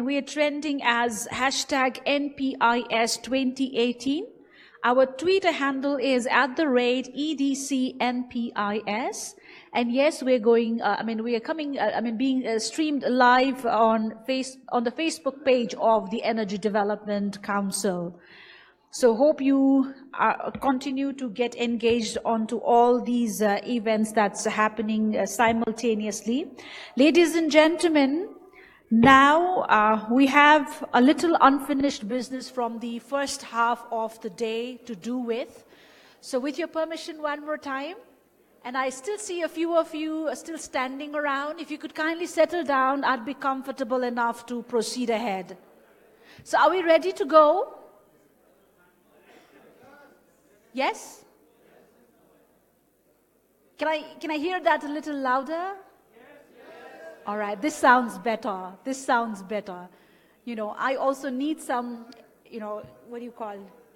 we are trending as hashtag NPIS 2018. Our Twitter handle is @EDCNPIS. And yes, we're going, we are coming, being streamed live on the Facebook page of the Energy Development Council. So hope you continue to get engaged onto all these events that's happening simultaneously. Ladies and gentlemen, now we have a little unfinished business from the first half of the day to do with. So with your permission, one more time. And I still see a few of you still standing around. If you could kindly settle down, I'd be comfortable enough to proceed ahead. So are we ready to go? Yes? Can I hear that a little louder? All right, this sounds better. This sounds better. You know, I also need some,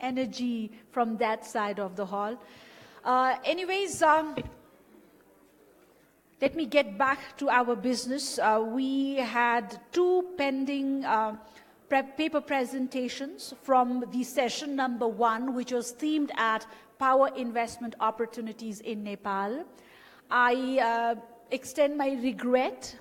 energy from that side of the hall. Anyways, let me get back to our business. We had two pending paper presentations from the session number 1, which was themed at power investment opportunities in Nepal. I extend my regret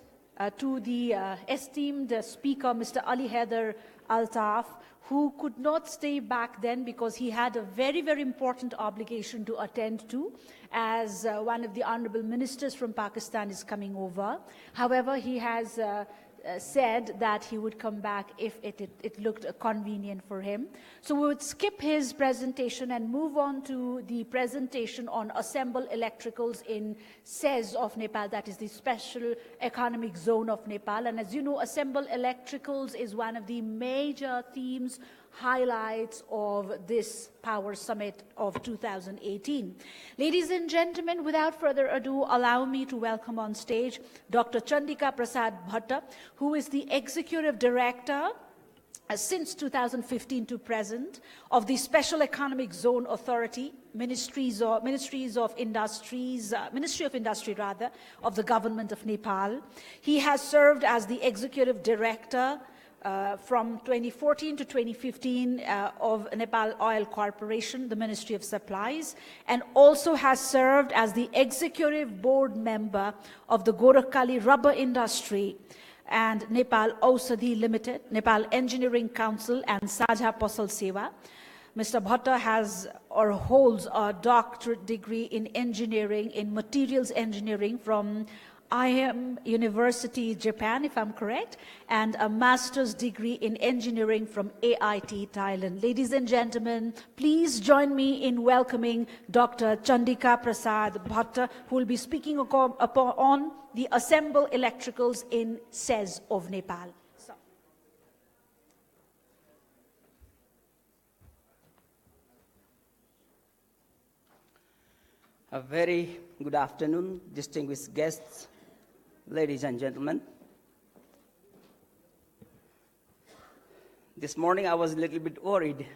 to the esteemed speaker, Mr. Ali Haider Altaf, who could not stay back then because he had a very, very important obligation to attend to, as one of the honorable ministers from Pakistan is coming over. However, he has said that he would come back if it looked convenient for him. So we would skip his presentation and move on to the presentation on Assemble Electricals in SEZ of Nepal, that is the Special Economic Zone of Nepal. And as you know, Assemble Electricals is one of the major themes, highlights of this Power Summit of 2018. Ladies and gentlemen, without further ado, allow me to welcome on stage Dr. Chandika Prasad Bhatta, who is the Executive Director since 2015 to present of the Special Economic Zone Authority, Ministry of Industry of the Government of Nepal. He has served as the Executive Director from 2014 to 2015 of Nepal Oil Corporation, the Ministry of Supplies, and also has served as the Executive Board Member of the Gorakhali Rubber Industry and Nepal Aushadhi Limited, Nepal Engineering Council, and Saja Pasal Seva. Mr. Bhatta holds a doctorate degree in engineering, in materials engineering from IM University, Japan, if I'm correct, and a master's degree in engineering from AIT, Thailand. Ladies and gentlemen, please join me in welcoming Dr. Chandika Prasad Bhatta, who will be speaking on the Assemble Electricals in SEZ of Nepal. A very good afternoon, distinguished guests, ladies and gentlemen. This morning I was a little bit worried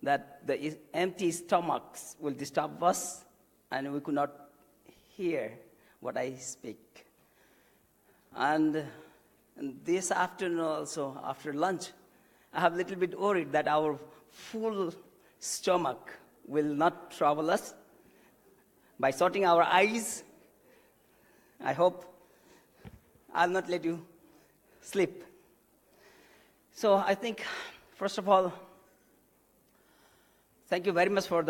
that the empty stomachs will disturb us and we could not hear what I speak. And this afternoon also, after lunch, I have a little bit worried that our full stomach will not trouble us. By sorting our eyes, I hope I'll not let you sleep. So I think, first of all, thank you very much for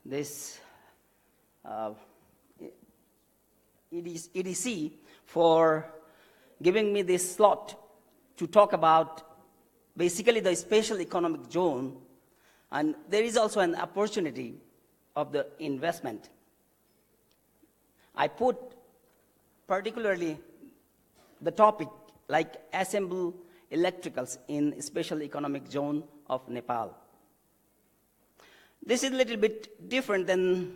this EDC for giving me this slot to talk about basically the special economic zone, and there is also an opportunity of the investment. I put particularly the topic like Assemble Electricals in Special Economic Zone of Nepal. This is a little bit different than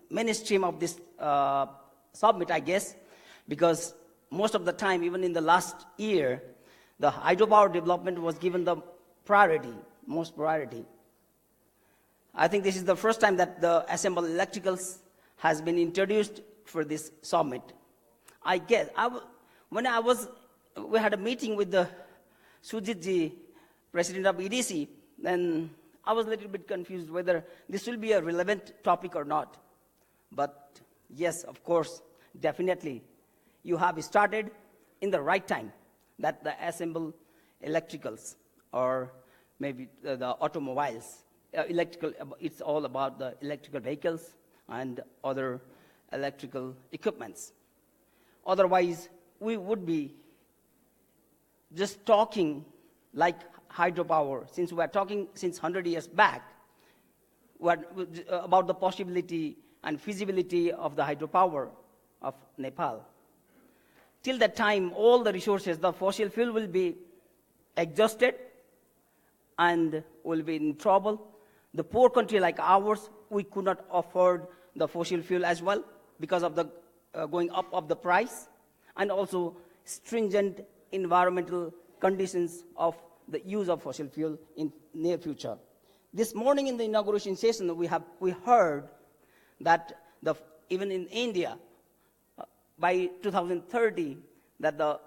mainstream of this summit, I guess, because most of the time, even in the last year, the hydropower development was given the priority, most priority. I think this is the first time that the Assemble Electricals has been introduced for this summit. I guess, When we had a meeting with the Sujitji, president of EDC, then I was a little bit confused whether this will be a relevant topic or not. But yes, of course, definitely, you have started in the right time, that the assemble electricals or maybe the automobiles. It's all about the electrical vehicles and other electrical equipments. Otherwise, we would be just talking like hydropower, since we are talking since 100 years back about the possibility and feasibility of the hydropower of Nepal. Till that time, all the resources, the fossil fuel will be exhausted and will be in trouble. The poor country like ours, we could not afford the fossil fuel as well because of the going up of the price, and also stringent environmental conditions of the use of fossil fuel in near future. This morning in the inauguration session, we heard that even in India, by 2030, that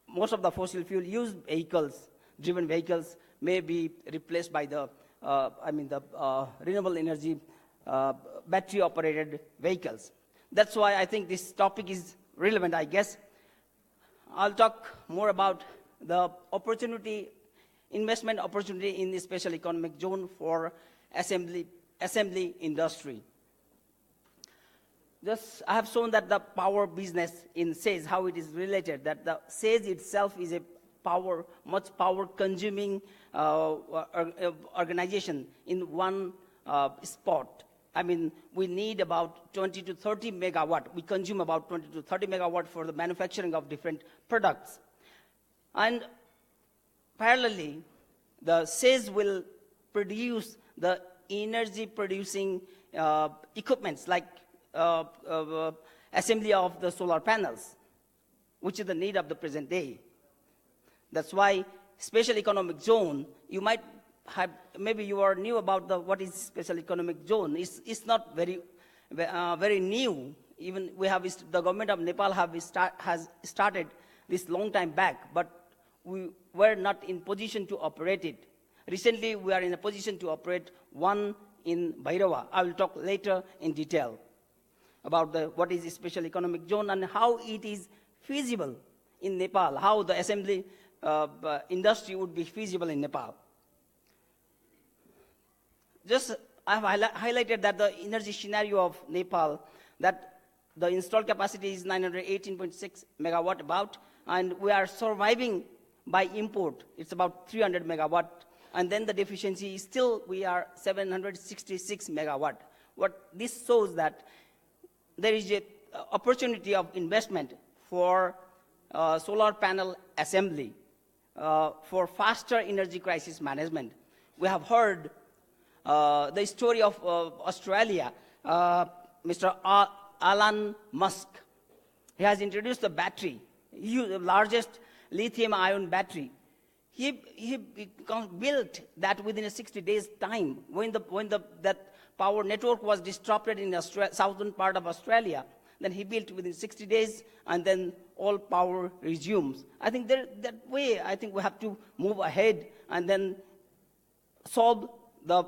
most of the fossil fuel used vehicles, driven vehicles, may be replaced by the renewable energy battery operated vehicles. That's why I think this topic is relevant, I guess. I'll talk more about the investment opportunity in the special economic zone for assembly industry. I have shown that the power business in SEZ, how it is related, that the SEZ itself is a much power consuming organization in one spot. I mean, we need about 20 to 30 megawatt. We consume about 20 to 30 megawatt for the manufacturing of different products. And parallelly, the SEZ will produce the energy producing equipments like assembly of the solar panels, which is the need of the present day. That's why special economic zone, you might have, maybe you are new about what is special economic zone. It's not very new. Even the government of Nepal has started this long time back, but we were not in position to operate it. Recently, we are in a position to operate one in Bhairava. I will talk later in detail about what is a special economic zone and how it is feasible in Nepal, how the assembly industry would be feasible in Nepal. I have highlighted that the energy scenario of Nepal, that the installed capacity is 918.6 megawatt about, and we are surviving by import. It's about 300 megawatt, and then the deficiency is still, we are 766 megawatt. What this shows that there is an opportunity of investment for solar panel assembly, for faster energy crisis management. We have heard the story of Australia, Mr. Elon Musk. He has introduced the battery, the largest lithium-ion battery. He built that within a 60 days time. When that power network was disrupted in southern part of Australia, then he built within 60 days, and then all power resumes. I think that way, I think we have to move ahead and then solve the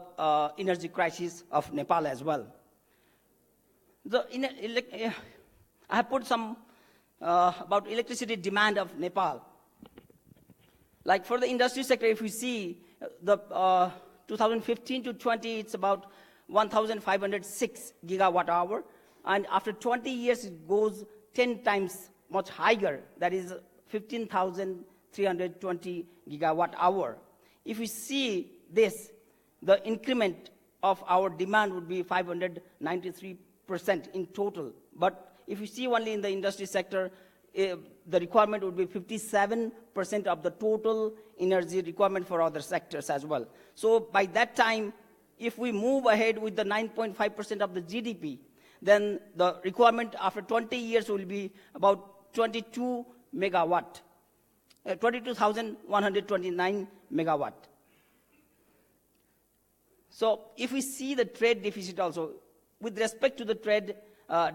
energy crisis of Nepal as well. I have put some about electricity demand of Nepal. Like for the industry sector, if we see the 2015 to 20, it's about 1,506 gigawatt hour, and after 20 years, it goes 10 times much higher. That is 15,320 gigawatt hour. If we see this, the increment of our demand would be 593% in total. But if you see only in the industry sector, the requirement would be 57% of the total energy requirement for other sectors as well. So by that time, if we move ahead with the 9.5% of the GDP, then the requirement after 20 years will be about 22 megawatt, 22,129 megawatt. So if we see the trade deficit also, with respect to the trade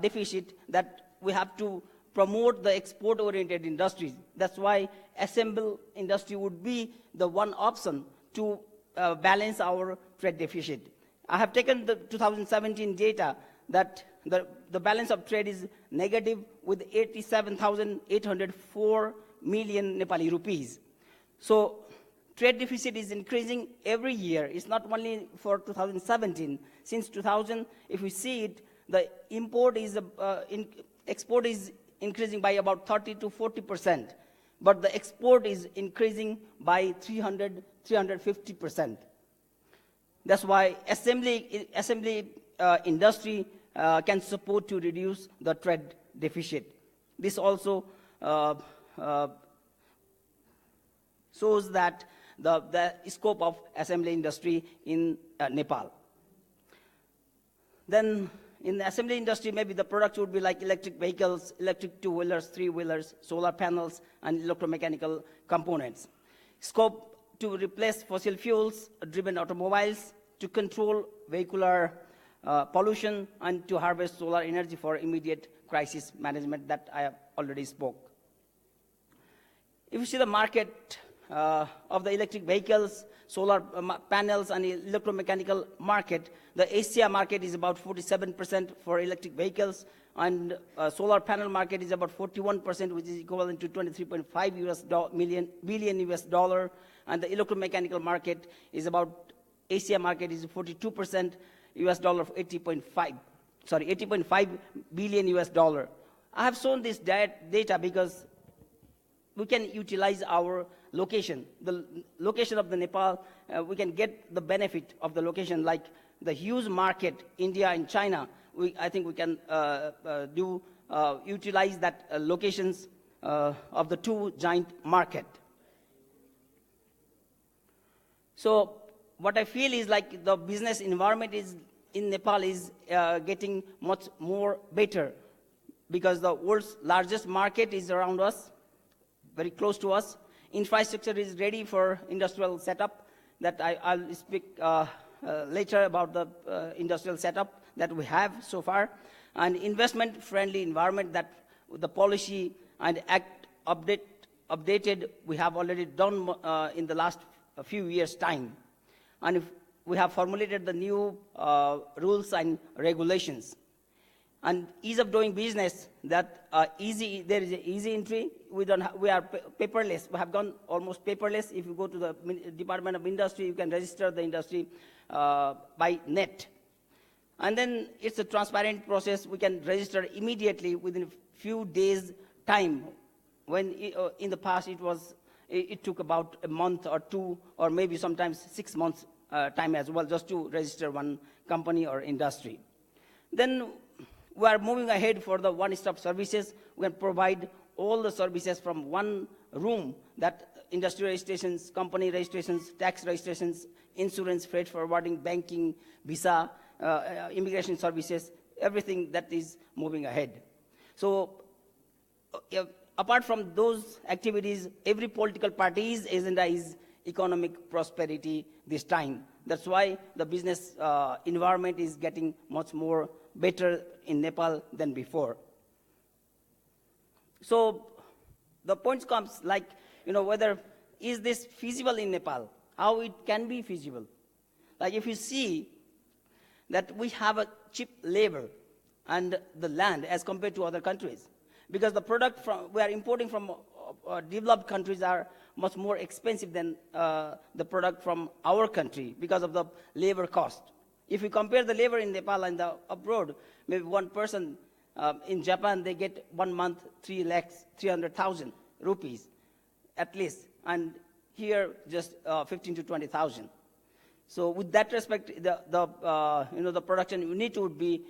deficit, that we have to promote the export-oriented industries. That's why assemble industry would be the one option to balance our trade deficit. I have taken the 2017 data that the balance of trade is negative with 87,804 million Nepali rupees. So trade deficit is increasing every year. It's not only for 2017. Since 2000, if we see it, the export is increasing by about 30 to 40%, but the export is increasing by 350%. That's why assembly industry can support to reduce the trade deficit. This also shows that the scope of assembly industry in Nepal. Then in the assembly industry, maybe the products would be like electric vehicles, electric two-wheelers, three-wheelers, solar panels, and electromechanical components. Scope to replace fossil fuels-driven automobiles, to control vehicular pollution, and to harvest solar energy for immediate crisis management that I have already spoke. If you see the market of the electric vehicles, solar panels, and electromechanical market, the Asia market is about 47% for electric vehicles, and solar panel market is about 41%, which is equivalent to 23.5 billion US dollar, and the electromechanical market is about, Asia market is 42%, US dollar 80.5 billion US dollar. I have shown this data because we can utilize our location. The location of the Nepal, we can get the benefit of the location, like the huge market, India and China. I think we can utilize that locations of the two giant market. So what I feel is like the business environment in Nepal is getting much more better, because the world's largest market is around us, very close to us. Infrastructure is ready for industrial setup, that I'll speak later about the industrial setup that we have so far. And investment-friendly environment, that the policy and act updated we have already done in the last few years' time. And if we have formulated the new rules and regulations. And ease of doing business, that there is an easy entry. We are paperless. We have gone almost paperless. If you go to the Department of Industry, you can register the industry by net. And then it's a transparent process. We can register immediately within a few days' time. When in the past it took about a month or two, or maybe sometimes 6 months time as well, just to register one company or industry. Then we are moving ahead for the one-stop services. We can provide all the services from one room, that industry registrations, company registrations, tax registrations, insurance, freight forwarding, banking, visa, immigration services, everything that is moving ahead. So apart from those activities, every political party's agenda is economic prosperity this time. That's why the business environment is getting much more better in Nepal than before. So the point comes like, whether is this feasible in Nepal? How it can be feasible? Like if you see that we have a cheap labor and the land as compared to other countries, because the product we are importing from developed countries are much more expensive than the product from our country because of the labor cost. If you compare the labor in Nepal and the abroad, maybe one person in Japan, they get 1 month 300,000 rupees at least, and here just 15 to 20,000. So with that respect, the production unit would be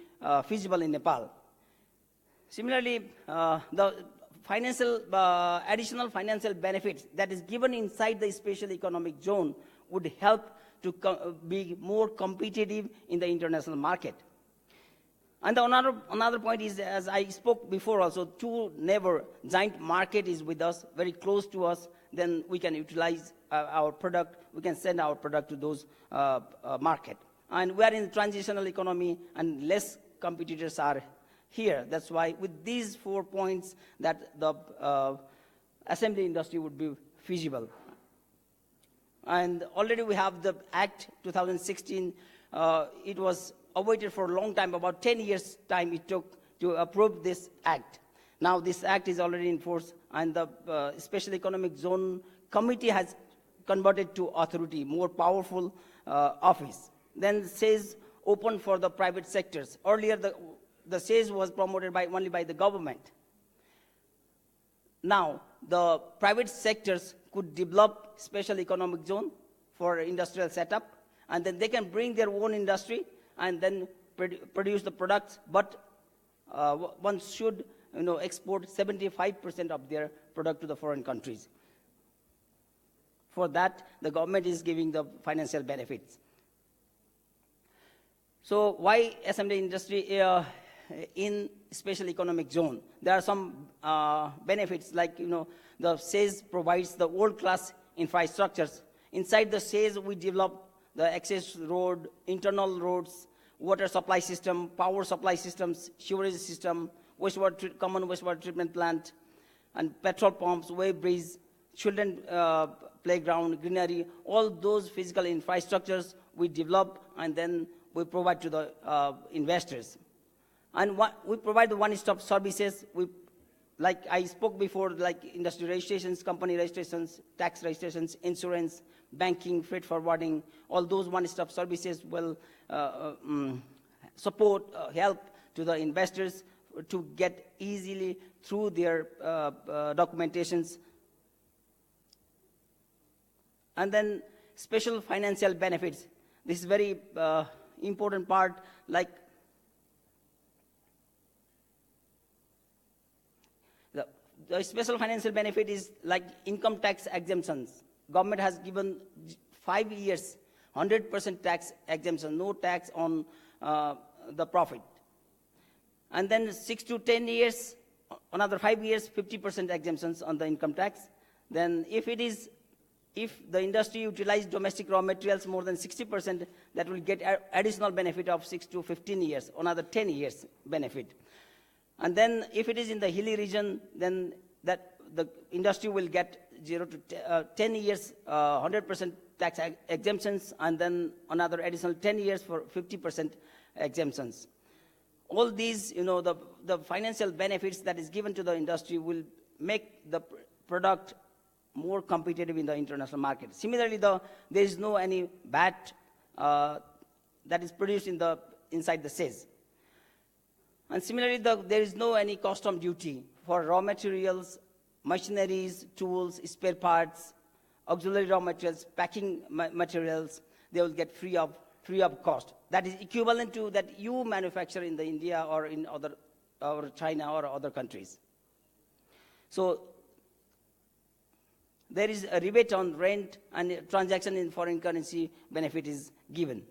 feasible in Nepal. Similarly, the additional financial benefits that is given inside the special economic zone would help to be more competitive in the international market. And another point is, as I spoke before also, two neighbor giant market is with us, very close to us. Then we can utilize our product. We can send our product to those market. And we are in the transitional economy, and less competitors are here. That's why with these 4 points that the assembly industry would be feasible. And already we have the Act 2016. It was awaited for a long time, about 10 years time it took to approve this Act. Now this Act is already in force, and the Special Economic Zone Committee has converted to authority, more powerful office. Then SEZ open for the private sectors. Earlier the SEZ was promoted only by the government. Now the private sectors could develop special economic zone for industrial setup, and then they can bring their own industry and then produce the products, but one should export 75% of their product to the foreign countries. For that, the government is giving the financial benefits. So why assembly industry in special economic zone? There are some benefits, like the SEZ provides the world-class infrastructures. Inside the SEZ, we develop the access road, internal roads, water supply system, power supply systems, sewerage system, common wastewater treatment plant, and petrol pumps, way bridge, children playground, greenery. All those physical infrastructures we develop and then we provide to the investors. And we provide the one-stop services. Like I spoke before, like industry registrations, company registrations, tax registrations, insurance, banking, freight forwarding. All those one-stop services will support, help to the investors to get easily through their documentations. And then special financial benefits. This is very important part, like the special financial benefit is like income tax exemptions. Government has given 5 years, 100% tax exemption, no tax on the profit. And then 6 to 10 years, another 5 years, 50% exemptions on the income tax. Then if the industry utilizes domestic raw materials more than 60%, that will get additional benefit of 6 to 15 years, another 10 years benefit. And then if it is in the hilly region, then that the industry will get 0 to 10 years, 100% tax exemptions, and then another additional 10 years for 50% exemptions. All these, the financial benefits that is given to the industry will make the product more competitive in the international market. Similarly, there is no any VAT that is produced inside the SEZ. And similarly, there is no any custom duty for raw materials, machineries, tools, spare parts, auxiliary raw materials, packing materials. They will get free of cost. That is equivalent to that you manufacture in the India or in or China or other countries. So there is a rebate on rent, and transaction in foreign currency benefit is given.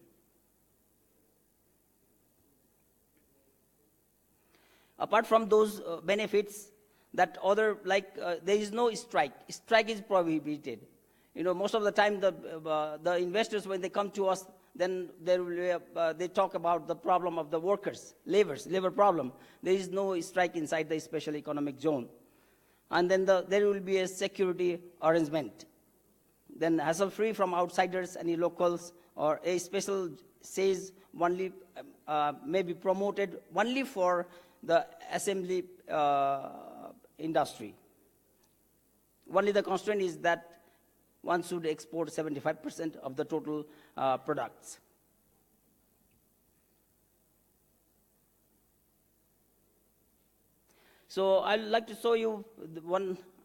Apart from those benefits, that other, there is no strike. Strike is prohibited. Most of the time the investors, when they come to us, then they talk about the problem of the workers, labor problem. There is no strike inside the special economic zone. And then there will be a security arrangement. Then hassle-free from outsiders, any locals, or a special SEZ only may be promoted only for the assembly industry. Only the constraint is that one should export 75% of the total products. So I'd like to show you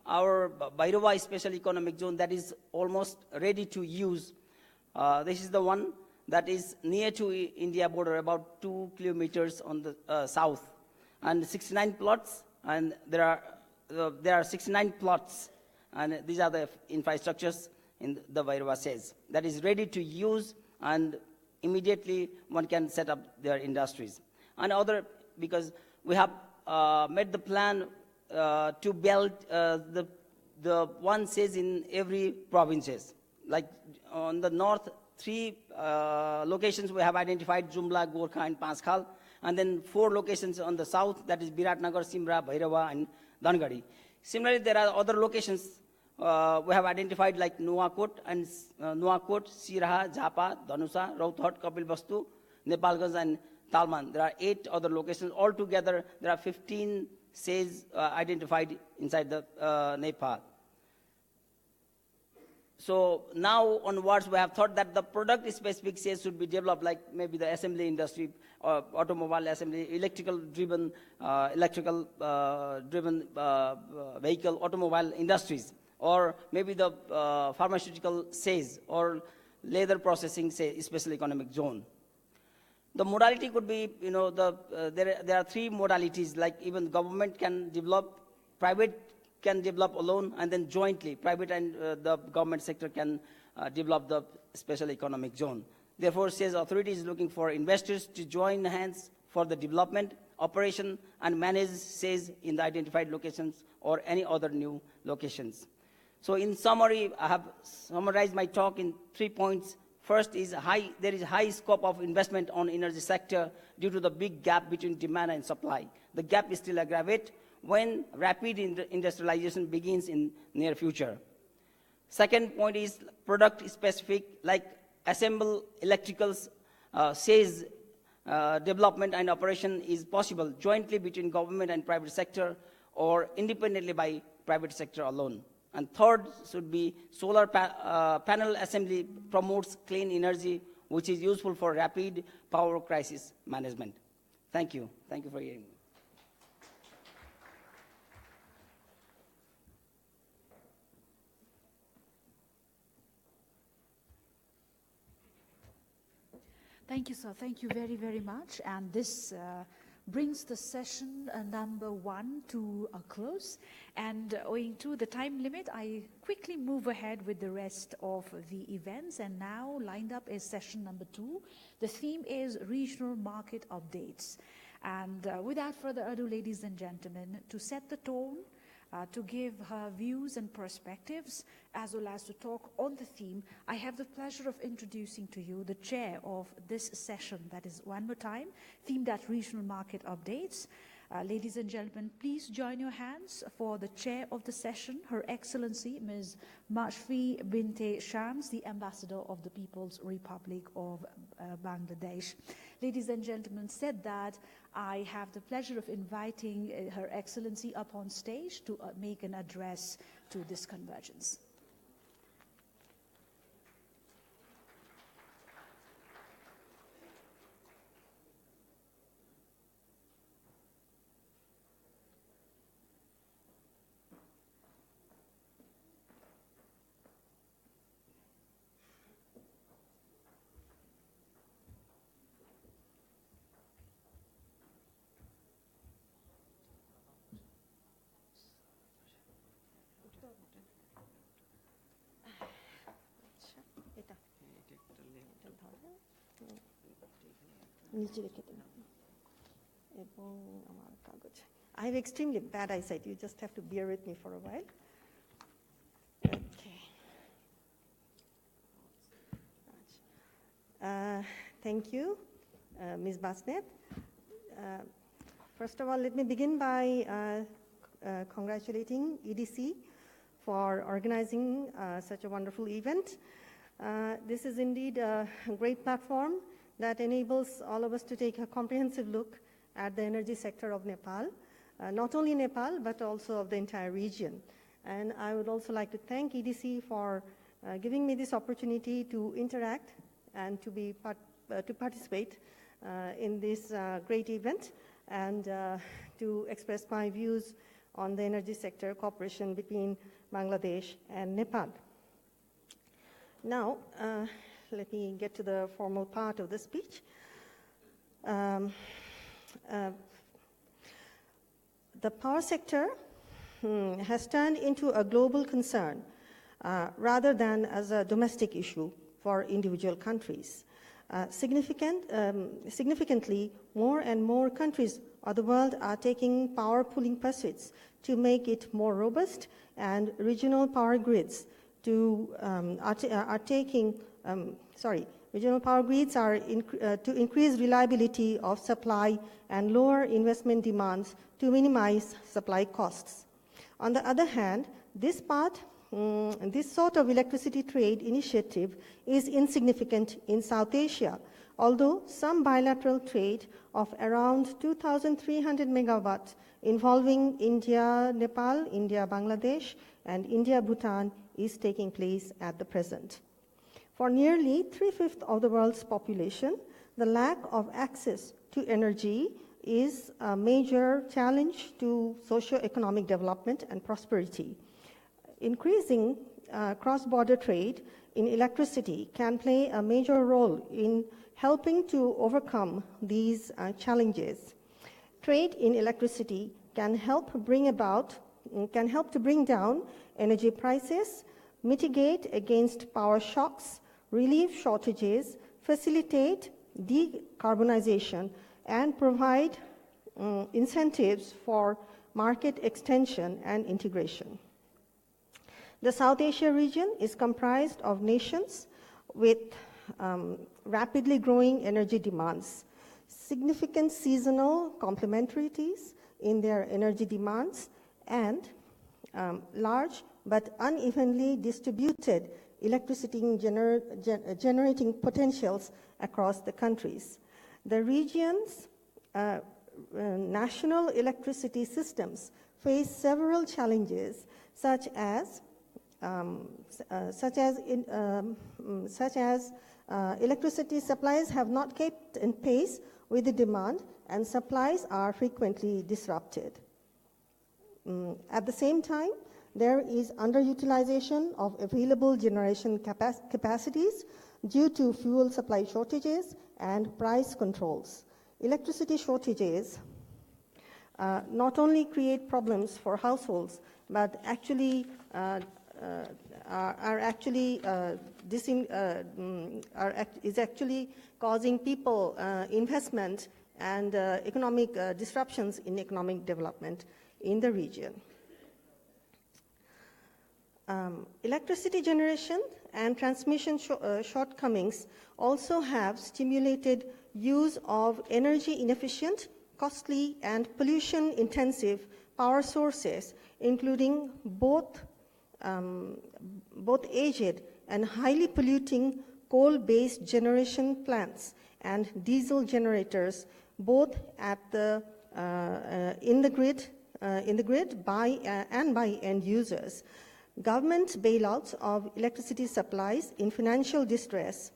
our Bhairava Special Economic Zone that is almost ready to use. This is the one that is near to India border, about 2 kilometers on the south, and 69 plots, and there are 69 plots, and these are the infrastructures in the Bhairava SEZ that is ready to use, and immediately one can set up their industries. And because we have made the plan to build the one SEZ in every provinces. Like on the north, 3 locations we have identified: Jumla, Gorkha, and Panchkhal. and then 4 locations on the south, that is Biratnagar, Simra, Bhairava, and Dangadi. Similarly, there are other locations we have identified like Nuwakot, Siraha, Jhapa, Dhanusa, Rauthot, Kapilvastu, Nepalganj, and Talman. There are 8 other locations. Altogether, there are 15 SEZ identified inside the Nepal. So now onwards, we have thought that the product-specific SEZ should be developed, like maybe the assembly industry, automobile assembly, electrical-driven vehicle, automobile industries, or maybe the pharmaceutical SEZ or leather processing special economic zone. The modality could be, there are 3 modalities, like even government can develop, private can develop alone, and then jointly, private and the government sector can develop the special economic zone. Therefore, SEZ authority is looking for investors to join hands for the development, operation, and manage SEZ in the identified locations or any other new locations. So in summary, I have summarized my talk in 3 points. First is there is high scope of investment on energy sector due to the big gap between demand and supply. The gap is still aggravated when rapid industrialization begins in near future. Second point is product specific, like assemble electricals, SEZ development and operation is possible jointly between government and private sector or independently by private sector alone. And third should be solar panel assembly promotes clean energy, which is useful for rapid power crisis management. Thank you. Thank you for hearing me. Thank you, sir. Thank you very, very much. And this brings the session number 1 to a close. And owing to the time limit, I quickly move ahead with the rest of the events. And now lined up is session number 2. The theme is regional market updates. And without further ado, ladies and gentlemen, to set the tone, to give her views and perspectives, as well as to talk on the theme, I have the pleasure of introducing to you the chair of this session. That is, one more time, themed at regional market updates. Ladies and gentlemen, please join your hands for the chair of the session, Her Excellency Ms. Mashfi Binte Shams, the Ambassador of the People's Republic of Bangladesh. Ladies and gentlemen, said that, I have the pleasure of inviting Her Excellency up on stage to make an address to this convergence. I have extremely bad eyesight. You just have to bear with me for a while. Okay. Thank you, Ms. Basnet. First of all, let me begin by congratulating EDC for organizing such a wonderful event. This is indeed a great platform that enables all of us to take a comprehensive look at the energy sector of Nepal, not only Nepal, but also of the entire region. And I would also like to thank EDC for giving me this opportunity to interact and to participate in this great event and to express my views on the energy sector cooperation between Bangladesh and Nepal. Now, let me get to the formal part of the speech. The power sector has turned into a global concern rather than as a domestic issue for individual countries. Significantly, more and more countries of the world are taking power pooling pursuits to make it more robust, and regional power grids to Regional power grids are to increase reliability of supply and lower investment demands to minimize supply costs. On the other hand, this sort of electricity trade initiative is insignificant in South Asia, although some bilateral trade of around 2,300 megawatts involving India, Nepal, India, Bangladesh, and India, Bhutan is taking place at the present. For nearly 3/5 of the world's population, the lack of access to energy is a major challenge to socio-economic development and prosperity. Increasing cross-border trade in electricity can play a major role in helping to overcome these challenges. Trade in electricity can help to bring down energy prices, mitigate against power shocks, relieve shortages, facilitate decarbonization, and provide incentives for market extension and integration. The South Asia region is comprised of nations with rapidly growing energy demands, significant seasonal complementarities in their energy demands, and large but unevenly distributed electricity generating potentials across the countries. The region's national electricity systems face several challenges, such as electricity supplies have not kept in pace with the demand, and supplies are frequently disrupted. At the same time, there is underutilization of available generation capacities due to fuel supply shortages and price controls. Electricity shortages not only create problems for households, but actually is actually causing people investment and economic disruptions in economic development in the region. Electricity generation and transmission shortcomings also have stimulated use of energy inefficient, costly, and pollution-intensive power sources, including both aged and highly polluting coal-based generation plants and diesel generators, both at in the grid by end users. Government bailouts of electricity supplies in financial distress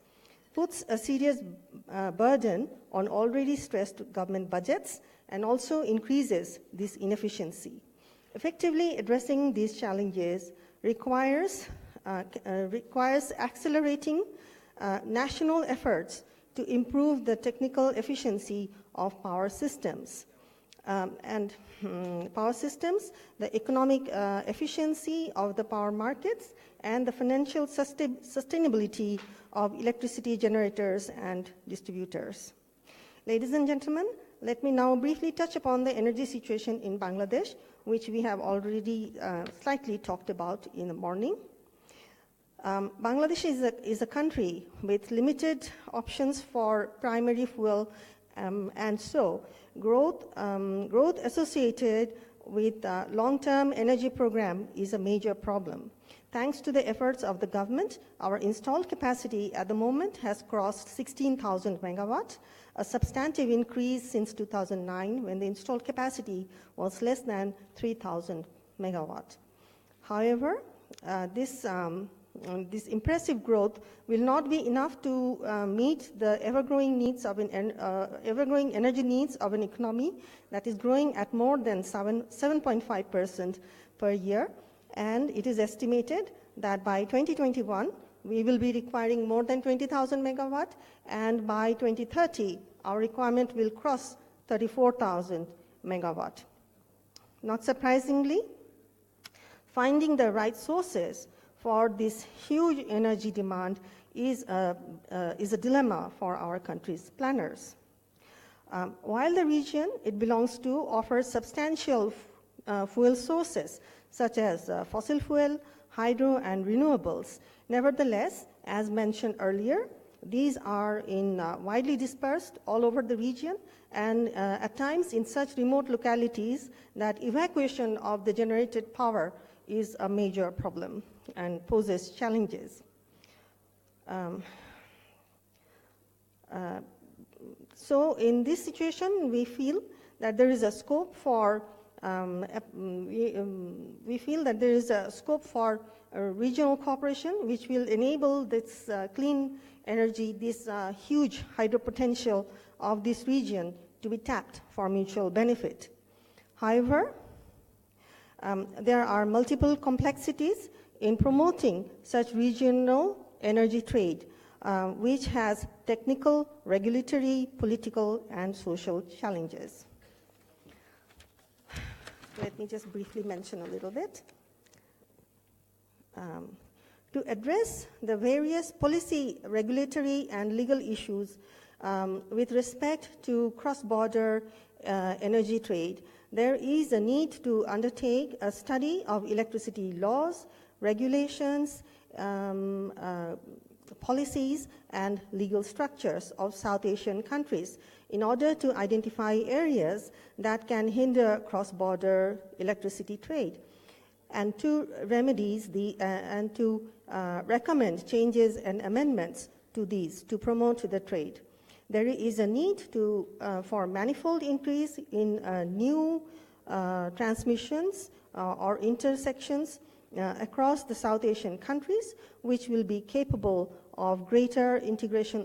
puts a serious burden on already stressed government budgets and also increases this inefficiency. Effectively addressing these challenges requires accelerating national efforts to improve the technical efficiency of power systems. The economic efficiency of the power markets, and the financial sustainability of electricity generators and distributors. Ladies and gentlemen, let me now briefly touch upon the energy situation in Bangladesh, which we have already slightly talked about in the morning. Bangladesh is a country with limited options for primary fuel, and so growth associated with long-term energy program is a major problem. Thanks to the efforts of the government, our installed capacity at the moment has crossed 16,000 megawatts, a substantive increase since 2009, when the installed capacity was less than 3,000 megawatts. However, this impressive growth will not be enough to meet the ever-growing energy needs of an economy that is growing at more than 7.5% per year, and it is estimated that by 2021 we will be requiring more than 20,000 megawatt, and by 2030 our requirement will cross 34,000 megawatt. Not surprisingly, finding the right sources for this huge energy demand is a dilemma for our country's planners. While the region it belongs to offers substantial fuel sources, such as fossil fuel, hydro, and renewables, nevertheless, as mentioned earlier, These are widely dispersed all over the region, and at times in such remote localities that evacuation of the generated power is a major problem and poses challenges. So in this situation, we feel that there is a scope for regional cooperation, which will enable this clean energy, this huge hydro potential of this region to be tapped for mutual benefit. However, there are multiple complexities in promoting such regional energy trade, which has technical, regulatory, political, and social challenges. Let me just briefly mention a little bit. To address the various policy, regulatory, and legal issues with respect to cross-border energy trade, there is a need to undertake a study of electricity laws, regulations, policies, and legal structures of South Asian countries in order to identify areas that can hinder cross-border electricity trade, and to remedies and to recommend changes and amendments to these to promote the trade. There is a need for manifold increase in new transmissions or intersections across the South Asian countries, which will be capable of greater integration,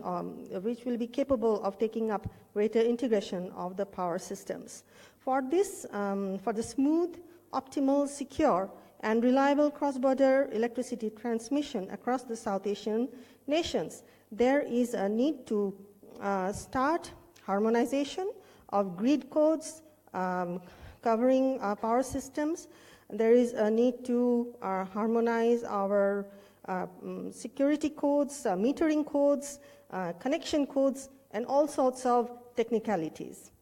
which will be capable of taking up greater integration of the power systems. For this, for the smooth, optimal, secure, and reliable cross-border electricity transmission across the South Asian nations, there is a need to start harmonization of grid codes covering power systems. There is a need to harmonize our security codes, metering codes, connection codes, and all sorts of technicalities.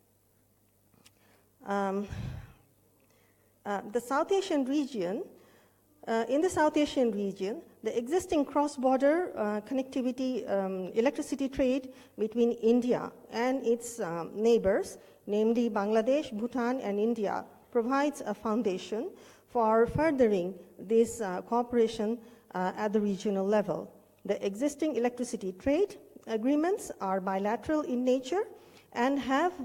The South Asian region, in the South Asian region, the existing cross-border connectivity electricity trade between India and its neighbors, namely Bangladesh, Bhutan, and India, provides a foundation for furthering this cooperation at the regional level. The existing electricity trade agreements are bilateral in nature and have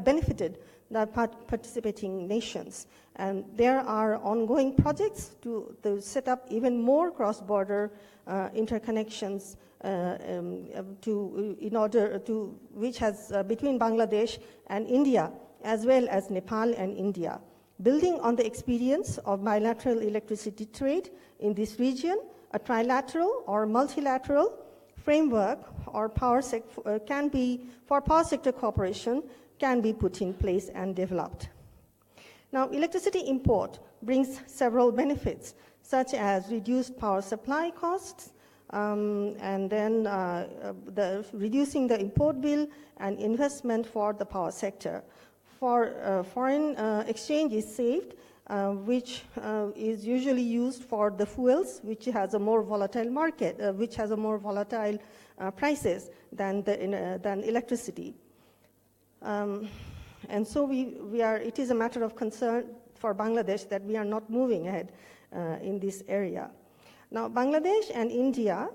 benefited the participating nations. And there are ongoing projects to set up even more cross-border interconnections which has between Bangladesh and India, as well as Nepal and India. Building on the experience of bilateral electricity trade in this region, a trilateral or multilateral framework or power sector cooperation can be put in place and developed. Now, electricity import brings several benefits, such as reduced power supply costs, and then reducing the import bill and investment for the power sector. For foreign exchange is saved, which is usually used for the fuels, which has a more volatile market, which has a more volatile prices than electricity. And so it is a matter of concern for Bangladesh that we are not moving ahead in this area. Now, Bangladesh and India,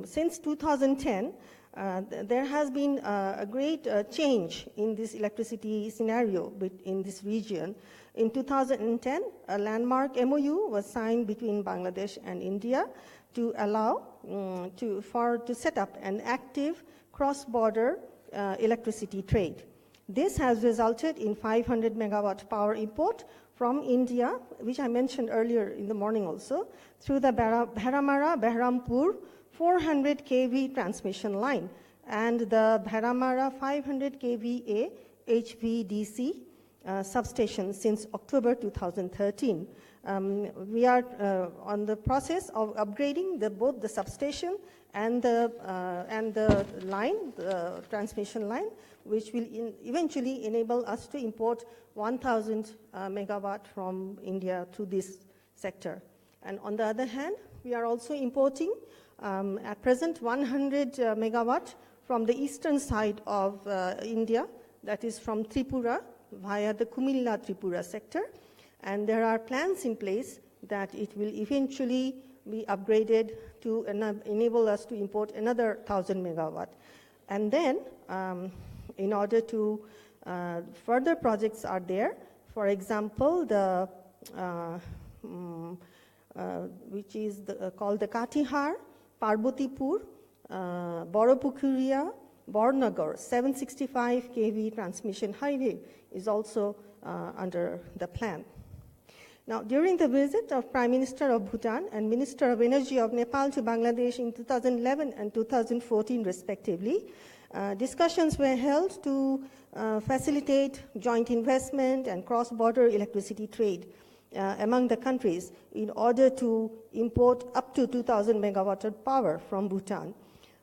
since 2010, there has been a great change in this electricity scenario in this region. In 2010, a landmark MOU was signed between Bangladesh and India to allow to set up an active cross-border electricity trade. This has resulted in 500 megawatt power import from India, which I mentioned earlier in the morning also, through the Bharamara-Behrampur 400 kV transmission line and the Bharamara 500 kVA HVDC substation since October 2013. We are on the process of upgrading both the substation and the line, the transmission line, which will eventually enable us to import 1,000 megawatt from India to this sector. And on the other hand, we are also importing at present 100 megawatt from the eastern side of India, that is from Tripura via the Kumilla Tripura sector. And there are plans in place that it will eventually be upgraded to enable us to import another 1,000 megawatt. And then, in order to further projects are there, for example, the which is called the Katihar, Parbotipur, Boropukuria, Bornagar, 765 kV transmission highway is also under the plan. Now, during the visit of Prime Minister of Bhutan and Minister of Energy of Nepal to Bangladesh in 2011 and 2014 respectively, discussions were held to facilitate joint investment and cross-border electricity trade among the countries in order to import up to 2,000 megawatt of power from Bhutan.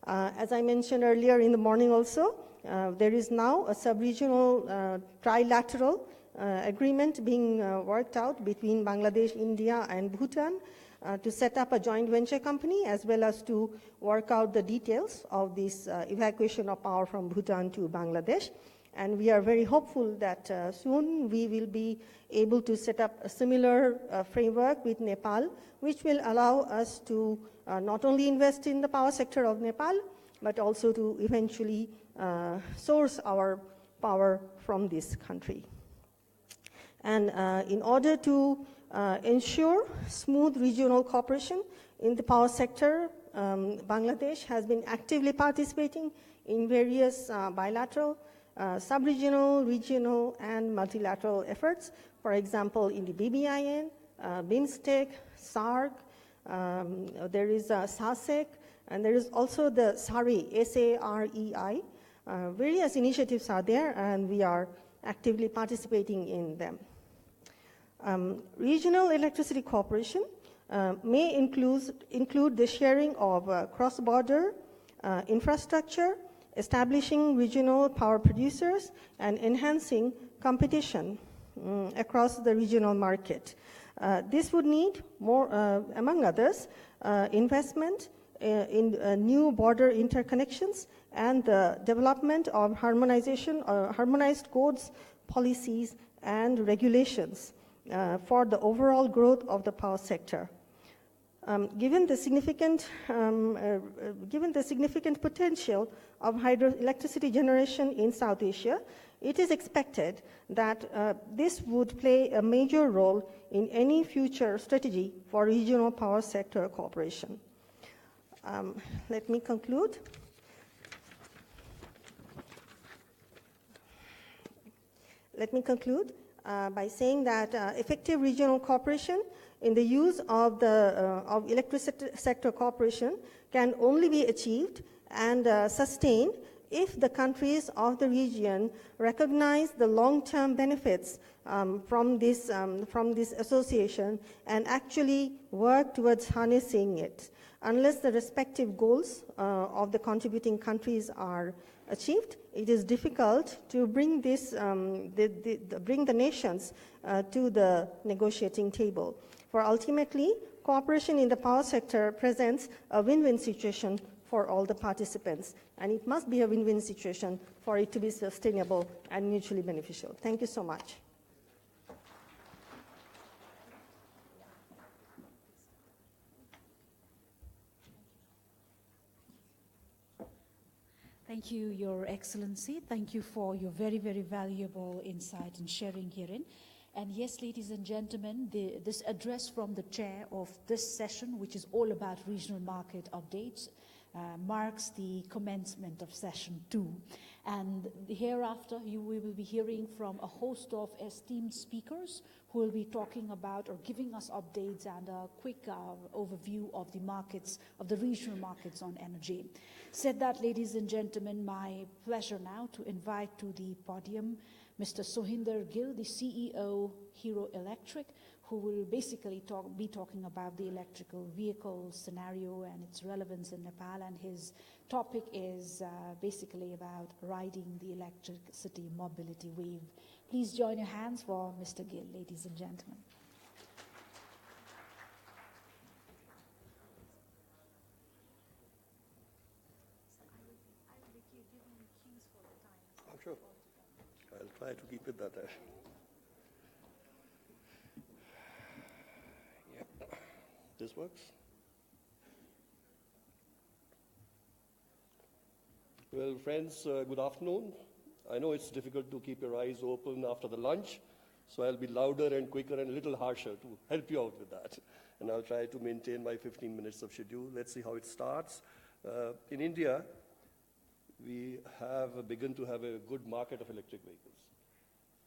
As I mentioned earlier in the morning also, there is now a sub-regional trilateral agreement being worked out between Bangladesh, India, and Bhutan to set up a joint venture company, as well as to work out the details of this evacuation of power from Bhutan to Bangladesh. And we are very hopeful that soon we will be able to set up a similar framework with Nepal, which will allow us to not only invest in the power sector of Nepal, but also to eventually source our power from this country. And in order to ensure smooth regional cooperation in the power sector, Bangladesh has been actively participating in various bilateral, sub-regional, regional, and multilateral efforts. For example, in the BBIN, BIMSTEC, SARC, there is SASEC, and there is also the SAREI, S-A-R-E-I. Various initiatives are there, and we are actively participating in them. Regional electricity cooperation may include the sharing of cross-border infrastructure, establishing regional power producers, and enhancing competition across the regional market. This would need more, among others, investment in new border interconnections and the development of harmonized codes, policies, and regulations for the overall growth of the power sector. Given the significant potential of hydroelectricity generation in South Asia, it is expected that this would play a major role in any future strategy for regional power sector cooperation. Let me conclude. By saying that effective regional cooperation in the use of electricity sector cooperation can only be achieved and sustained if the countries of the region recognize the long-term benefits from this association and actually work towards harnessing it. Unless the respective goals of the contributing countries are achieved, it is difficult to bring bring the nations to the negotiating table. For ultimately, cooperation in the power sector presents a win-win situation for all the participants, and it must be a win-win situation for it to be sustainable and mutually beneficial. Thank you so much. Thank you, Your Excellency. Thank you for your very, very valuable insight and sharing herein. And yes, ladies and gentlemen, this address from the chair of this session, which is all about regional market updates, marks the commencement of session 2. And hereafter, we will be hearing from a host of esteemed speakers who will be talking about or giving us updates and a quick overview of the markets, of the regional markets on energy. Said that, ladies and gentlemen, my pleasure now to invite to the podium Mr. Sohinder Gill, the CEO, Hero Electric, who will basically be talking about the electrical vehicle scenario and its relevance in Nepal. And his topic is basically about riding the electricity mobility wave. Please join your hands for Mr. Gill, ladies and gentlemen. try to keep it that way. Yep. This works? Well, friends, good afternoon. I know it's difficult to keep your eyes open after the lunch, so I'll be louder and quicker and a little harsher to help you out with that. And I'll try to maintain my 15 minutes of schedule. Let's see how it starts. In India, we have begun to have a good market of electric vehicles.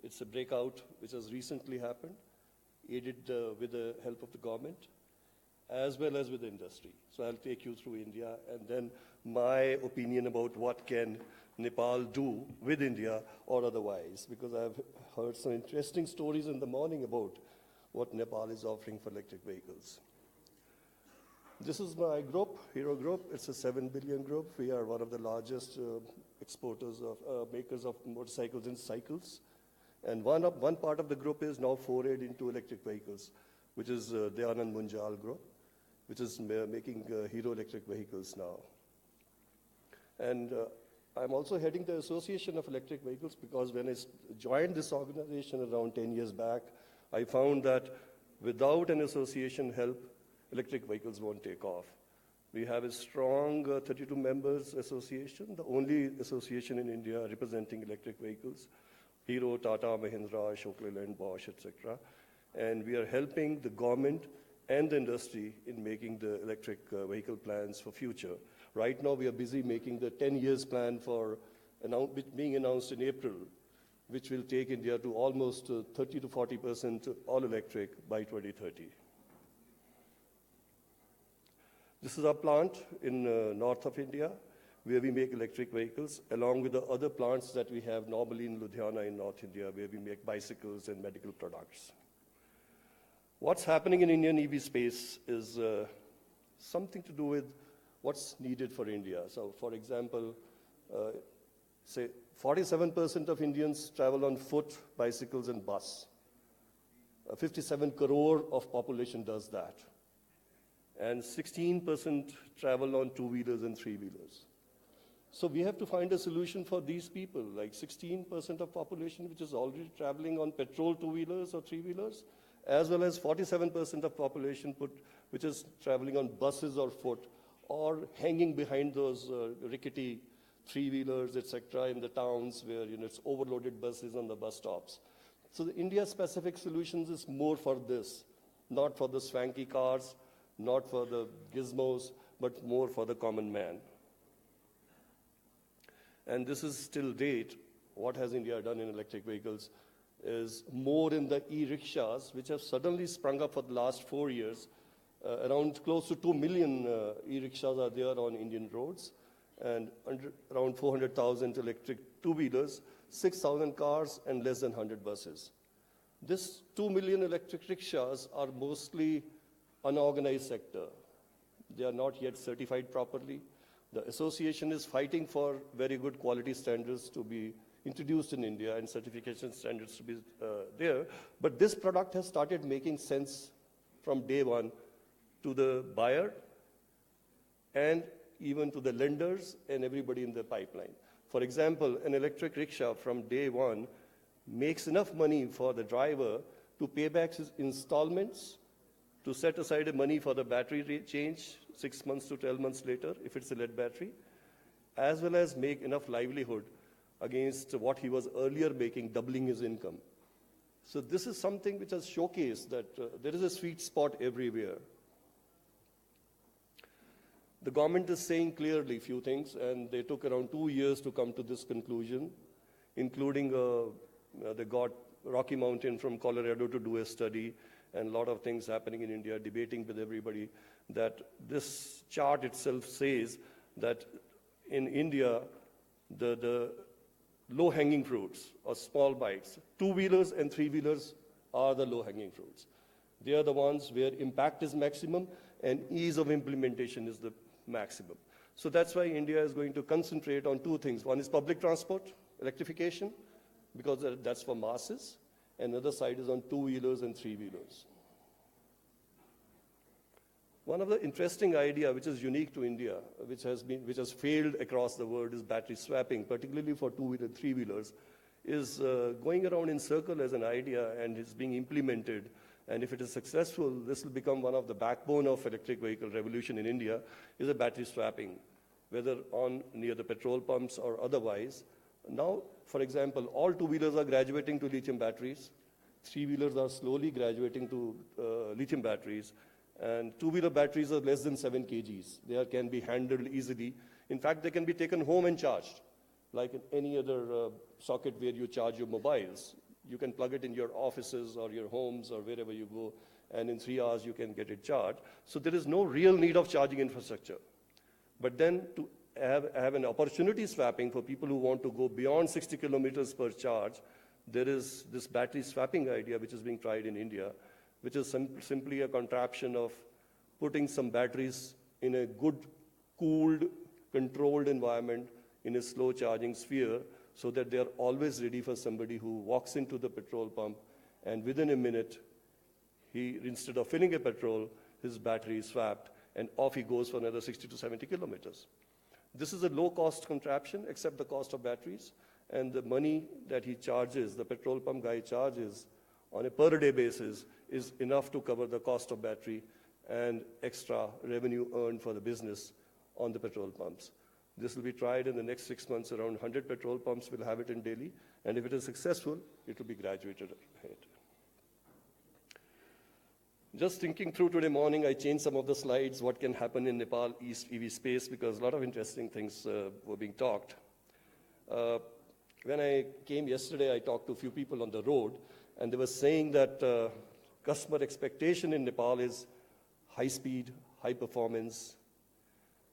It's a breakout which has recently happened, aided with the help of the government, as well as with the industry. So I'll take you through India, and then my opinion about what can Nepal do with India or otherwise, because I've heard some interesting stories in the morning about what Nepal is offering for electric vehicles. This is my group, Hero Group. It's a 7 billion group. We are one of the largest exporters of, makers of motorcycles and cycles. And one part of the group is now forayed into electric vehicles, which is Dayanand Munjal Group, which is making Hero electric vehicles now. And I'm also heading the Association of Electric Vehicles, because when I joined this organization around 10 years back, I found that without an association help, electric vehicles won't take off. We have a strong 32 members association, the only association in India representing electric vehicles, Hero, Tata, Mahindra, Ashok Leyland, Bosch, etc. And we are helping the government and the industry in making the electric vehicle plans for future. Right now, we are busy making the 10 years plan for being announced in April, which will take India to almost 30 to 40% all electric by 2030. This is our plant in north of India, where we make electric vehicles, along with the other plants that we have normally in Ludhiana in North India, where we make bicycles and medical products. What's happening in Indian EV space is something to do with what's needed for India. So, for example, say 47% of Indians travel on foot, bicycles, and bus. 57 crore of population does that. And 16% travel on two-wheelers and three-wheelers. So we have to find a solution for these people, like 16% of population which is already traveling on petrol two-wheelers or three-wheelers, as well as 47% of population which is traveling on buses or foot, or hanging behind those rickety three-wheelers, etc., in the towns where it's overloaded buses on the bus stops. So the India-specific solutions is more for this, not for the swanky cars, not for the gizmos, but more for the common man. And this is still date. What has India done in electric vehicles is more in the e-rickshaws, which have suddenly sprung up for the last 4 years. Around close to 2 million e-rickshaws are there on Indian roads, and around 400,000 electric two-wheelers, 6,000 cars, and less than 100 buses. This 2 million electric rickshaws are mostly unorganized sector. They are not yet certified properly. The association is fighting for very good quality standards to be introduced in India and certification standards to be there. But this product has started making sense from day one to the buyer and even to the lenders and everybody in the pipeline. For example, an electric rickshaw from day one makes enough money for the driver to pay back his installments, to set aside money for the battery change 6 months to 12 months later, if it's a lead battery, as well as make enough livelihood against what he was earlier making, doubling his income. So this is something which has showcased that there is a sweet spot everywhere. The government is saying clearly a few things, and they took around 2 years to come to this conclusion, including they got Rocky Mountain from Colorado to do a study, and a lot of things happening in India, debating with everybody, that this chart itself says that in India, the low-hanging fruits or small bites, two-wheelers and three-wheelers are the low-hanging fruits. They are the ones where impact is maximum and ease of implementation is the maximum. So that's why India is going to concentrate on two things. One is public transport, electrification, because that's for masses, and the other side is on two-wheelers and three-wheelers. One of the interesting idea which is unique to India, which has failed across the world, is battery swapping, particularly for two-wheeler and three-wheelers, is going around in circle as an idea and is being implemented. And if it is successful, this will become one of the backbone of electric vehicle revolution in India, is a battery swapping, whether on near the petrol pumps or otherwise. Now, for example, all two-wheelers are graduating to lithium batteries. Three-wheelers are slowly graduating to lithium batteries. And two-wheeler batteries are less than 7 kgs. They can be handled easily. In fact, they can be taken home and charged, like in any other socket where you charge your mobiles. You can plug it in your offices or your homes or wherever you go, and in 3 hours you can get it charged. So there is no real need of charging infrastructure. But then to have an opportunity swapping for people who want to go beyond 60 kilometers per charge, there is this battery swapping idea which is being tried in India, which is simply a contraption of putting some batteries in a good, cooled, controlled environment in a slow charging sphere, so that they are always ready for somebody who walks into the petrol pump, and within a minute, instead of filling a petrol, his battery is swapped, and off he goes for another 60 to 70 kilometers. This is a low-cost contraption, except the cost of batteries, and the money that he charges, the petrol pump guy charges, on a per-day basis, is enough to cover the cost of battery and extra revenue earned for the business on the petrol pumps. This will be tried in the next 6 months. Around 100 petrol pumps will have it in Delhi, and if it is successful, it will be graduated ahead. Just thinking through today morning, I changed some of the slides, what can happen in Nepal East EV space, because a lot of interesting things were being talked. When I came yesterday, I talked to a few people on the road, and they were saying that customer expectation in Nepal is high speed, high performance,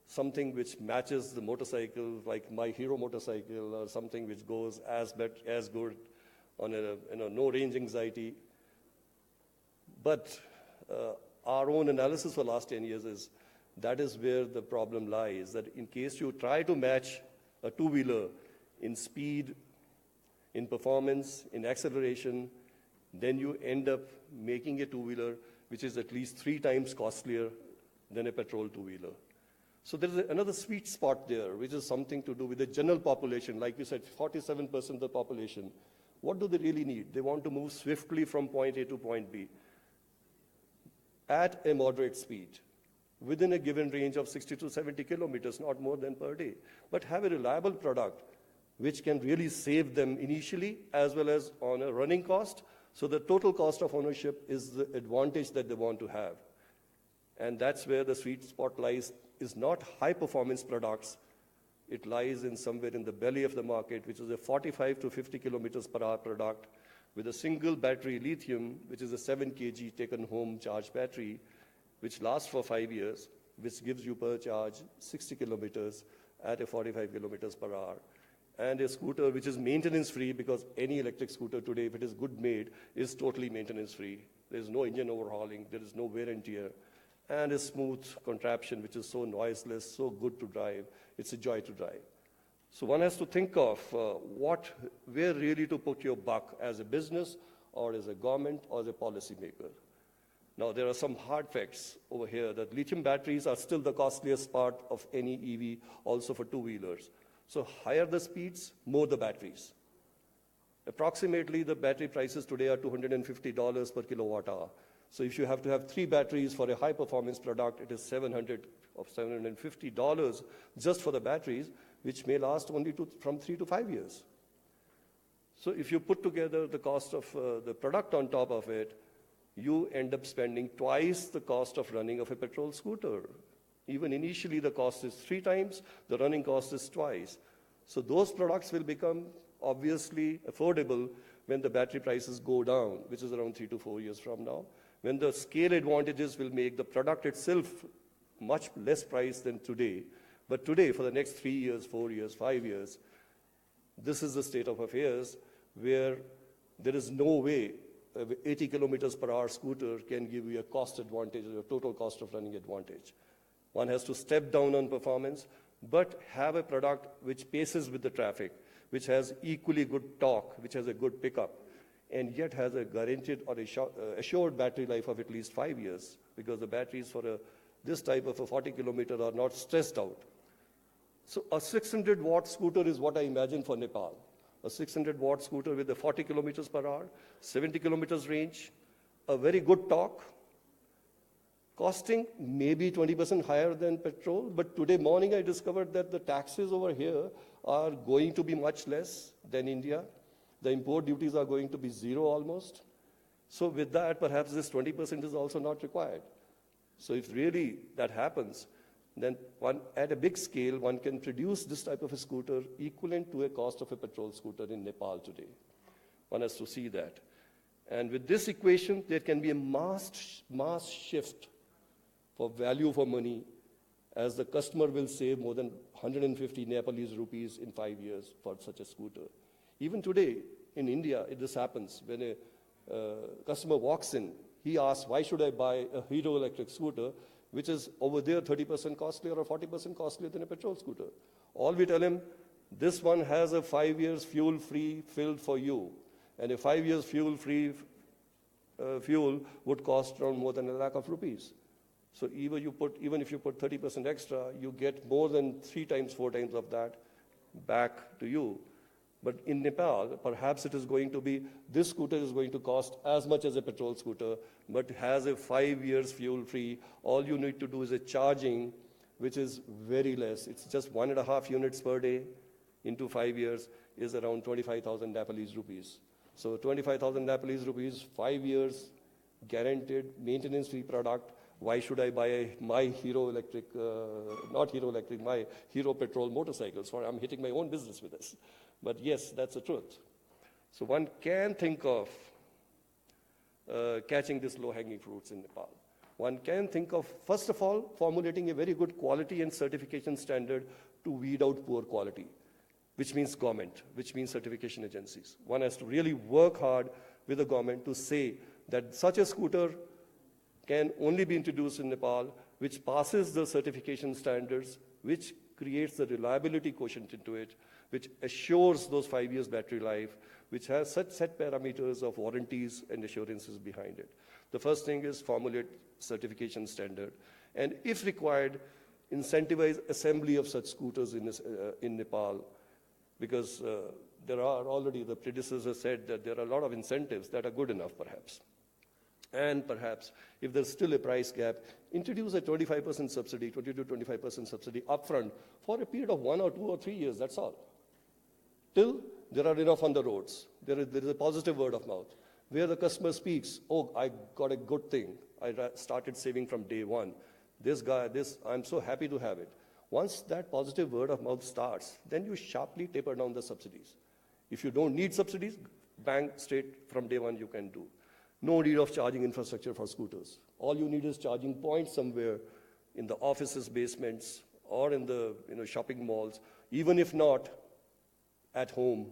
something which matches the motorcycle, like my hero motorcycle, or something which goes as good on no range anxiety. But our own analysis for the last 10 years is that is where the problem lies, that in case you try to match a two-wheeler in speed, in performance, in acceleration, then you end up making a two-wheeler which is at least 3 times costlier than a petrol two-wheeler. So there is another sweet spot there, which is something to do with the general population. Like you said, 47% of the population. What do they really need? They want to move swiftly from point A to point B at a moderate speed, within a given range of 60 to 70 kilometers, not more than per day, but have a reliable product which can really save them initially as well as on a running cost. So the total cost of ownership is the advantage that they want to have. And that's where the sweet spot lies, is not high-performance products. It lies in somewhere in the belly of the market, which is a 45 to 50 kilometers per hour product with a single battery lithium, which is a 7 kg taken-home charge battery, which lasts for 5 years, which gives you per charge 60 kilometers at a 45 kilometers per hour. And a scooter which is maintenance-free, because any electric scooter today, if it is good made, is totally maintenance-free. There is no engine overhauling, there is no wear and tear, and a smooth contraption which is so noiseless, so good to drive. It's a joy to drive. So one has to think of where really to put your buck as a business or as a government or as a policymaker. Now, there are some hard facts over here that lithium batteries are still the costliest part of any EV, also for two-wheelers. So higher the speeds, more the batteries. Approximately, the battery prices today are $250 per kilowatt hour. So if you have to have 3 batteries for a high-performance product, it is $750 just for the batteries, which may last only from 3 to 5 years. So if you put together the cost of the product on top of it, you end up spending twice the cost of running of a petrol scooter. Even initially, the cost is 3 times, the running cost is twice. So those products will become obviously affordable when the battery prices go down, which is around 3 to 4 years from now, when the scale advantages will make the product itself much less price than today. But today, for the next 3 years, 4 years, 5 years, this is the state of affairs where there is no way an 80 kilometers per hour scooter can give you a cost advantage or a total cost of running advantage. One has to step down on performance, but have a product which paces with the traffic, which has equally good torque, which has a good pickup, and yet has a guaranteed or assured battery life of at least 5 years, because the batteries for this type of a 40 kilometer are not stressed out. So a 600-watt scooter is what I imagine for Nepal. a 600-watt scooter with a 40 kilometers per hour, 70 kilometers range, a very good torque, costing maybe 20% higher than petrol. But today morning I discovered that the taxes over here are going to be much less than India. The import duties are going to be zero almost. So with that, perhaps this 20% is also not required. So if really that happens, then at a big scale, one can produce this type of a scooter equivalent to a cost of a petrol scooter in Nepal today. One has to see that. And with this equation, there can be a mass shift for value for money, as the customer will save more than 150 Nepalese rupees in 5 years for such a scooter. Even today, in India, this happens. When a customer walks in, he asks, why should I buy a Hero electric scooter, which is over there 30% costlier or 40% costlier than a petrol scooter? All we tell him, this one has a 5 years fuel-free filled for you. And a 5 years fuel-free fuel would cost around more than 1 lakh of rupees. So even if you put 30% extra, you get more than 3 times, 4 times of that back to you. But in Nepal, perhaps it is going to be, this scooter is going to cost as much as a petrol scooter, but has a 5 years fuel-free. All you need to do is a charging, which is very less. It's just 1.5 units per day into 5 years is around 25,000 Nepalese rupees. So 25,000 Nepalese rupees, 5 years, guaranteed, maintenance-free product. Why should I buy my Hero electric, not Hero electric, my Hero petrol motorcycle? Sorry, I'm hitting my own business with this. But yes, that's the truth. So one can think of catching these low-hanging fruits in Nepal. One can think of, first of all, formulating a very good quality and certification standard to weed out poor quality, which means government, which means certification agencies. One has to really work hard with the government to say that such a scooter can only be introduced in Nepal, which passes the certification standards, which creates the reliability quotient into it, which assures those 5 years battery life, which has such set parameters of warranties and assurances behind it. The first thing is formulate certification standard, and if required, incentivize assembly of such scooters in Nepal, because there are already, the predecessor said that there are a lot of incentives that are good enough perhaps. And perhaps, if there's still a price gap, introduce a 25% subsidy, 20 to 25% subsidy upfront for a period of 1 or 2 or 3 years, that's all. Till there are enough on the roads. There is a positive word of mouth, where the customer speaks, oh, I got a good thing. I started saving from day one. I'm so happy to have it. Once that positive word of mouth starts, then you sharply taper down the subsidies. If you don't need subsidies, bang, straight from day one you can do. No need of charging infrastructure for scooters. All you need is charging points somewhere in the offices' basements or in the shopping malls, even if not at home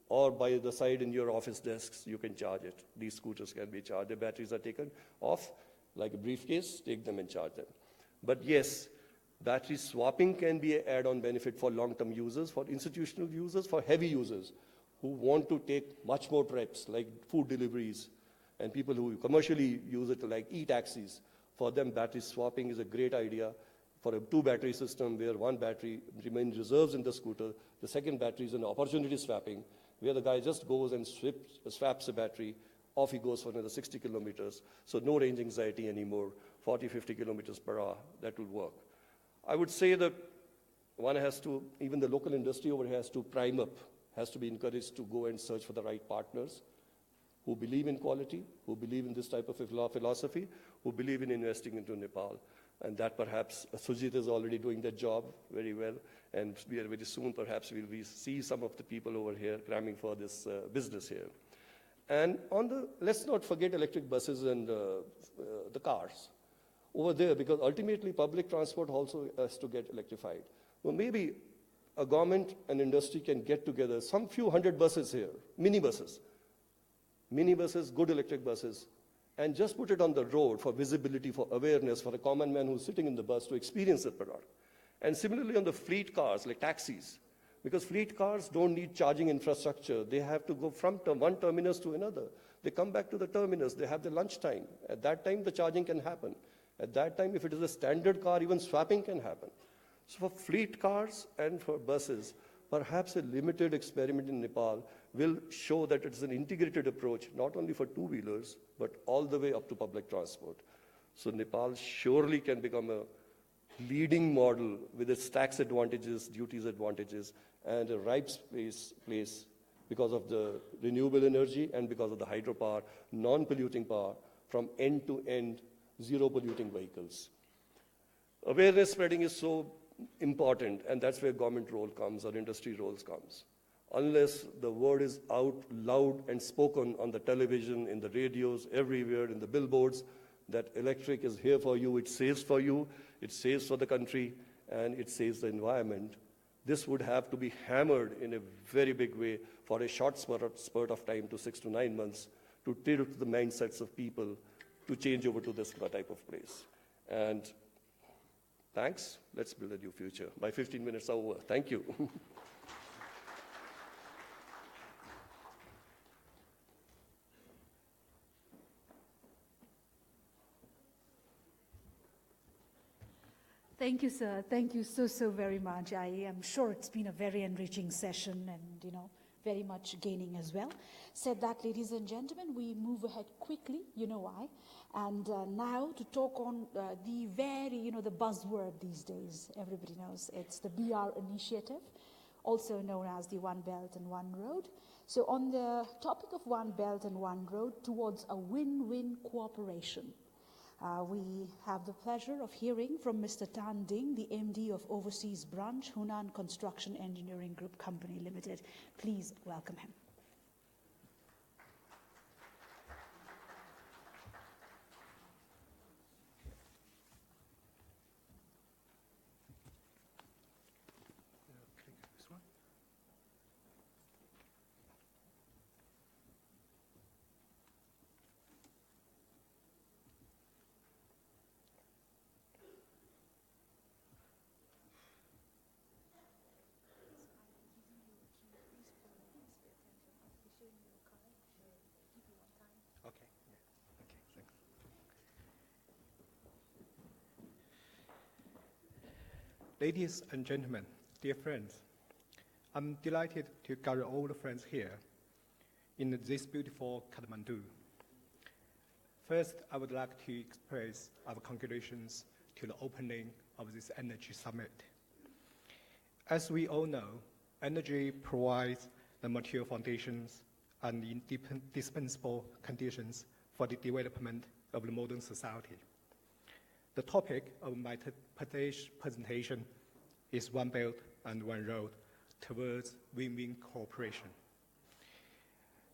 or by the side in your office desks, you can charge it. These scooters can be charged. The batteries are taken off like a briefcase, take them and charge them. But yes, battery swapping can be an add-on benefit for long-term users, for institutional users, for heavy users who want to take much more trips, like food deliveries, and people who commercially use it like e-taxis. For them, battery swapping is a great idea. For a 2-battery system where one battery remains reserves in the scooter, the second battery is an opportunity swapping, where the guy just goes and swaps a battery, off he goes for another 60 kilometers. So no range anxiety anymore, 40, 50 kilometers per hour, that will work. I would say that one has to, even the local industry over here has to prime up, has to be encouraged to go and search for the right partners who believe in quality, who believe in this type of philosophy, who believe in investing into Nepal. And that perhaps Sujit is already doing that job very well. And very soon, perhaps we'll see some of the people over here cramming for this business here. And let's not forget electric buses and the cars over there, because ultimately public transport also has to get electrified. Well, maybe a government and industry can get together, some few hundred buses here, minibuses, good electric buses, and just put it on the road for visibility, for awareness, for a common man who's sitting in the bus to experience the product. And similarly on the fleet cars, like taxis, because fleet cars don't need charging infrastructure. They have to go from one terminus to another. They come back to the terminus. They have the lunch time. At that time, the charging can happen. At that time, if it is a standard car, even swapping can happen. So for fleet cars and for buses, perhaps a limited experiment in Nepal will show that it's an integrated approach, not only for two-wheelers, but all the way up to public transport. So Nepal surely can become a leading model with its tax advantages, duties advantages, and a ripe place because of the renewable energy and because of the hydropower, non-polluting power from end-to-end zero-polluting vehicles. Awareness spreading is so important, and that's where government role comes or industry roles comes. Unless the word is out loud and spoken on the television, in the radios, everywhere, in the billboards, that electric is here for you, it saves for you, it saves for the country, and it saves the environment. This would have to be hammered in a very big way for a short spurt of time to 6 to 9 months to tilt the mindsets of people to change over to this type of place. And thanks. Let's build a new future. My 15 minutes are over. Thank you. Thank you, sir. Thank you so very much. I am sure it's been a very enriching session and, very much gaining as well. Said that, ladies and gentlemen, we move ahead quickly, you know why. And now to talk on the very, the buzzword these days, everybody knows, it's the BR initiative, also known as the One Belt and One Road. So on the topic of One Belt and One Road towards a win-win cooperation, we have the pleasure of hearing from Mr. Tan Ding, the MD of Overseas Branch, Hunan Construction Engineering Group Company Limited. Please welcome him. Ladies and gentlemen, dear friends, I'm delighted to gather all the friends here in this beautiful Kathmandu. First, I would like to express our congratulations to the opening of this Energy Summit. As we all know, energy provides the material foundations and indispensable conditions for the development of the modern society. The topic of my presentation is One Belt and One Road towards win-win cooperation.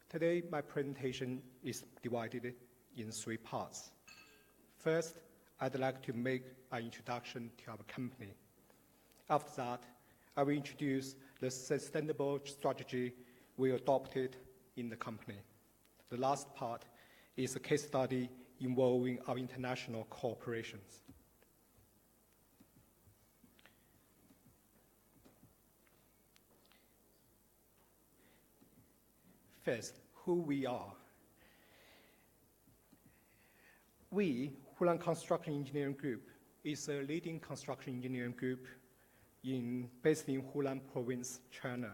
Today, my presentation is divided in 3 parts. First, I'd like to make an introduction to our company. After that, I will introduce the sustainable strategy we adopted in the company. The last part is a case study involving our international cooperations. First, who we are. We, Hunan Construction Engineering Group, is a leading construction engineering group based in Hunan Province, China.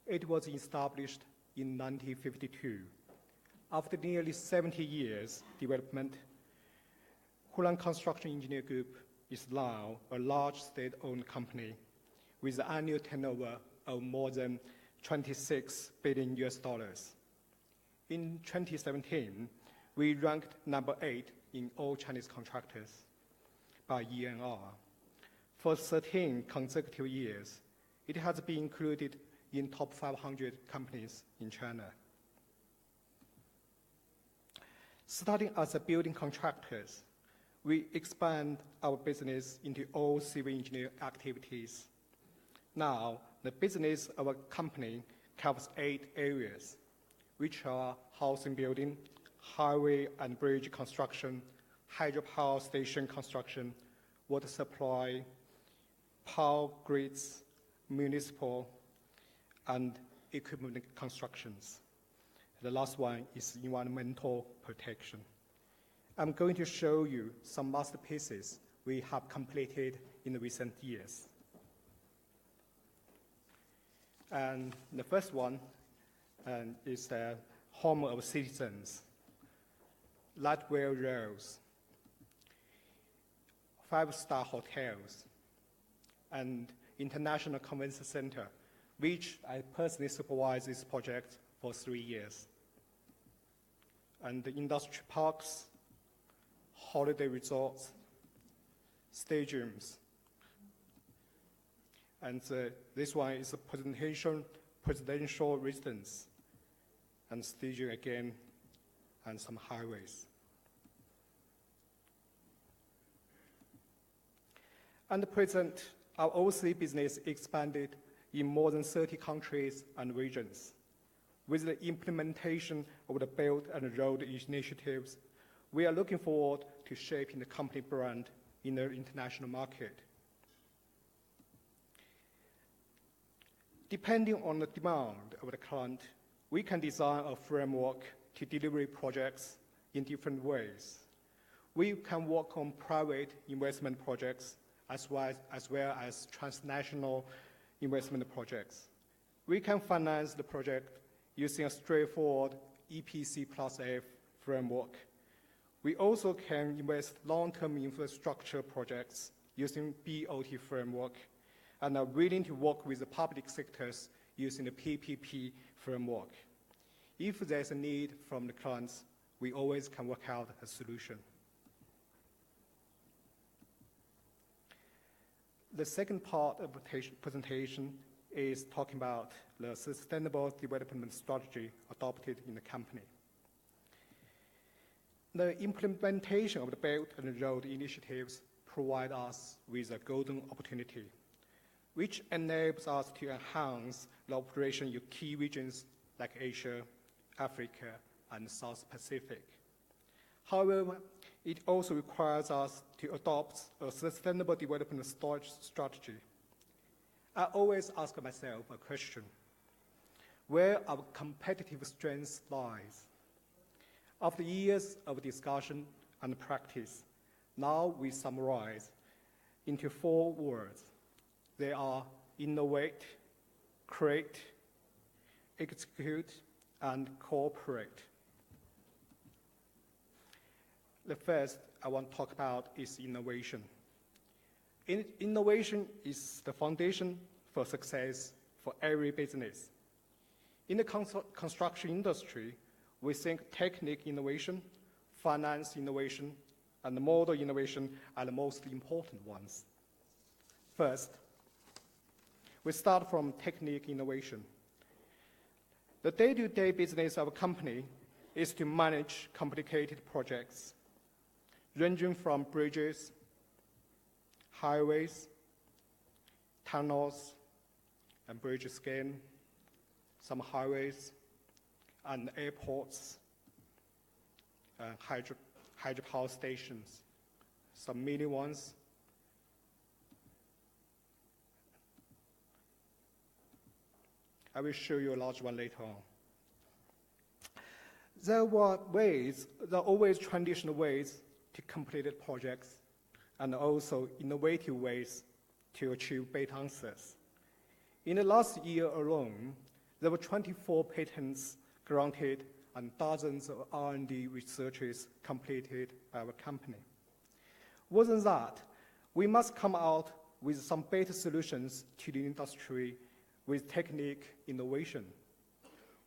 It was established in 1952. After nearly 70 years development, Hunan Construction Engineering Group is now a large state-owned company with an annual turnover of more than $26 billion. In 2017, we ranked number 8 in all Chinese contractors by ENR. For 13 consecutive years, it has been included in top 500 companies in China. Starting as a building contractors, we expand our business into all civil engineering activities. Now, the business of our company covers 8 areas, which are housing building, highway and bridge construction, hydropower station construction, water supply, power grids, municipal, and equipment constructions. The last one is environmental protection. I'm going to show you some masterpieces we have completed in the recent years. And the first one is the home of citizens, Lightwell roads, 5-star hotels, and International Convention Center, which I personally supervised this project for 3 years. And the industry parks, holiday resorts, stadiums. And this one is a presidential residence, and stadium again, and some highways. And at present, our overseas business expanded in more than 30 countries and regions. With the implementation of the Belt and Road initiatives, we are looking forward to shaping the company brand in the international market. Depending on the demand of the client, we can design a framework to deliver projects in different ways. We can work on private investment projects as well as transnational investment projects. We can finance the project using a straightforward EPC plus F framework. We also can invest long-term infrastructure projects using BOT framework, and are willing to work with the public sectors using the PPP framework. If there's a need from the clients, we always can work out a solution. The second part of the presentation is talking about the sustainable development strategy adopted in the company. The implementation of the Belt and Road initiatives provide us with a golden opportunity, which enables us to enhance the operation in key regions like Asia, Africa, and South Pacific. However, it also requires us to adopt a sustainable development strategy. I always ask myself a question: where our competitive strength lies? After years of discussion and practice, now we summarize into 4 words. They are innovate, create, execute, and cooperate. The first I want to talk about is innovation. Innovation is the foundation for success for every business. In the construction industry, we think technique innovation, finance innovation, and model innovation are the most important ones. First, we start from technique innovation. The day-to-day business of a company is to manage complicated projects, ranging from bridges, highways, tunnels, and bridges again, some highways, and airports, hydropower stations, some mini ones. I will show you a large one later on. There are always traditional ways to complete projects, and also innovative ways to achieve better answers. In the last year alone, there were 24 patents granted and dozens of R&D researches completed by our company. More than that, we must come out with some better solutions to the industry with technique innovation.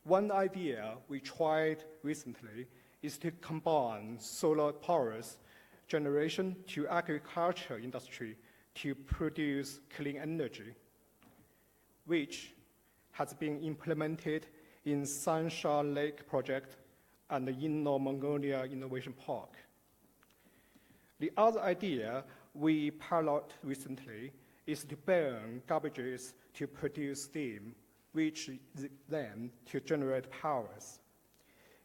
One idea we tried recently is to combine solar powers generation to agriculture industry to produce clean energy, which has been implemented in Sunshine Lake project and the Inner Mongolia Innovation Park. The other idea we piloted recently is to burn garbages to produce steam, which then to generate powers.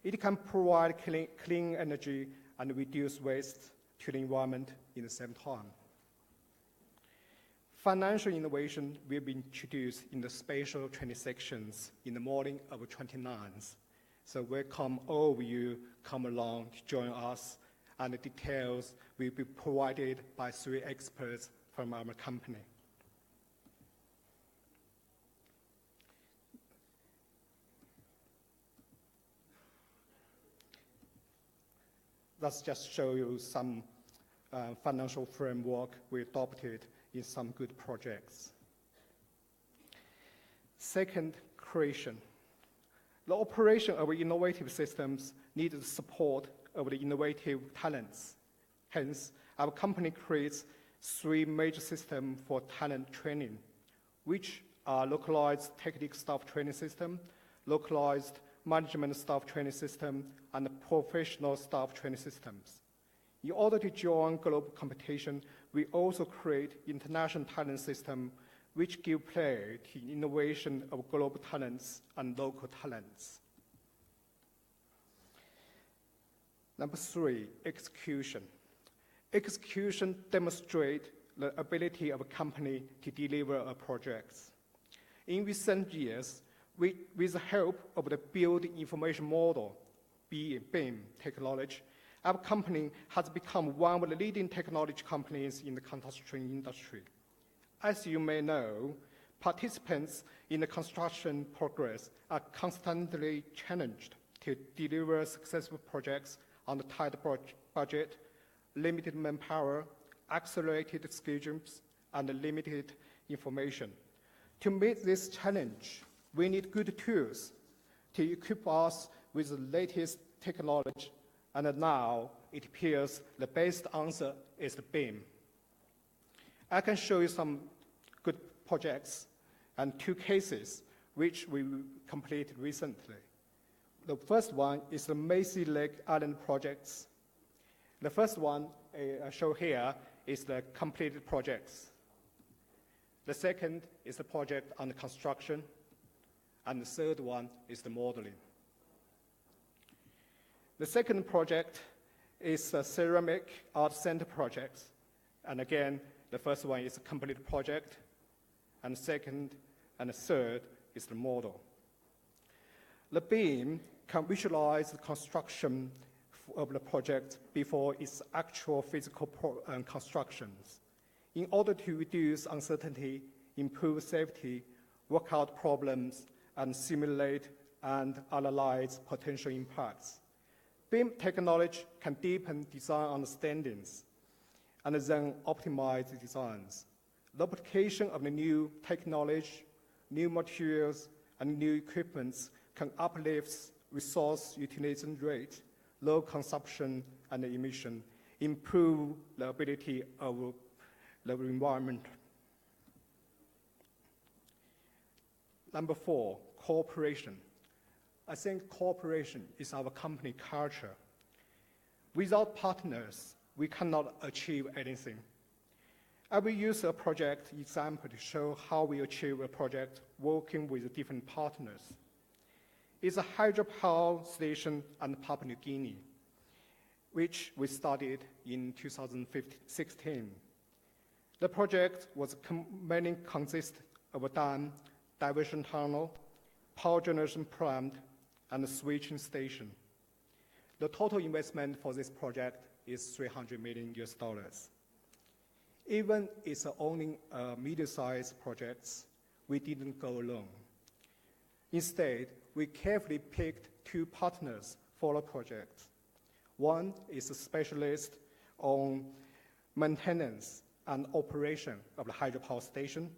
It can provide clean energy and reduce waste to the environment in the same time. Financial innovation will be introduced in the special training sections in the morning of the 29th. So welcome all of you come along to join us, and the details will be provided by 3 experts from our company. Let's just show you some financial framework we adopted in some good projects. Second, creation. The operation of innovative systems needs the support of the innovative talents. Hence, our company creates 3 major systems for talent training, which are localized technical staff training system, localized management staff training system, and professional staff training systems. In order to join global competition, we also create international talent system which give play to innovation of global talents and local talents. Number 3, execution. Execution demonstrates the ability of a company to deliver a project. In recent years, with the help of the Building Information Model, BIM technology, our company has become one of the leading technology companies in the construction industry. As you may know, participants in the construction progress are constantly challenged to deliver successful projects on a tight budget, limited manpower, accelerated schedules, and limited information. To meet this challenge, we need good tools to equip us with the latest technology, and now it appears the best answer is the BIM. I can show you some good projects and 2 cases which we completed recently. The first one is the Macy Lake Island projects. The first one I show here is the completed projects. The second is the project under construction, and the third one is the modeling. The second project is a ceramic art center project, and again, the first one is a completed project, and the second and the third is the model. The BIM can visualize the construction of the project before its actual physical constructions in order to reduce uncertainty, improve safety, work out problems, and simulate and analyze potential impacts. BIM technology can deepen design understandings and then optimize the designs. The application of the new technology, new materials, and new equipments can uplift resource utilization rate, low consumption and emission, improve the ability of the environment. Number 4, cooperation. I think cooperation is our company culture. Without partners, we cannot achieve anything. I will use a project example to show how we achieve a project working with different partners. It's a hydropower station in Papua New Guinea, which we started in 2016. The project was mainly consist of a dam, diversion tunnel, power generation plant, and a switching station. The total investment for this project is $300 million. Even it's only a medium-sized project, we didn't go alone. Instead, we carefully picked 2 partners for the project. One is a specialist on maintenance and operation of the hydropower station,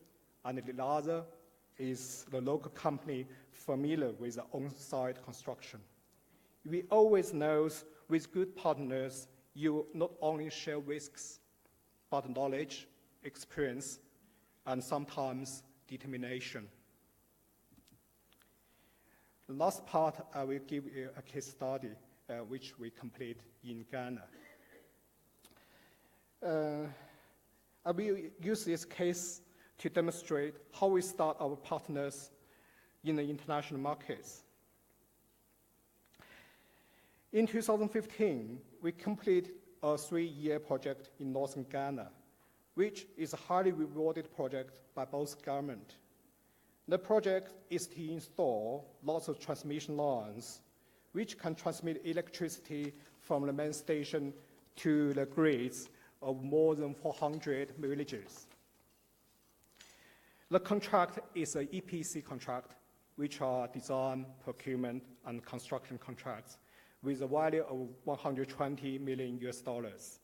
and the other is the local company familiar with the on-site construction. We always know with good partners, you not only share risks, but knowledge, experience, and sometimes determination. The last part, I will give you a case study which we complete in Ghana. I will use this case to demonstrate how we start our partners in the international markets. In 2015, we completed a 3-year project in northern Ghana, which is a highly rewarded project by both governments. The project is to install lots of transmission lines, which can transmit electricity from the main station to the grids of more than 400 villages. The contract is an EPC contract, which are design, procurement, and construction contracts, with a value of 120 million US dollars.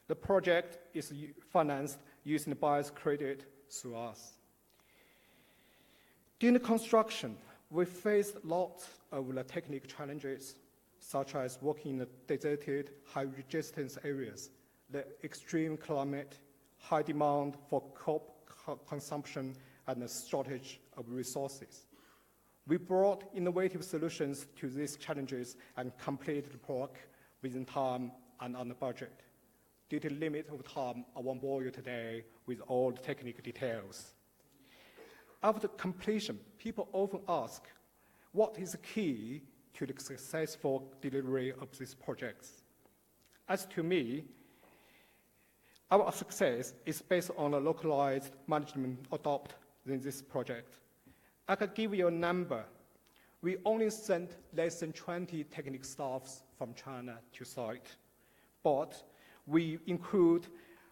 The project is financed using the buyer's credit through us. During the construction, we faced lots of the technical challenges, such as working in the deserted, high-resistance areas, the extreme climate, high demand for crop consumption, and the shortage of resources. We brought innovative solutions to these challenges and completed the work within time and on the budget. Due to the limit of time, I won't bore you today with all the technical details. After completion, people often ask, what is the key to the successful delivery of these projects? As to me, our success is based on a localized management adopted in this project. I can give you a number. We only sent less than 20 technical staffs from China to site, but we include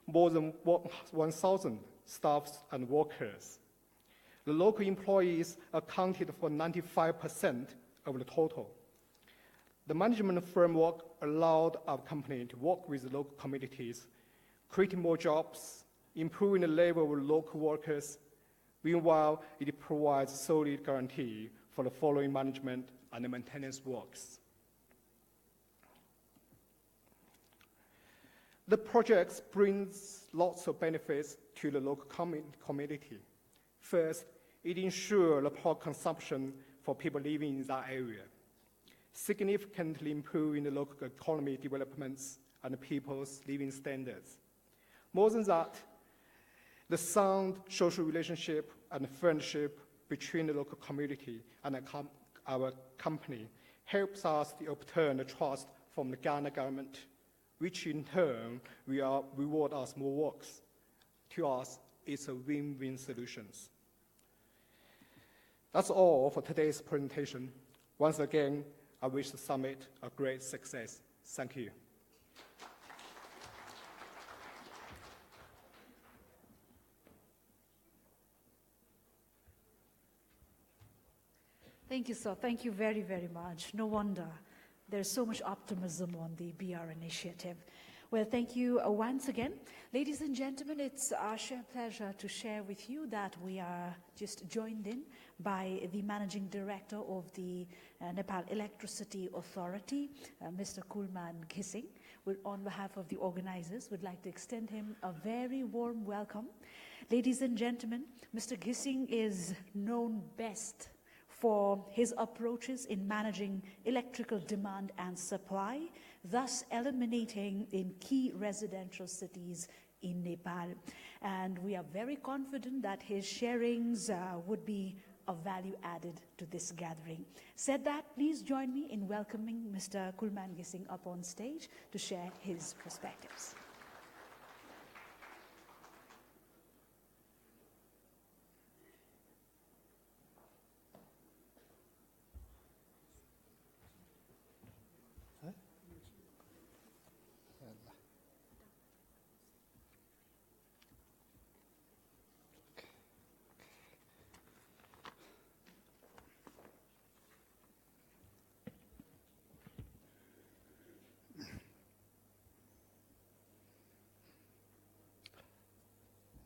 more than 1,000 staffs and workers. The local employees accounted for 95% of the total. The management framework allowed our company to work with the local communities, creating more jobs, improving the level of local workers. Meanwhile, it provides solid guarantee for the following management and the maintenance works. The project brings lots of benefits to the local community. First, it ensures the power consumption for people living in that area, significantly improving the local economy developments and the people's living standards. More than that, the sound social relationship and friendship between the local community and our company helps us to obtain the trust from the Ghana government, which in turn will reward us more works. To us, it's a win-win solution. That's all for today's presentation. Once again, I wish the summit a great success. Thank you. Thank you, sir. Thank you very, very much. No wonder there's so much optimism on the BR initiative. Well, thank you once again. Ladies and gentlemen, it's our sheer pleasure to share with you that we are just joined in by the Managing Director of the Nepal Electricity Authority, Mr. Kulman Ghising. On behalf of the organizers, would like to extend him a very warm welcome. Ladies and gentlemen, Mr. Ghising is known best for his approaches in managing electrical demand and supply, thus eliminating in key residential cities in Nepal. And we are very confident that his sharings would be of value added to this gathering. Said that, please join me in welcoming Mr. Kulman Ghising up on stage to share his perspectives.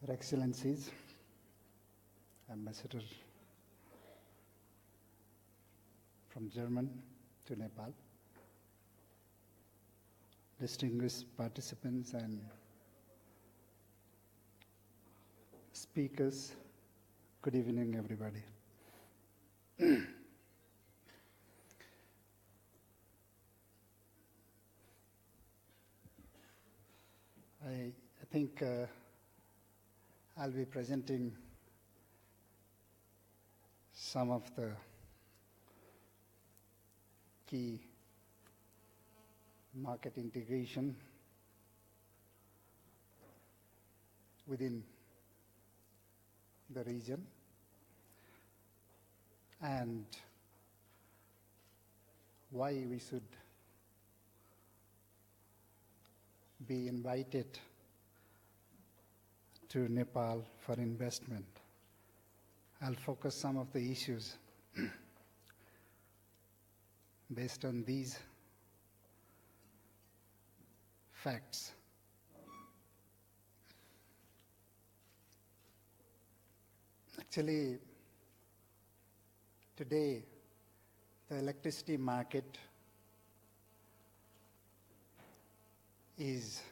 Your Excellencies, Ambassador from Germany to Nepal, distinguished participants and speakers, good evening, everybody. I think I'll be presenting some of the key market integration within the region and why we should be invited to Nepal for investment. I'll focus some of the issues based on these facts. Actually, today, the electricity market is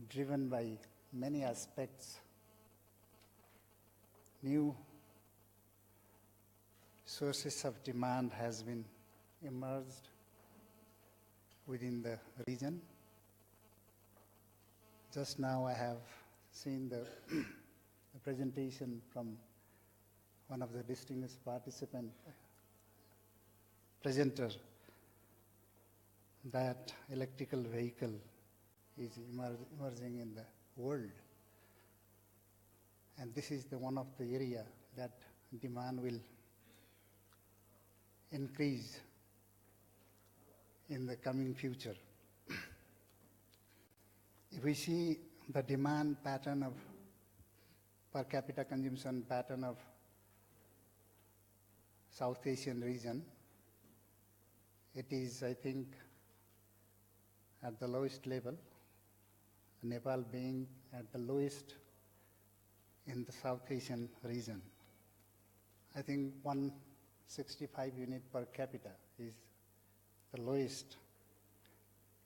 driven by many aspects. New sources of demand has been emerged within the region. Just now I have seen the presentation from one of the distinguished presenter, that electrical vehicle is emerging in the world. And this is one of the area that demand will increase in the coming future. If we see the demand pattern of per capita consumption pattern of South Asian region, it is, I think, at the lowest level, Nepal being at the lowest in the South Asian region. I think 165 unit per capita is the lowest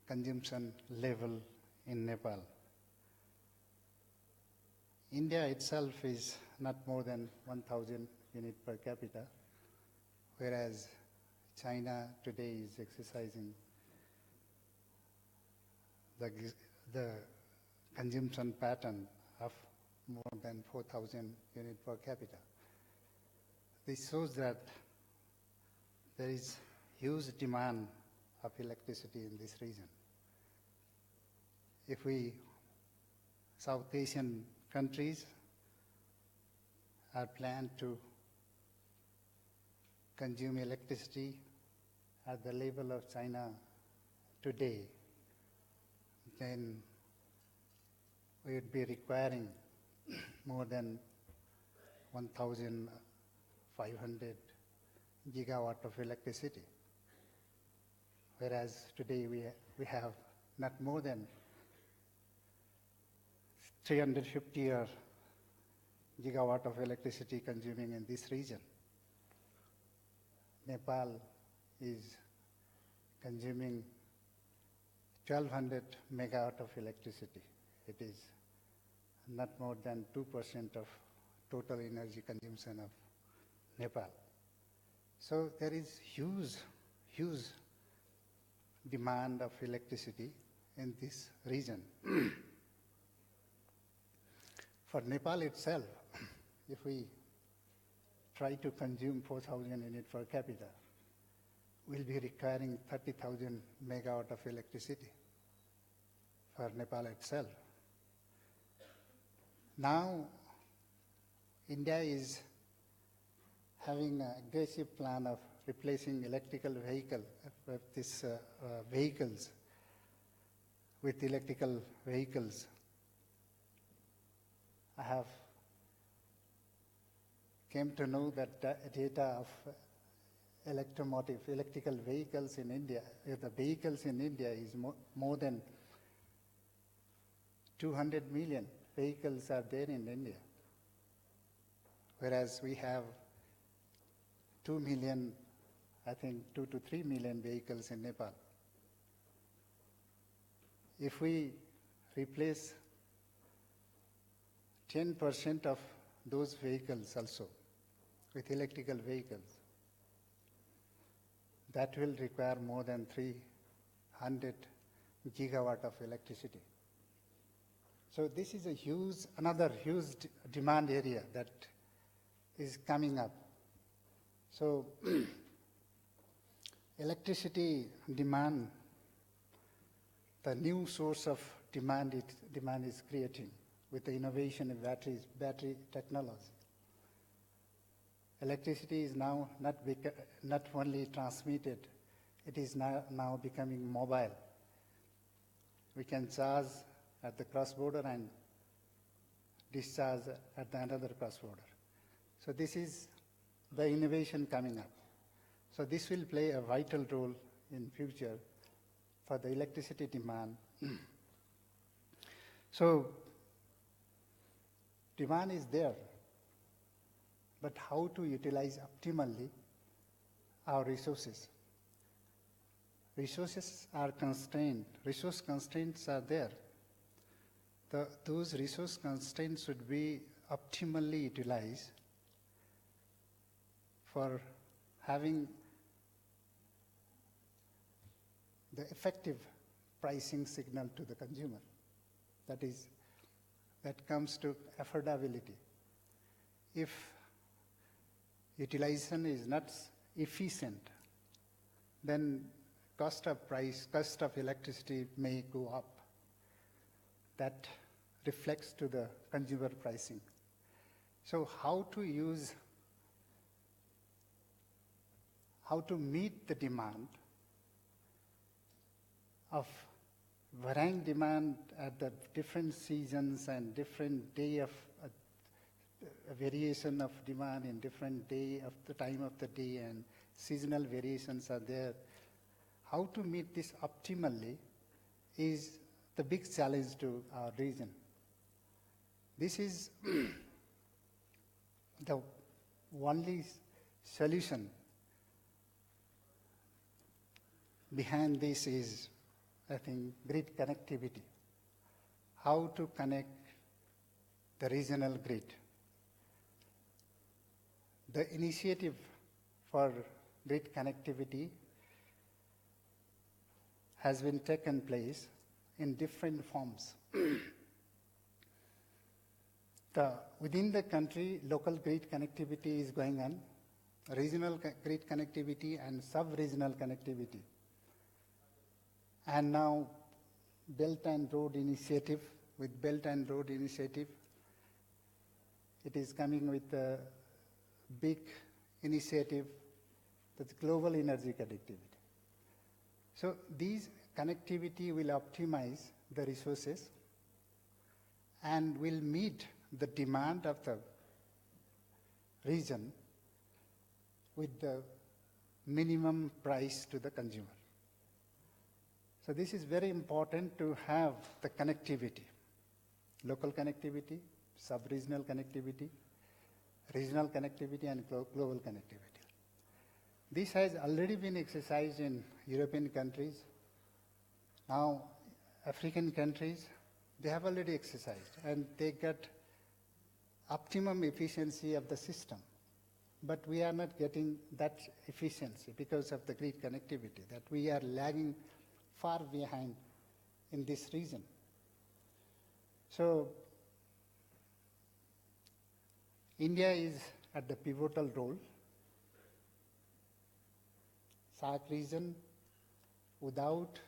consumption level in Nepal. India itself is not more than 1,000 unit per capita, whereas China today is exercising the consumption pattern of more than 4,000 unit per capita. This shows that there is huge demand of electricity in this region. If we, South Asian countries are planned to consume electricity at the level of China today, then we would be requiring more than 1,500 gigawatt of electricity, whereas today we have not more than 350 gigawatt of electricity consuming in this region. Nepal is consuming 1,200 megawatt of electricity. It is not more than 2% of total energy consumption of Nepal. So there is huge demand of electricity in this region. For Nepal itself, if we try to consume 4,000 units per capita, we'll be requiring 30,000 megawatt of electricity for Nepal itself. Now, India is having an aggressive plan of replacing electrical vehicles with electrical vehicles. I have came to know that data of electrical vehicles in India, the vehicles in India is more than 200 million vehicles are there in India, whereas we have 2 million, I think 2 to 3 million vehicles in Nepal. If we replace 10% of those vehicles also with electrical vehicles, that will require more than 300 gigawatt of electricity. So this is another huge demand area that is coming up. So electricity demand, the new source of demand is creating with the innovation of battery technology. Electricity is now not only transmitted, it is now becoming mobile. We can charge at the cross border and discharge at the another cross border. So this is the innovation coming up. So this will play a vital role in future for the electricity demand. So demand is there, but how to utilize optimally our resources? Resources are constrained. Resource constraints are there. Those resource constraints should be optimally utilized for having the effective pricing signal to the consumer. That comes to affordability. If utilization is not efficient, then cost of electricity may go up. That reflects to the consumer pricing. So how to meet the demand of varying demand at the different seasons and different day of variation of demand in different day of the time of the day, and seasonal variations are there. How to meet this optimally is the big challenge to our region. This is the only solution behind this is, I think, grid connectivity. How to connect the regional grid. The initiative for grid connectivity has been taken place in different forms. Within the country, local grid connectivity is going on, regional grid connectivity and sub-regional connectivity. And now Belt and Road Initiative, with Belt and Road Initiative, it is coming with a big initiative, that's global energy connectivity. So these connectivity will optimize the resources and will meet the demand of the region with the minimum price to the consumer. So this is very important to have the connectivity, local connectivity, sub-regional connectivity, regional connectivity, and global connectivity. This has already been exercised in European countries. Now, African countries, they have already exercised, and they get optimum efficiency of the system. But we are not getting that efficiency because of the grid connectivity, that we are lagging far behind in this region. So India is at the pivotal role. SAARC region, without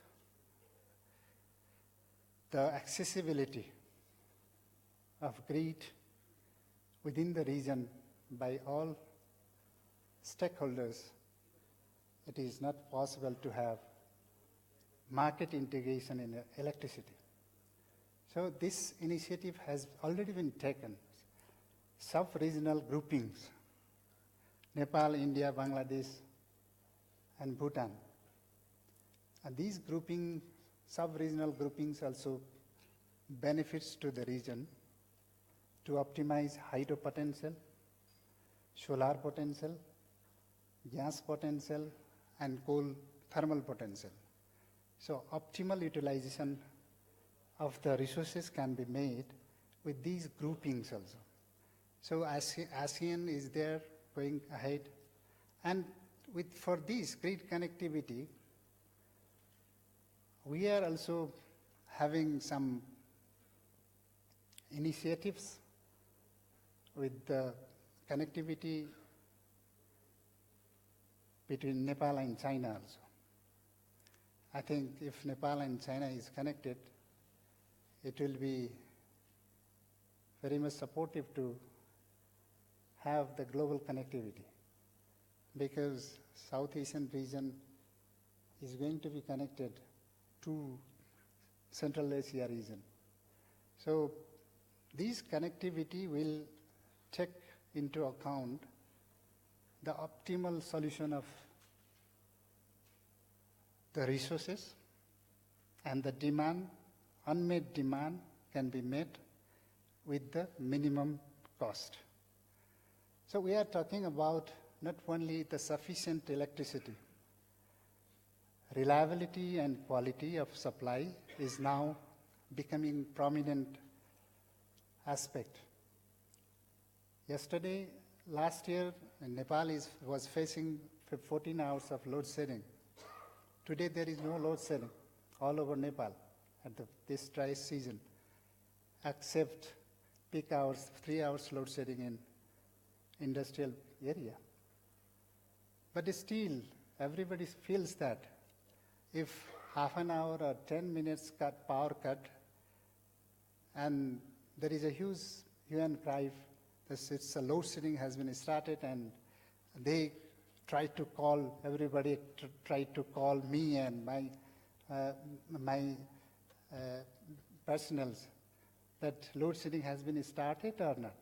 the accessibility of grid within the region by all stakeholders, it is not possible to have market integration in electricity. So this initiative has already been taken. Sub-regional groupings, Nepal, India, Bangladesh, and Bhutan. And these sub-regional groupings also benefits to the region to optimize hydro potential, solar potential, gas potential, and coal thermal potential. So optimal utilization of the resources can be made with these groupings also. So ASEAN is there going ahead. And for this grid connectivity, we are also having some initiatives with the connectivity between Nepal and China also. I think if Nepal and China is connected, it will be very much supportive to have the global connectivity, because South Asian region is going to be connected to Central Asia region. So this connectivity will take into account the optimal solution of the resources and the demand, unmet demand, can be met with the minimum cost. So we are talking about not only the sufficient electricity, reliability and quality of supply is now becoming prominent aspect. Last year, Nepal was facing 14 hours of load shedding. Today there is no load shedding all over Nepal at this dry season, except peak hours, 3 hours load shedding in industrial area. But still, everybody feels that if half an hour or 10 minutes power cut, and there is a huge hue and cry, a load shedding has been started, and they try to call, everybody try to call me and my personals that load shedding has been started or not.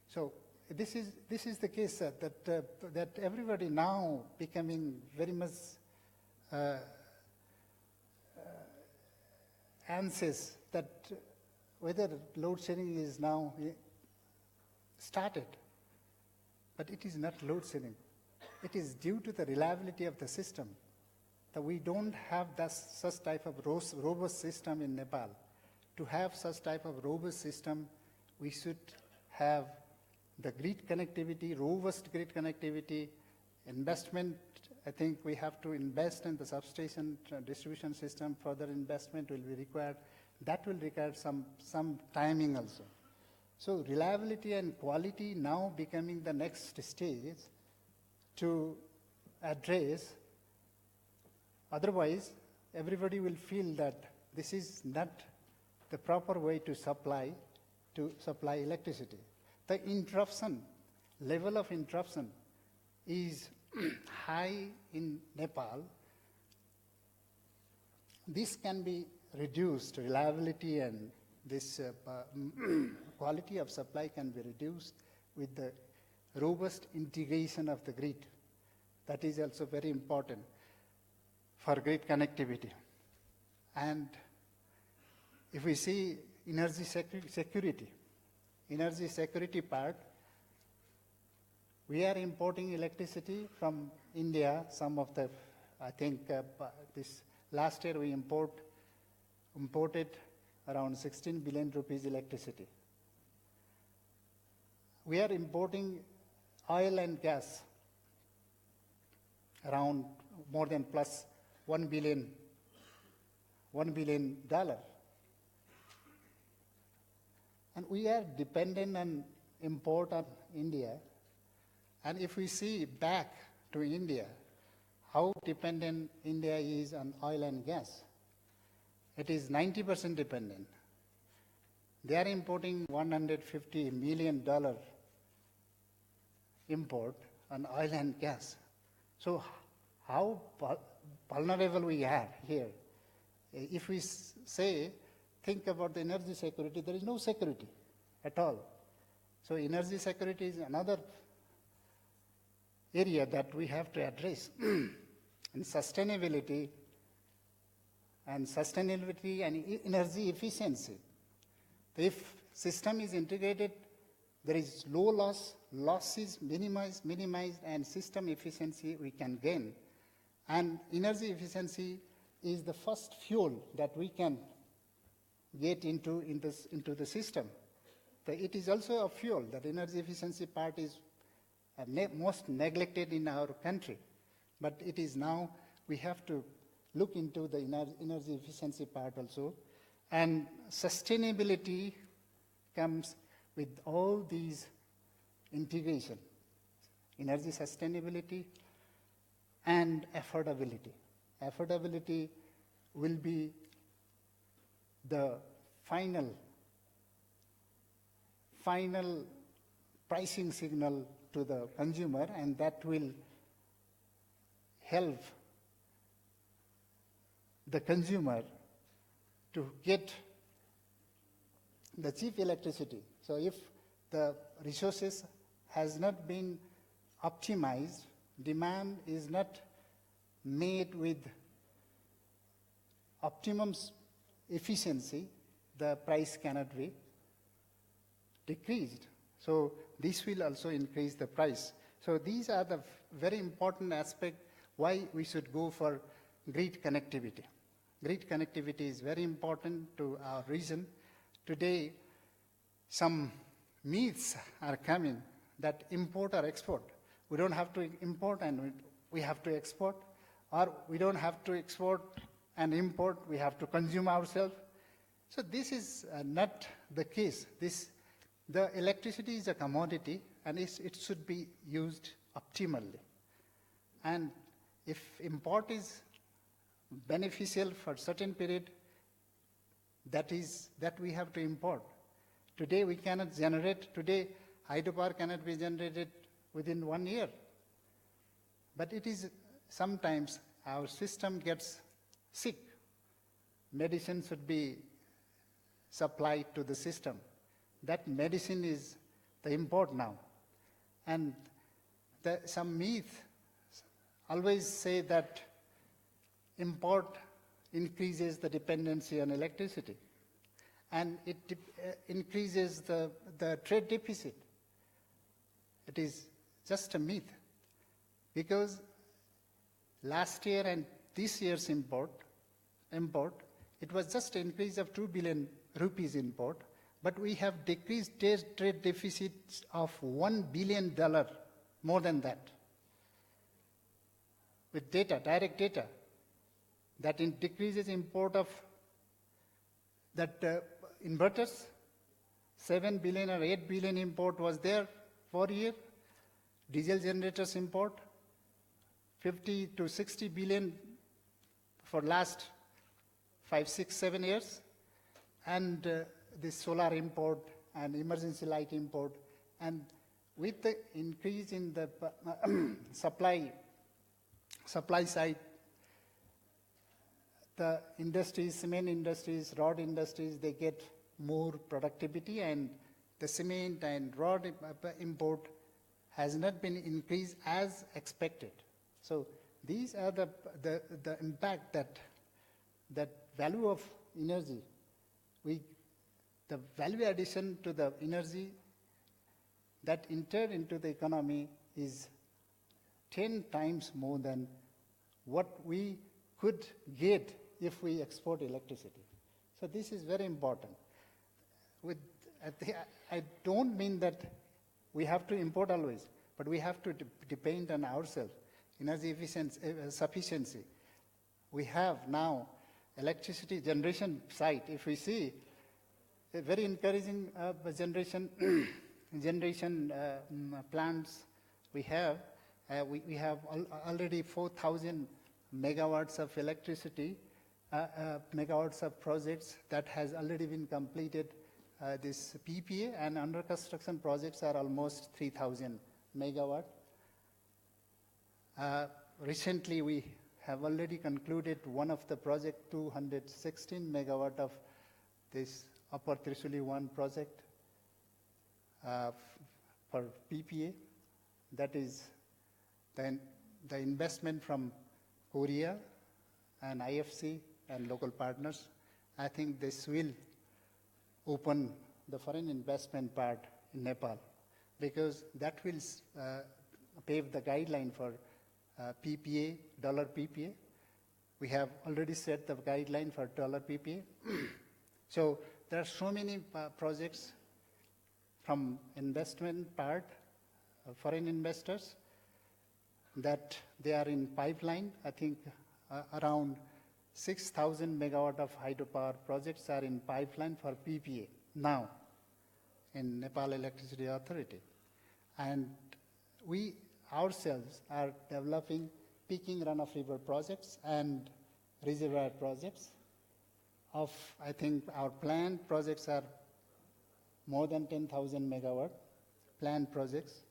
So this is the case that everybody now becoming very much anxious that whether load shedding is now started, but it is not load shedding. It is due to the reliability of the system that we don't have such type of robust system in Nepal. To have such type of robust system, we should have the grid connectivity, robust grid connectivity, investment. I think we have to invest in the substation distribution system. Further investment will be required. That will require some timing also. So reliability and quality now becoming the next stage to address. Otherwise, everybody will feel that this is not the proper way to supply electricity. The interruption, level of interruption is high in Nepal. This can be reduced, reliability and this quality of supply can be reduced with the robust integration of the grid. That is also very important for grid connectivity. And if we see energy security part, we are importing electricity from India. Some of the, I think this last year we imported around 16 billion rupees electricity. We are importing oil and gas around more than plus $1 billion. And we are dependent on import of India. And if we see back to India, how dependent India is on oil and gas, it is 90% dependent. They are importing $150 million import on oil and gas. So how vulnerable we are here? If we think about the energy security, there is no security at all. So energy security is another area that we have to address. And sustainability and energy efficiency. If system is integrated, there is low loss, losses minimized, and system efficiency we can gain. And energy efficiency is the first fuel that we can get into the system. It is also a fuel. That energy efficiency part is most neglected in our country. But it is now, we have to look into the energy efficiency part also. And sustainability comes with all these integration. Energy sustainability and affordability. Affordability will be the final pricing signal to the consumer, and that will help the consumer to get the cheap electricity. So if the resources has not been optimized, demand is not made with optimum efficiency, the price cannot be decreased. So this will also increase the price. So these are the very important aspects why we should go for grid connectivity. Grid connectivity is very important to our region. Today, some myths are coming that import or export. We don't have to import and we have to export, or we don't have to export and import, we have to consume ourselves. So this is not the case. The electricity is a commodity and it should be used optimally. And if import is beneficial for certain period, that we have to import. Today we cannot generate, today hydropower cannot be generated within 1 year. But it is sometimes our system gets sick. Medicine should be supplied to the system. That medicine is the import now. And some myth always say that import increases the dependency on electricity. And it increases the trade deficit. It is just a myth. Because last year and this year's import, it was just an increase of 2 billion rupees import, but we have decreased trade deficits of $1 billion, more than that. With data, direct data, that decreases import of inverters, 7 billion or 8 billion import was there for a year. Diesel generators import, 50 to 60 billion for last 5, 6, 7 years. And the solar import and emergency light import. And with the increase in the supply side, the industries, cement industries, rod industries, they get more productivity, and the cement and rod import has not been increased as expected. So these are the impact that value of energy. The value addition to the energy that entered into the economy is 10 times more than what we could get if we export electricity. So this is very important. I don't mean that we have to import always, but we have to depend on ourselves. Energy sufficiency. We have now electricity generation site. If we see a very encouraging generation plants we have. We have already 4,000 megawatts of electricity, megawatts of projects that has already been completed. This PPA and under construction projects are almost 3,000 megawatt. Recently, we have already concluded one of the project, 216 megawatt of this Upper Trisuli 1 project for PPA. That is the investment from Korea and IFC and local partners. I think this will open the foreign investment part in Nepal, because that will pave the guideline for PPA, dollar PPA. We have already set the guideline for dollar PPA. So there are so many projects from investment part, foreign investors, that they are in pipeline. I think around 6,000 megawatt of hydropower projects are in pipeline for PPA now in Nepal Electricity Authority. And we ourselves are developing peaking runoff river projects and reservoir projects. I think our planned projects are more than 10,000 megawatt planned projects.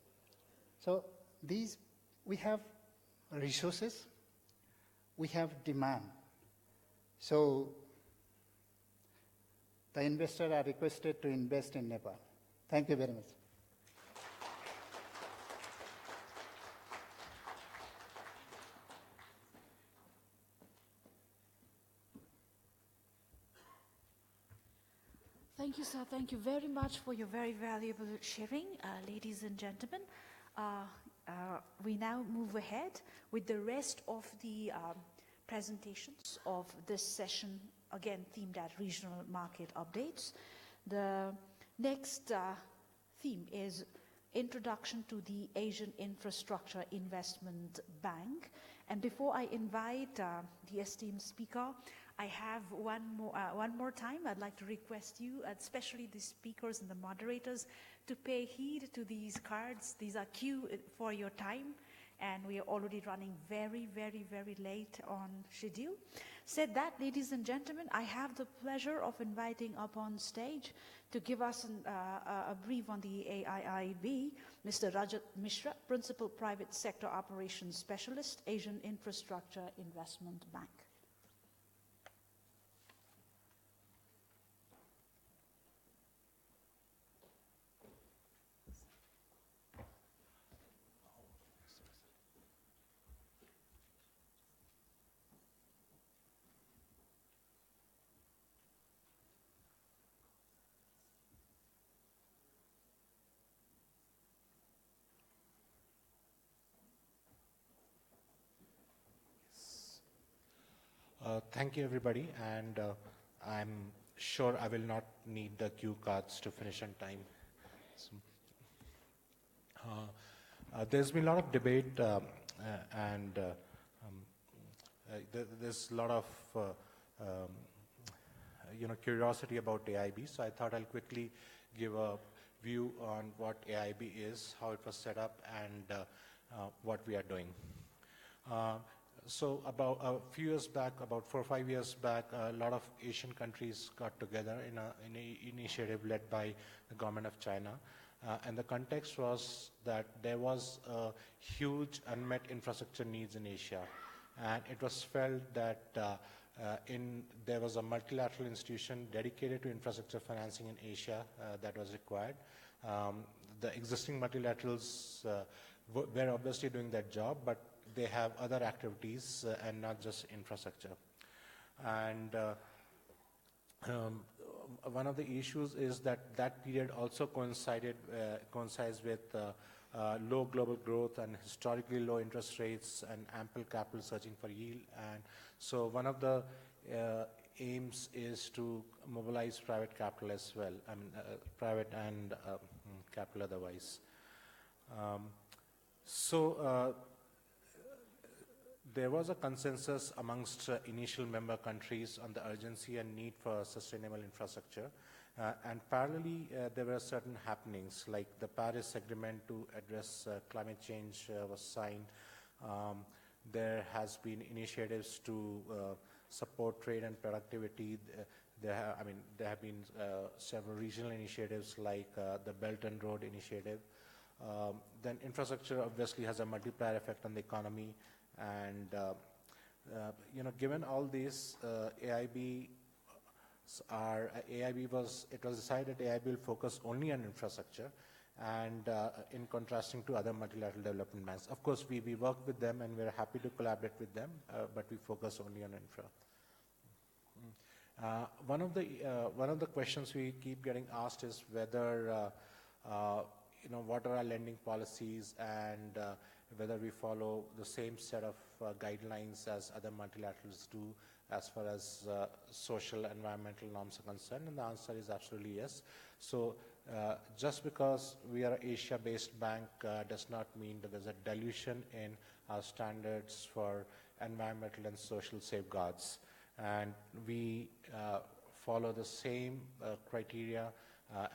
So these, we have resources, we have demand. So the investors are requested to invest in Nepal. Thank you very much. Thank you, sir. Thank you very much for your very valuable sharing, ladies and gentlemen. We now move ahead with the rest of the presentations of this session, again themed at regional market updates. The next theme is Introduction to the Asian Infrastructure Investment Bank. And before I invite the esteemed speaker, I have one more time. I'd like to request you, especially the speakers and the moderators, to pay heed to these cards. These are cue for your time, and we are already running very, very, very late on schedule. Said that, ladies and gentlemen, I have the pleasure of inviting up on stage to give us a brief on the AIIB, Mr. Rajat Mishra, Principal Private Sector Operations Specialist, Asian Infrastructure Investment Bank. Thank you, everybody, and I'm sure I will not need the cue cards to finish on time. So, there's been a lot of debate and there's a lot of curiosity about AIB, so I thought I'll quickly give a view on what AIB is, how it was set up, and what we are doing. So about a few years back, about 4 or 5 years back, a lot of Asian countries got together in an initiative led by the government of China. And the context was that there was a huge unmet infrastructure needs in Asia. And it was felt that there was a multilateral institution dedicated to infrastructure financing in Asia that was required. The existing multilaterals were obviously doing that job, but they have other activities and not just infrastructure. And one of the issues is that that period also coincides with low global growth and historically low interest rates and ample capital searching for yield. And so one of the aims is to mobilize private capital as well, I mean private and capital otherwise. There was a consensus amongst initial member countries on the urgency and need for sustainable infrastructure. And parallelly, there were certain happenings, like the Paris Agreement to address climate change was signed. There has been initiatives to support trade and productivity. There have been several regional initiatives like the Belt and Road Initiative. Then infrastructure obviously has a multiplier effect on the economy. And given all these, it was decided AIB will focus only on infrastructure, and in contrasting to other multilateral development banks. Of course, we work with them and we're happy to collaborate with them, but we focus only on infra. One of the questions we keep getting asked is whether what are our lending policies and whether we follow the same set of guidelines as other multilaterals do as far as social environmental norms are concerned, and the answer is absolutely yes. So just because we are an Asia-based bank does not mean that there's a dilution in our standards for environmental and social safeguards. And we follow the same criteria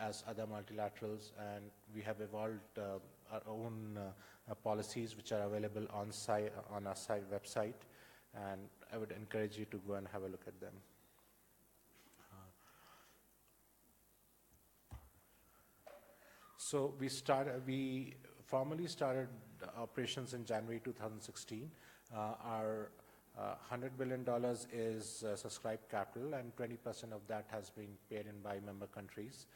as other multilaterals, and we have evolved our own policies which are available on our website, and I would encourage you to go and have a look at them. So we formally started operations in January 2016. Our $100 billion is subscribed capital, and 20% of that has been paid in by member countries.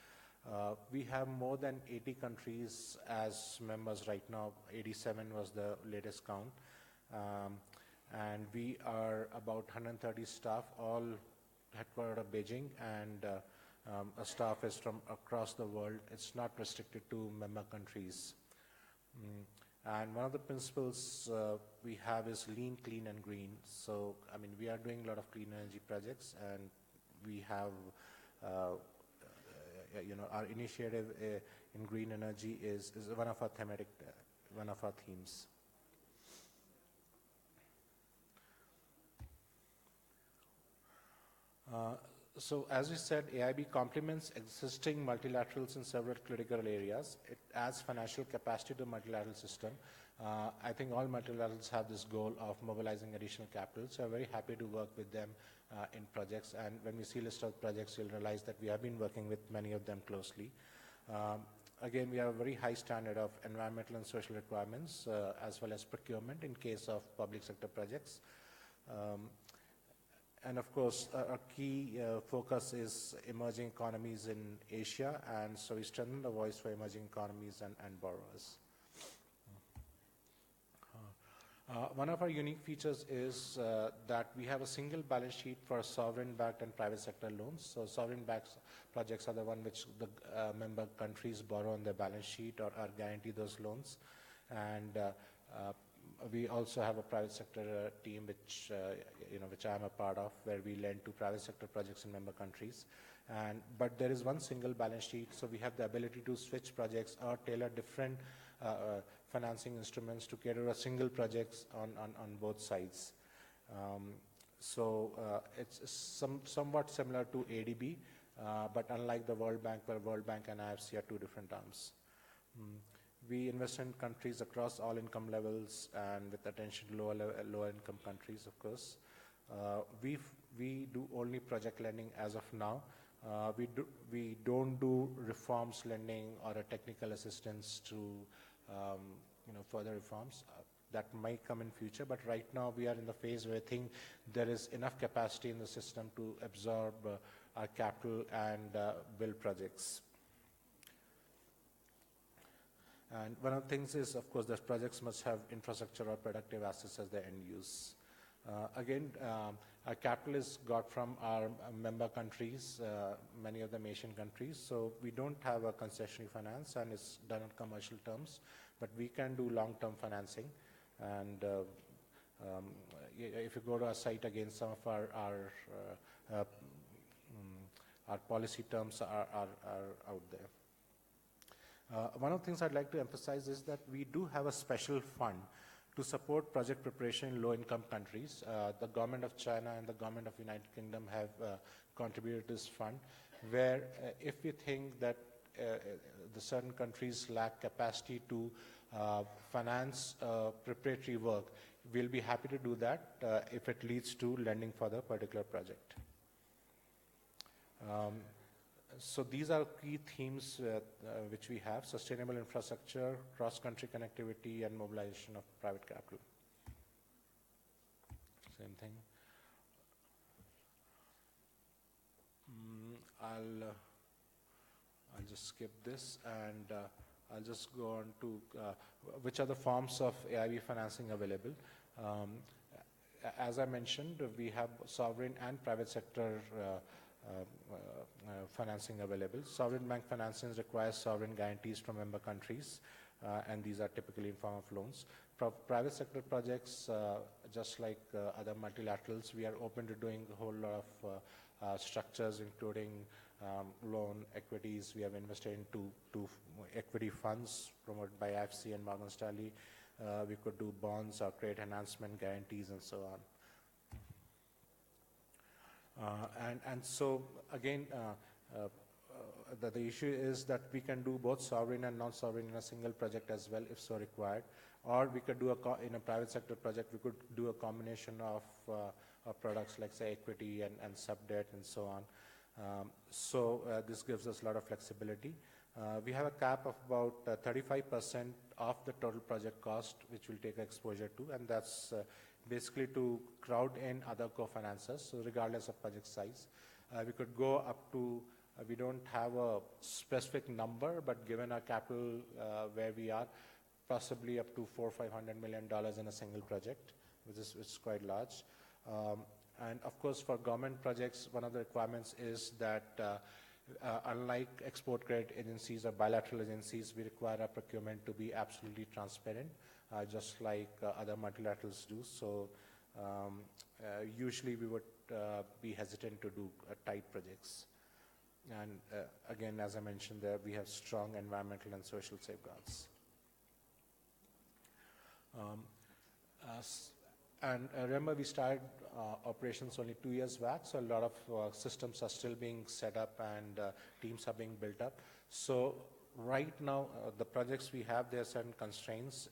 We have more than 80 countries as members right now. 87 was the latest count. And we are about 130 staff, all headquartered at Beijing, and staff is from across the world. It's not restricted to member countries. And one of the principles we have is lean, clean, and green. So, I mean, we are doing a lot of clean energy projects, and we have, our initiative in green energy is one of our thematic, one of our themes. So as we said, AIB complements existing multilaterals in several critical areas. It adds financial capacity to the multilateral system. I think all multilaterals have this goal of mobilizing additional capital, so I'm very happy to work with them in projects. And when we see a list of projects, you'll realize that we have been working with many of them closely. Again, we have a very high standard of environmental and social requirements, as well as procurement in case of public sector projects. And of course, our key focus is emerging economies in Asia, and so we strengthen the voice for emerging economies and borrowers. One of our unique features is that we have a single balance sheet for sovereign-backed and private sector loans. So sovereign-backed projects are the one which the member countries borrow on their balance sheet or guarantee those loans. And we also have a private sector team which I am a part of, where we lend to private sector projects in member countries. But there is one single balance sheet, so we have the ability to switch projects or tailor different financing instruments to cater a single projects on both sides. It's somewhat similar to ADB, but unlike the World Bank, where World Bank and IFC are two different arms. We invest in countries across all income levels and with attention to lower income countries, of course. We do only project lending as of now. We don't do reforms lending or a technical assistance to further reforms. That might come in future, but right now we are in the phase where I think there is enough capacity in the system to absorb our capital and build projects. And one of the things is, of course, that projects must have infrastructure or productive assets as their end use. Our capital is got from our member countries, many of them Asian countries, so we don't have a concessionary finance and it's done on commercial terms, but we can do long-term financing. And if you go to our site again, some of our policy terms are out there. One of the things I'd like to emphasize is that we do have a special fund to support project preparation in low-income countries. The government of China and the government of United Kingdom have contributed to this fund, where if we think that the certain countries lack capacity to finance preparatory work, we'll be happy to do that if it leads to lending for the particular project. So these are key themes which we have: sustainable infrastructure, cross-country connectivity, and mobilization of private capital. Same thing. I'll just skip this, and I'll just go on to which are the forms of AIB financing available. As I mentioned, we have sovereign and private sector financing available. Sovereign bank financing requires sovereign guarantees from member countries, and these are typically in form of loans. Private sector projects, just like other multilaterals, we are open to doing a whole lot of structures, including loan equities. We have invested in two equity funds promoted by IFC and Morgan Stanley. We could do bonds or credit enhancement guarantees and so on. And so again, the issue is that we can do both sovereign and non-sovereign in a single project as well, if so required. Or we could do in a private sector project, we could do a combination of products like, say, equity and sub-debt and so on. This gives us a lot of flexibility. We have a cap of about 35% of the total project cost, which we'll take exposure to, and that's basically to crowd in other co-financers, so regardless of project size. We could go up to, we don't have a specific number, but given our capital where we are, possibly up to $400 or $500 million in a single project, which is quite large. And of course, for government projects, one of the requirements is that Unlike export credit agencies or bilateral agencies, we require our procurement to be absolutely transparent, just like other multilaterals do. So usually we would be hesitant to do tight projects. And again, as I mentioned there, we have strong environmental and social safeguards. And remember, we started operations only 2 years back, so a lot of systems are still being set up and teams are being built up. So right now, the projects we have, there are certain constraints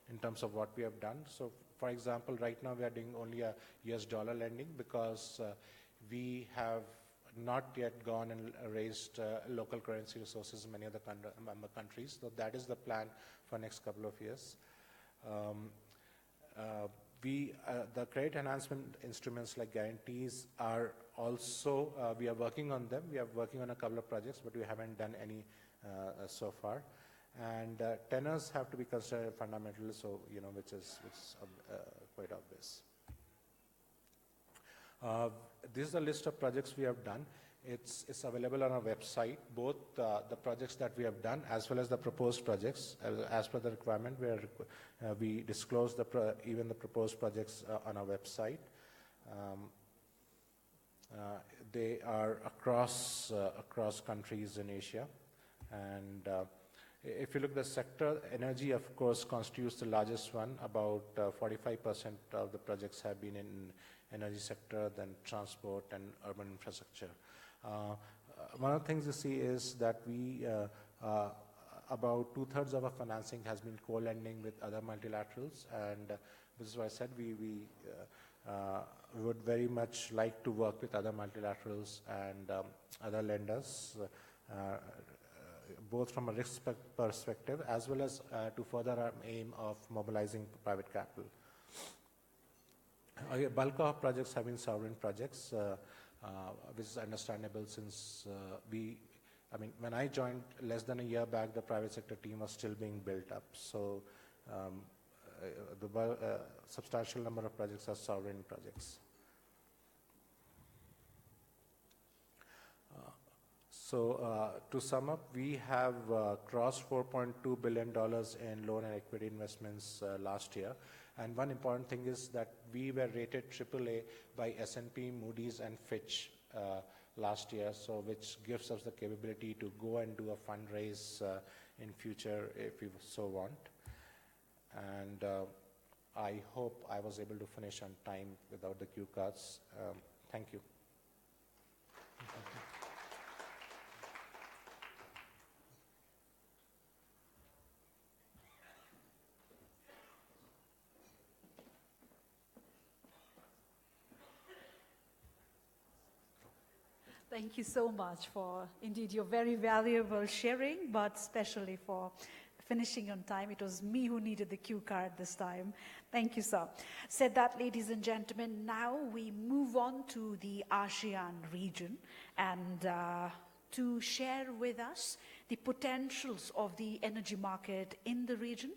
in terms of what we have done. So for example, right now we are doing only a US dollar lending because we have not yet gone and raised local currency resources in many other member countries. So that is the plan for next couple of years. The credit enhancement instruments like guarantees are also, we are working on them. We are working on a couple of projects, but we haven't done any so far. And tenors have to be considered fundamental, so, which is quite obvious. This is a list of projects we have done. It's available on our website, both the projects that we have done as well as the proposed projects. As per the requirement, we disclose even the proposed projects on our website. They are across countries in Asia. And if you look at the sector, energy, of course, constitutes the largest one. About 45% of the projects have been in energy sector, then transport and urban infrastructure. One of the things you see is that we, about 2/3 of our financing has been co-lending with other multilaterals, and this is why I said we would very much like to work with other multilaterals and other lenders, both from a risk perspective as well as to further our aim of mobilizing private capital. Bulk of our projects have been sovereign projects, which is understandable since when I joined less than a year back, the private sector team was still being built up. So the substantial number of projects are sovereign projects. To sum up, we have crossed $4.2 billion in loan and equity investments last year. And one important thing is that we were rated AAA by S&P, Moody's, and Fitch last year, so which gives us the capability to go and do a fundraise in future if we so want. And I hope I was able to finish on time without the cue cards. Thank you. Thank you so much for, indeed, your very valuable sharing, but especially for finishing on time. It was me who needed the cue card this time. Thank you, sir. Said that, ladies and gentlemen, now we move on to the ASEAN region and to share with us the potentials of the energy market in the region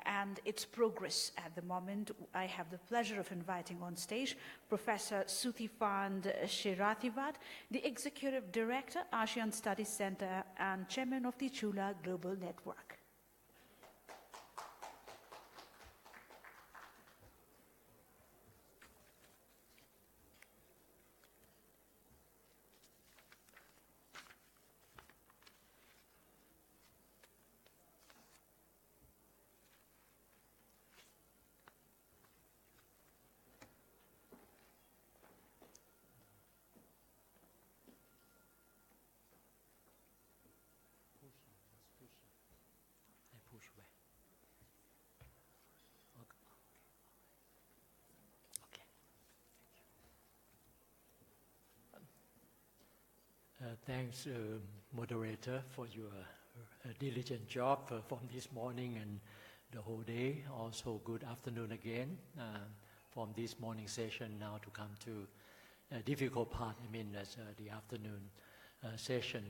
and its progress at the moment. I have the pleasure of inviting on stage Professor Suthifand Shirathivat, the Executive Director, ASEAN Studies Center, and Chairman of the Chula Global Network. Thanks, moderator, for your diligent job from this morning and the whole day. Also, good afternoon again from this morning session now to come to a difficult part, that's the afternoon session,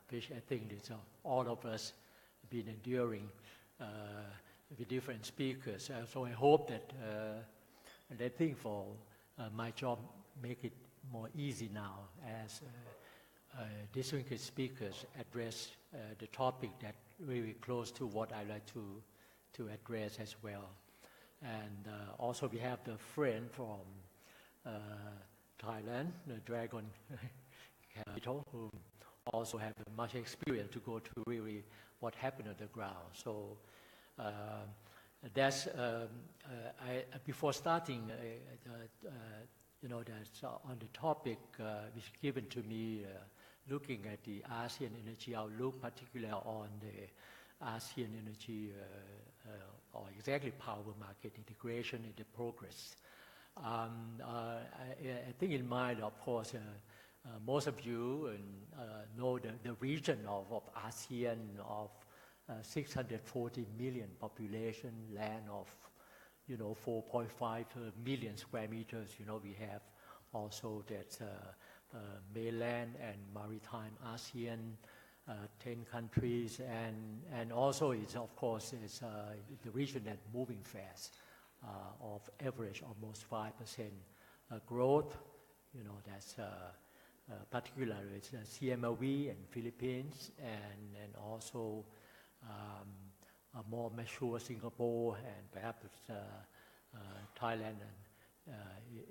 which I think is all of us been enduring with different speakers. So I hope that, and I think for my job, make it more easy now as distinguished speakers address the topic that really close to what I like to address as well. And also we have the friend from Thailand, the Dragon Capital, who also have much experience to go to really what happened on the ground. So that's before starting, that's on the topic which given to me, looking at the ASEAN energy outlook, particularly on the ASEAN energy or exactly power market integration and the progress. I think in mind, of course, most of you know the region of ASEAN of 640 million population, land of 4.5 million square meters. We have also that mainland and maritime ASEAN, 10 countries, and also it's of course it's the region that moving fast, of average almost 5% growth. That's particularly it's CMLV and Philippines, and also a more mature Singapore, and perhaps Thailand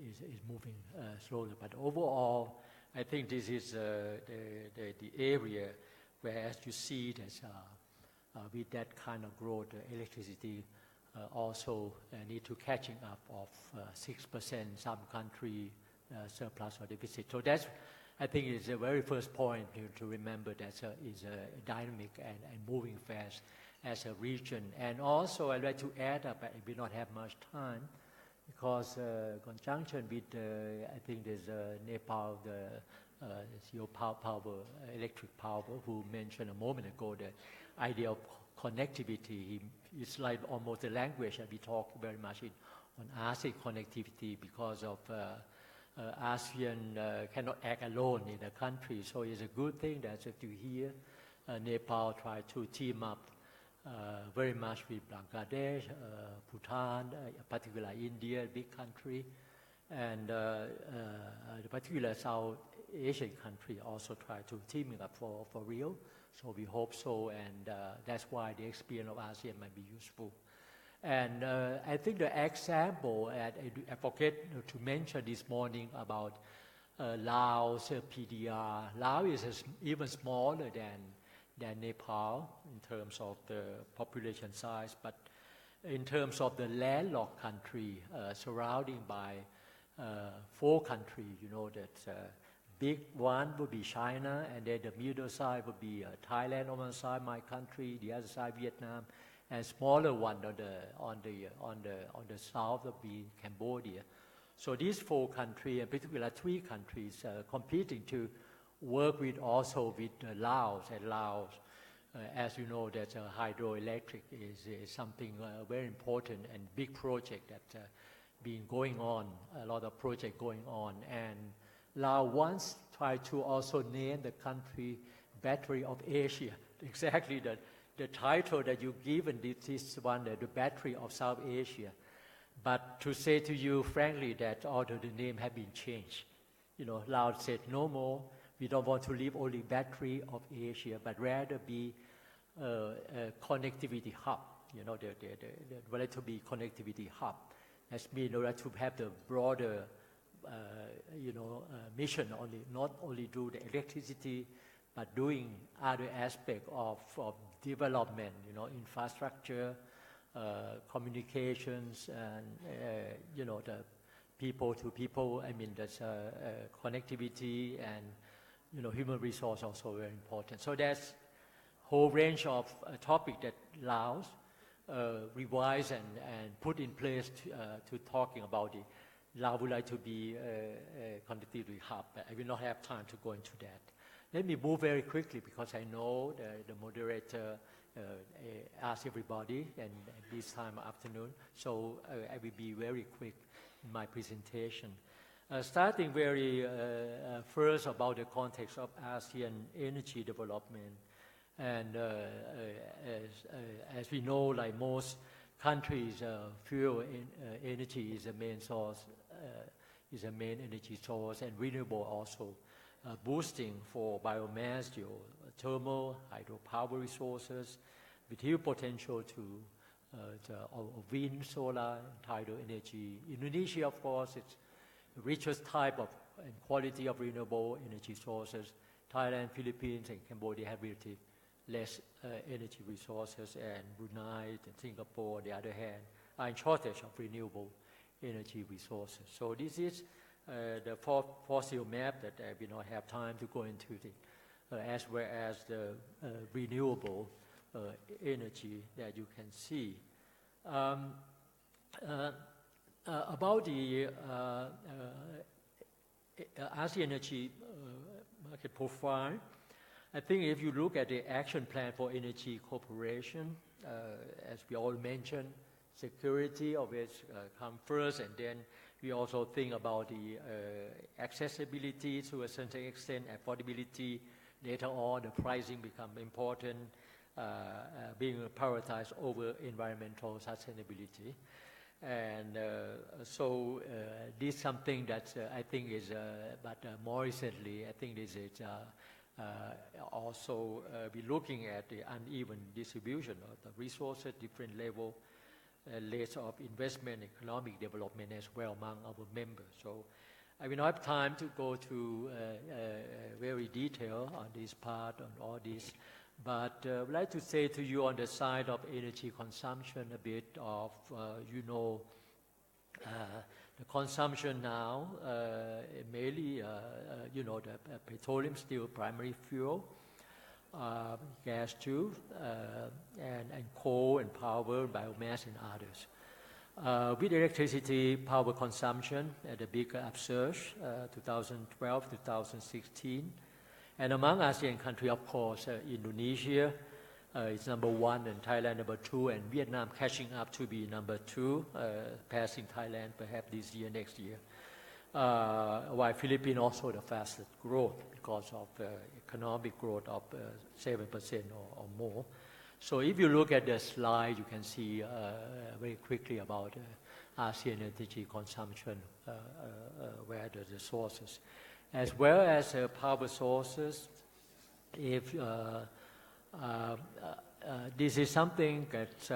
is moving slowly. But overall, I think this is the area where, as you see, there's, with that kind of growth, electricity also need to catching up of 6%, some country surplus or deficit. So that's, I think, is the very first point to remember, that is dynamic and moving fast as a region. And also I'd like to add up, I will not have much time, because conjunction with, I think there's Nepal, the CEO power, electric power, who mentioned a moment ago the idea of connectivity. It's like almost a language that we talk very much on ASEAN connectivity, because of ASEAN cannot act alone in the country. So it's a good thing that if you hear Nepal try to team up very much with Bangladesh, Bhutan, particularly India, big country, and the particular South Asian country also try to teaming up for real. So we hope so, and that's why the experience of ASEAN might be useful. And I think the example, I forget to mention this morning about Laos, PDR. Laos is even smaller than Nepal in terms of the population size, but in terms of the landlocked country, surrounding by 4 countries, that big one would be China, and then the middle side would be Thailand on one side, my country, the other side Vietnam, and smaller one on the south would be Cambodia. So these 4 countries, in particular 3 countries, competing to work with also with Laos. And Laos, as you know, that hydroelectric is something very important and big project that been going on, a lot of project going on. And Laos once tried to also name the country Battery of Asia, exactly the title that you given this one, the Battery of South Asia. But to say to you frankly that although the name have been changed, Laos said no more. We don't want to leave only Battery of Asia, but rather be a connectivity hub. We like to be connectivity hub. That means we like to have the broader, mission, not only do the electricity, but doing other aspects of development, infrastructure, communications, and the people to people. I mean, that's connectivity, and human resource also very important. So there's whole range of topic that Laos revise and put in place to talking about it. Laos would like to be a connectivity hub. I will not have time to go into that. Let me move very quickly, because I know the moderator asked everybody and this time of afternoon, so I will be very quick in my presentation. Starting very first about the context of ASEAN energy development. And as we know, like most countries, fuel energy is a main source, is a main energy source, and renewable also boosting for biomass, geothermal, hydropower resources, with huge potential to wind, solar, and tidal energy. Indonesia, of course, it's the richest type of and quality of renewable energy sources. Thailand, Philippines, and Cambodia have relatively less energy resources, and Brunei and Singapore, on the other hand, are in shortage of renewable energy resources. So this is the fossil map that I will not have time to go into, as well as the renewable energy that you can see. About the ASEAN energy market profile, I think if you look at the action plan for energy cooperation, as we all mentioned, security of it come first, and then we also think about the accessibility to a certain extent, affordability. Later on, the pricing become important, being prioritized over environmental sustainability. And so this is something that I think is, but more recently, I think this is also be looking at the uneven distribution of the resources, different level, layers of investment, economic development as well among our members. So I will not have time to go to very detail on this part, on all this, but I would like to say to you on the side of energy consumption a bit of, the consumption now, mainly, the petroleum still primary fuel, gas too, and coal and power, biomass and others. With electricity power consumption at a big upsurge, 2012, 2016. And among ASEAN countries, of course, Indonesia is number 1, and Thailand number 2, and Vietnam catching up to be number 2, passing Thailand perhaps this year, next year. While Philippines also the fastest growth because of economic growth of 7% or more. So if you look at the slide, you can see very quickly about ASEAN energy consumption, where the sources. As well as power sources, if this is something that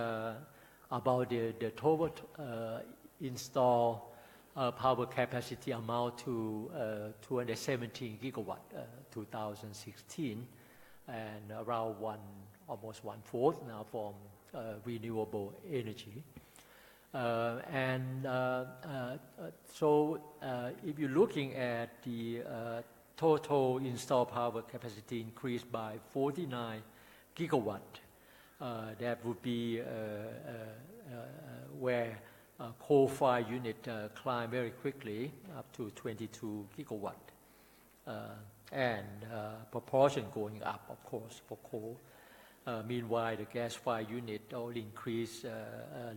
about the total installed power capacity amount to 217 gigawatt 2016, and around almost 1/4 now from renewable energy. So if you're looking at the total installed power capacity increased by 49 gigawatt, that would be where coal-fired unit climb very quickly up to 22 gigawatt, and proportion going up, of course, for coal. Meanwhile, the gas-fired unit only increased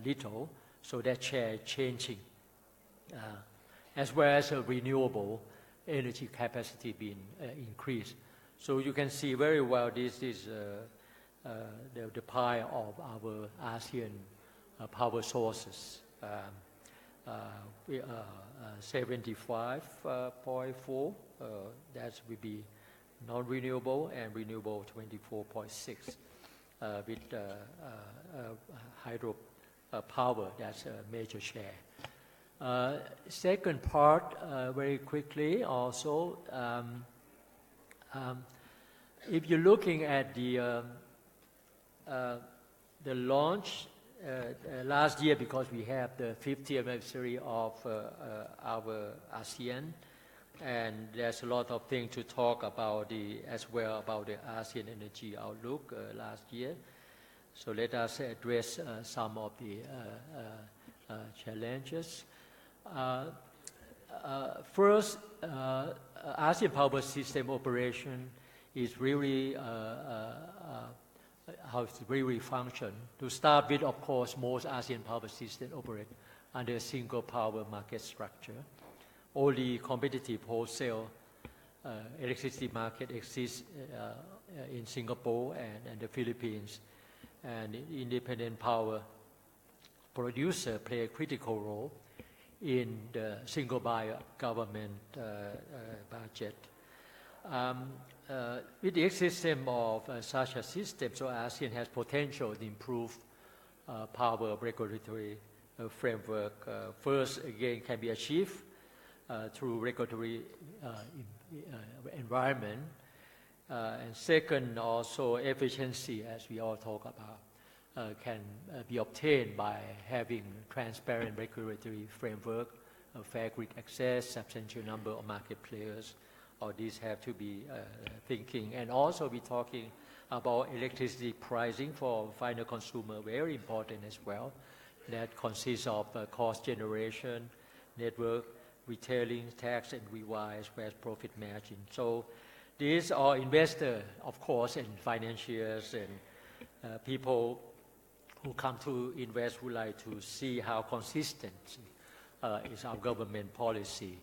little, so that share changing, as well as renewable energy capacity being increased. So you can see very well this is the pie of our ASEAN power sources. 75.4, that will be non-renewable, and renewable 24.6, with hydro power, that's a major share. Second part, very quickly also, if you're looking at the launch last year, because we have the 50th anniversary of our ASEAN, and there's a lot of things to talk about as well about the ASEAN energy outlook last year. So let us address some of the challenges. First, ASEAN power system operation is really how it really function. To start with, of course, most ASEAN power systems operate under a single power market structure. Only competitive wholesale electricity market exists in Singapore and the Philippines, and independent power producer play a critical role in the single buyer government budget. With the existence of such a system, so ASEAN has potential to improve power regulatory framework. First, again, can be achieved through regulatory environment. And second, also efficiency, as we all talk about, can be obtained by having transparent regulatory framework, fair grid access, substantial number of market players. All these have to be thinking. And also be talking about electricity pricing for final consumer, very important as well. That consists of cost generation, network, retailing, tax, and rewise, whereas profit margin. So these are investors, of course, and financiers and people who come to invest who like to see how consistent is our government policy.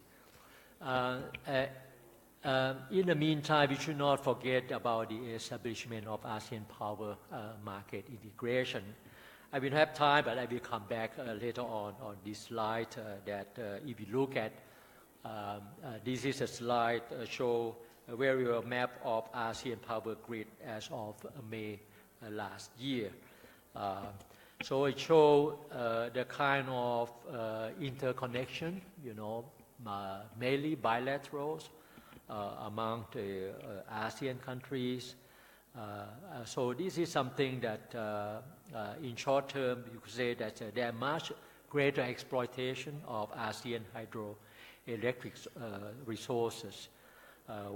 In the meantime, we should not forget about the establishment of ASEAN power market integration. I will have time, but I will come back later on this slide that if you look at, this is a slide show a very well map of ASEAN power grid as of May last year. So it shows the kind of interconnection, mainly bilaterals among the ASEAN countries. So this is something that in short term you could say that there are much greater exploitation of ASEAN hydroelectric resources,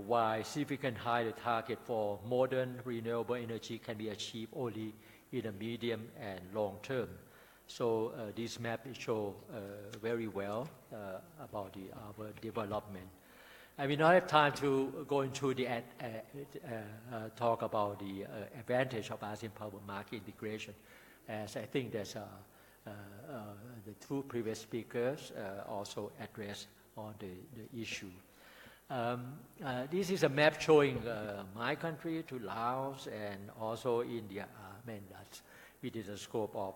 while significant higher target for modern renewable energy can be achieved only in the medium and long term. So this map shows very well about our development. I will not have time to go into the talk about the advantage of ASEAN power market integration, as I think there's the two previous speakers also addressed on the issue. This is a map showing my country to Laos and also India, that's within the scope of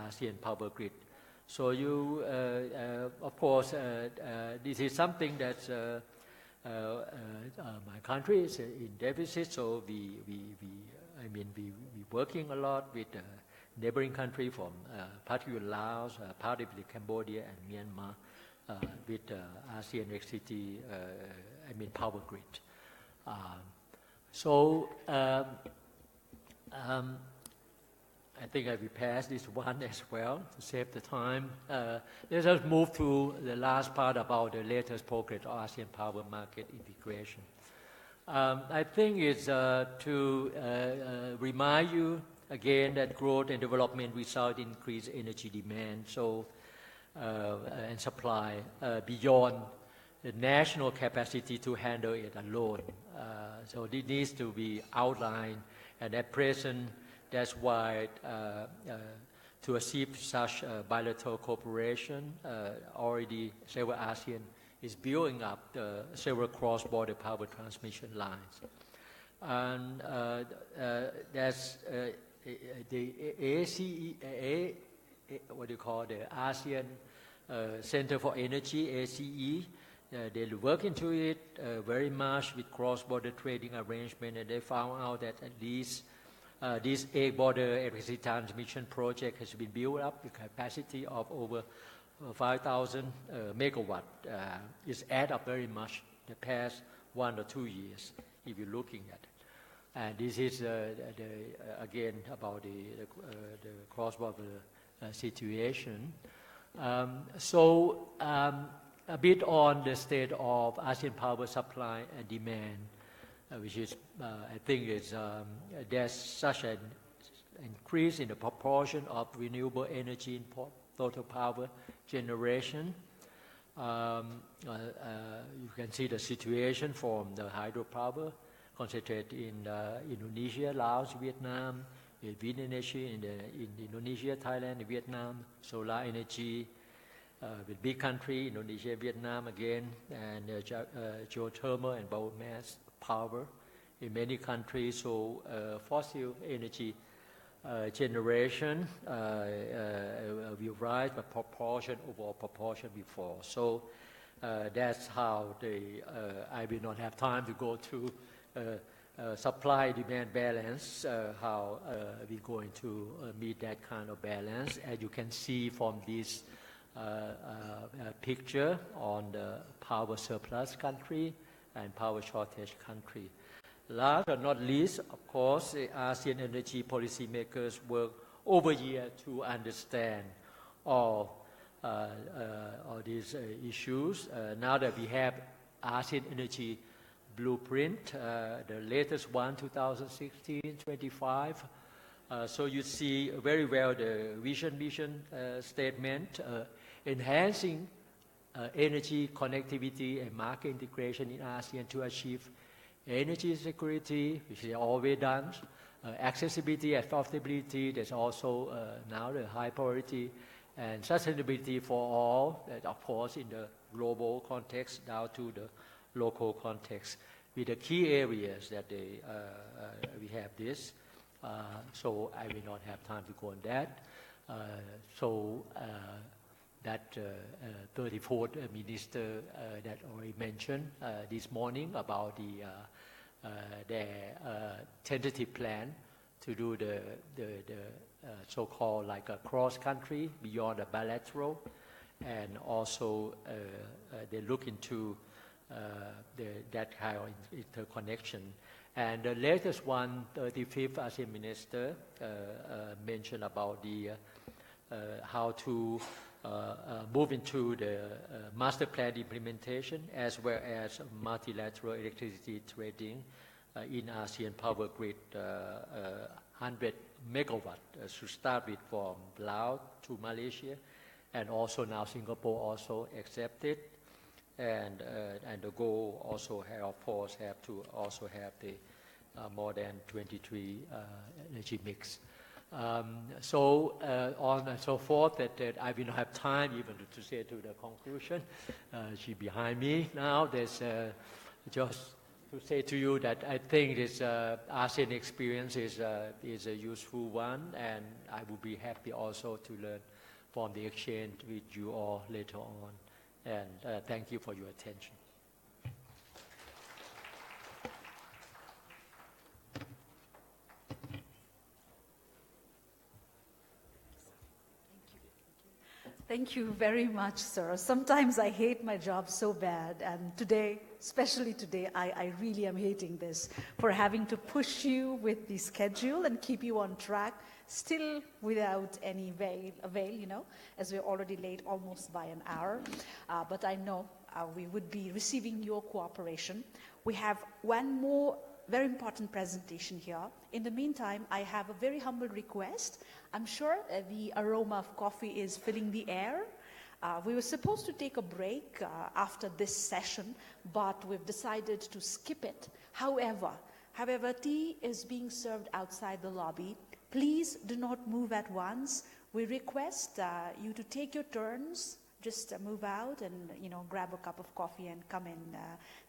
ASEAN power grid. So you, of course, this is something that's my country is in deficit, so we working a lot with neighboring country from particularly Laos, particularly Cambodia and Myanmar, with ASEAN electricity, power grid. I think I will pass this one as well to save the time. Let us move to the last part about the latest progress of ASEAN power market integration. I think it's to remind you again that growth and development result in increased energy demand and supply beyond the national capacity to handle it alone. So this needs to be outlined, and at present, that's why to achieve such bilateral cooperation, already several ASEAN is building up several cross-border power transmission lines. And that's the ACE, what do you call the ASEAN Center for Energy, ACE. They look into it very much with cross-border trading arrangement, and they found out that at least this eight-border electricity transmission project has been built up with capacity of over 5,000 megawatt. It's added up very much the past 1 or 2 years, if you're looking at it. And this is, again, about the cross-border situation. A bit on the state of ASEAN power supply and demand, which is, I think, there's such an increase in the proportion of renewable energy in total power generation. You can see the situation from the hydropower concentrated in Indonesia, Laos, Vietnam, wind energy in Indonesia, Thailand, Vietnam, solar energy with big country, Indonesia, Vietnam again, and geothermal and biomass power in many countries. So fossil energy generation will rise by proportion over proportion before. So That's how I will not have time to go to supply-demand balance, how we're going to meet that kind of balance. As you can see from this picture on the power surplus country and power shortage country. Last but not least, of course, the ASEAN energy policy makers work over years to understand all these issues. Now that we have ASEAN energy blueprint, the latest one, 2016-25. So you see very well the vision statement, enhancing energy connectivity and market integration in ASEAN to achieve energy security, which is always done. Accessibility and affordability, that's also now the high priority. And sustainability for all, that of course in the global context down to the local context, with the key areas that we have this. So I will not have time to go on that. That 34th minister that already mentioned this morning about their tentative plan to do the so-called like a cross-country beyond a bilateral, and also they look into that kind of interconnection. And the latest one, 35th ASEAN minister, mentioned about the how to move into the master plan implementation as well as multilateral electricity trading in ASEAN power grid, 100 megawatt to start with from Laos to Malaysia, and also now Singapore also accepted, and the goal also have, of course, have to also have the more than 23 energy mix. So on and so forth, that I will not have time even to say to the conclusion. She behind me now. There's just to say to you that I think this ASEAN experience is a useful one, and I would be happy also to learn from the exchange with you all later on. And thank you for your attention. Thank you very much, sir. Sometimes I hate my job so bad, and today, especially today, I really am hating this for having to push you with the schedule and keep you on track, still without any avail, you know, as we're already late almost by an hour. But I know we would be receiving your cooperation. We have one more very important presentation here. In the meantime, I have a very humble request. I'm sure the aroma of coffee is filling the air. We were supposed to take a break after this session, but we've decided to skip it. However, tea is being served outside the lobby. Please do not move at once. We request you to take your turns. Just move out and, you know, grab a cup of coffee and come in.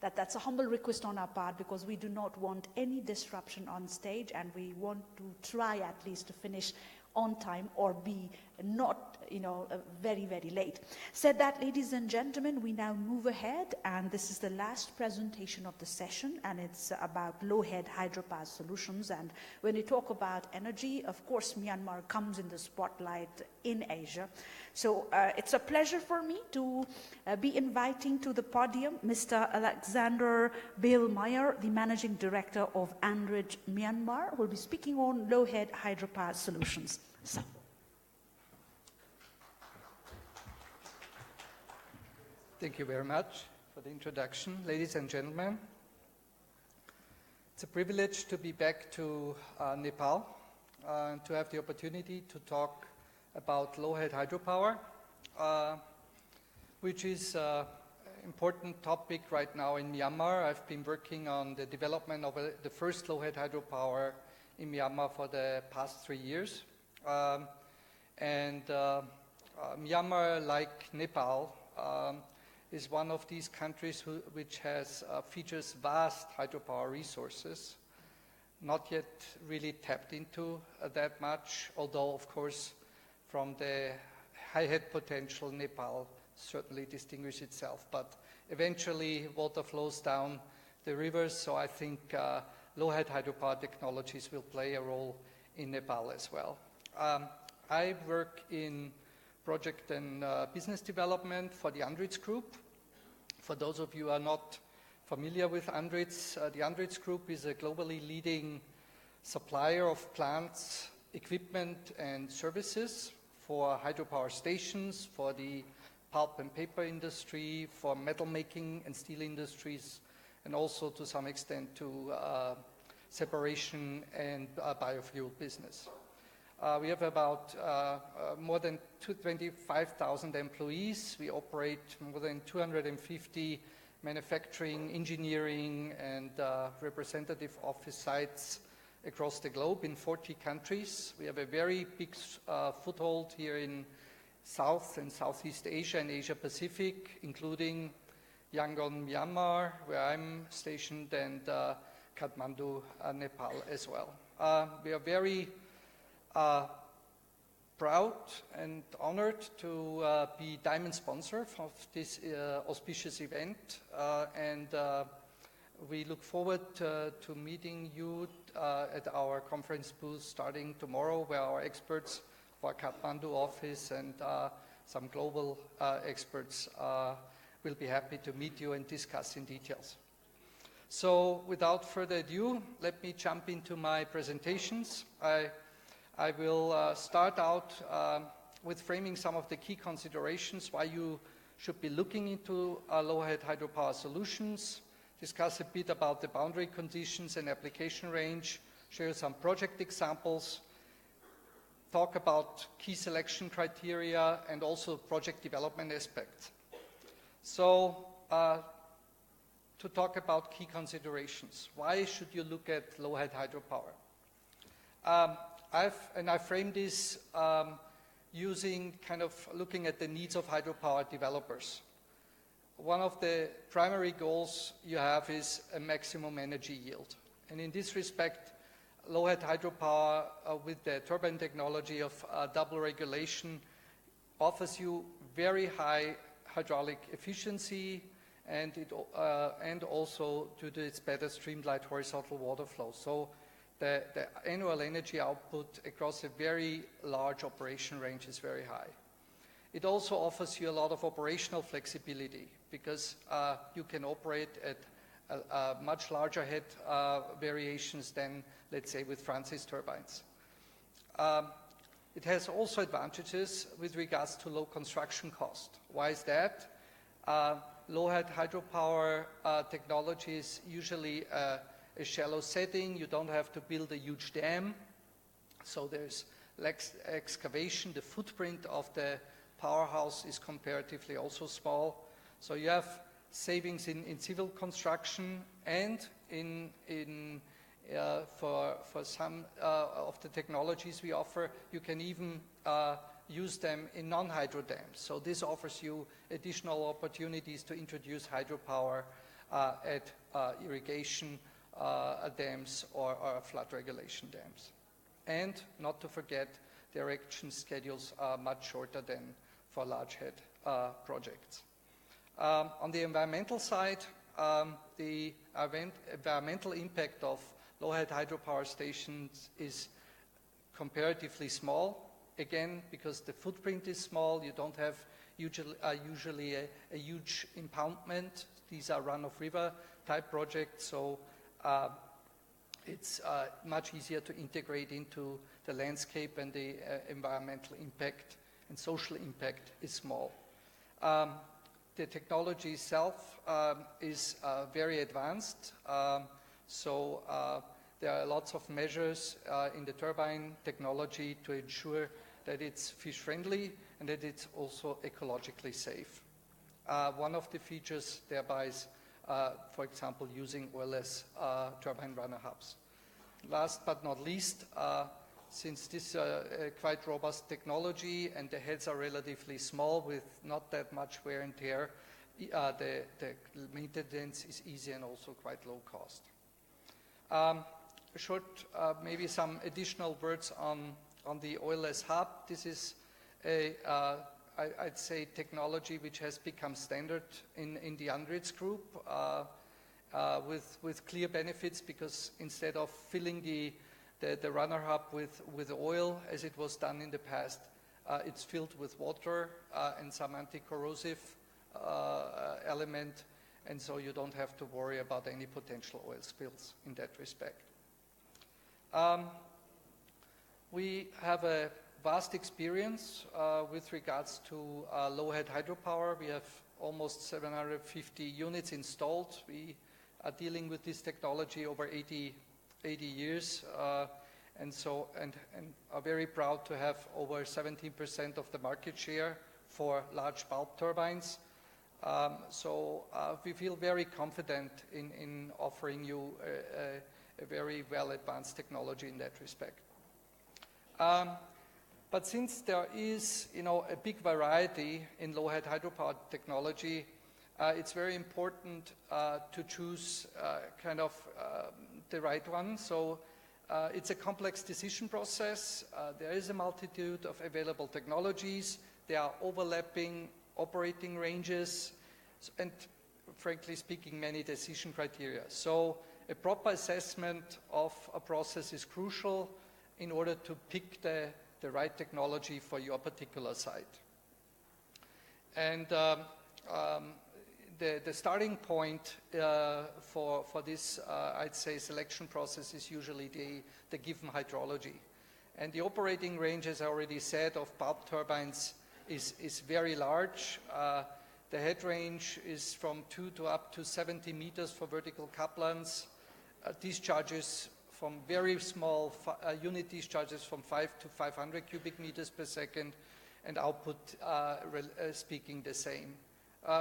That's a humble request on our part, because we do not want any disruption on stage, and we want to try at least to finish on time or be not, you know, very, very late. Said that, ladies and gentlemen, we now move ahead, and this is the last presentation of the session, and it's about low-head hydropower solutions. And when we talk about energy, of course, Myanmar comes in the spotlight in Asia. So it's a pleasure for me to be inviting to the podium Mr. Alexander Bale-Meyer, the Managing Director of Andridge, Myanmar, who will be speaking on low-head hydropower solutions. So. Thank you very much for the introduction. Ladies and gentlemen, it's a privilege to be back to Nepal, to have the opportunity to talk about low-head hydropower, which is an important topic right now in Myanmar. I've been working on the development of the first low-head hydropower in Myanmar for the past 3 years. Myanmar, like Nepal, is one of these countries which features vast hydropower resources, not yet really tapped into that much, although, of course, from the high head potential, Nepal certainly distinguishes itself. But eventually water flows down the rivers, so I think low-head hydropower technologies will play a role in Nepal as well. I work in project and business development for the Andritz Group. For those of you who are not familiar with Andritz, the Andritz Group is a globally leading supplier of plants, equipment and services for hydropower stations, for the pulp and paper industry, for metal making and steel industries, and also to some extent to separation and biofuel business. We have about more than 25,000 employees. We operate more than 250 manufacturing, engineering, and representative office sites across the globe in 40 countries. We have a very big foothold here in South and Southeast Asia and Asia Pacific, including Yangon, Myanmar, where I'm stationed, and Kathmandu, Nepal as well. We are very proud and honored to be diamond sponsor of this auspicious event, and we look forward to meeting you at our conference booth starting tomorrow, where our experts for Kathmandu office and some global experts will be happy to meet you and discuss in details. So without further ado, let me jump into my presentations. I will start out with framing some of the key considerations why you should be looking into low-head hydropower solutions, discuss a bit about the boundary conditions and application range, show you some project examples, talk about key selection criteria, and also project development aspects. So, to talk about key considerations, why should you look at low-head hydropower? I framed this using kind of looking at the needs of hydropower developers. One of the primary goals you have is a maximum energy yield. And in this respect, low-head hydropower with the turbine technology of double regulation offers you very high hydraulic efficiency, and also due to its better streamlined horizontal water flow. So the annual energy output across a very large operation range is very high. It also offers you a lot of operational flexibility because you can operate at much larger head variations than, let's say, with Francis turbines. It has also advantages with regards to low construction cost. Why is that? Low-head hydropower technology is usually a shallow setting. You don't have to build a huge dam, so there's less excavation. The footprint of the powerhouse is comparatively also small. So you have savings in civil construction, and for some of the technologies we offer, you can even use them in non-hydro dams. So this offers you additional opportunities to introduce hydropower at irrigation dams or flood regulation dams. And not to forget, the erection schedules are much shorter than for large head projects. On the environmental side, the environmental impact of low-head hydropower stations is comparatively small. Again, because the footprint is small, you don't have usually a huge impoundment. These are run-of-river type projects, so it's much easier to integrate into the landscape, and the environmental impact and social impact is small. The technology itself is very advanced, so there are lots of measures in the turbine technology to ensure that it's fish-friendly and that it's also ecologically safe. One of the features thereby is, for example, using oilless turbine runner hubs. Last but not least, since this is a quite robust technology and the heads are relatively small with not that much wear and tear, the maintenance is easy and also quite low cost. Maybe some additional words on the oilless hub. This is a I'd say, technology which has become standard in the Andritz group with clear benefits, because instead of filling the runner hub with oil, as it was done in the past, it's filled with water and some anti-corrosive element, and so you don't have to worry about any potential oil spills in that respect. We have a vast experience with regards to low-head hydropower. We have almost 750 units installed. We are dealing with this technology over 80 years, and are very proud to have over 17% of the market share for large bulk turbines. We feel very confident in offering you a very well-advanced technology in that respect. But since there is, a big variety in low-head hydropower technology, it's very important to choose the right one. So it's a complex decision process. There is a multitude of available technologies. There are overlapping operating ranges, and frankly speaking, many decision criteria. So a proper assessment of a process is crucial in order to pick the right technology for your particular site. And the starting point for this, I'd say, selection process is usually the given hydrology. And the operating range, as I already said, of bulk turbines is very large. The head range is from 2 to up to 70 meters for vertical couplings. Discharges from very small unit discharges from 5 to 500 cubic meters per second, and output speaking the same.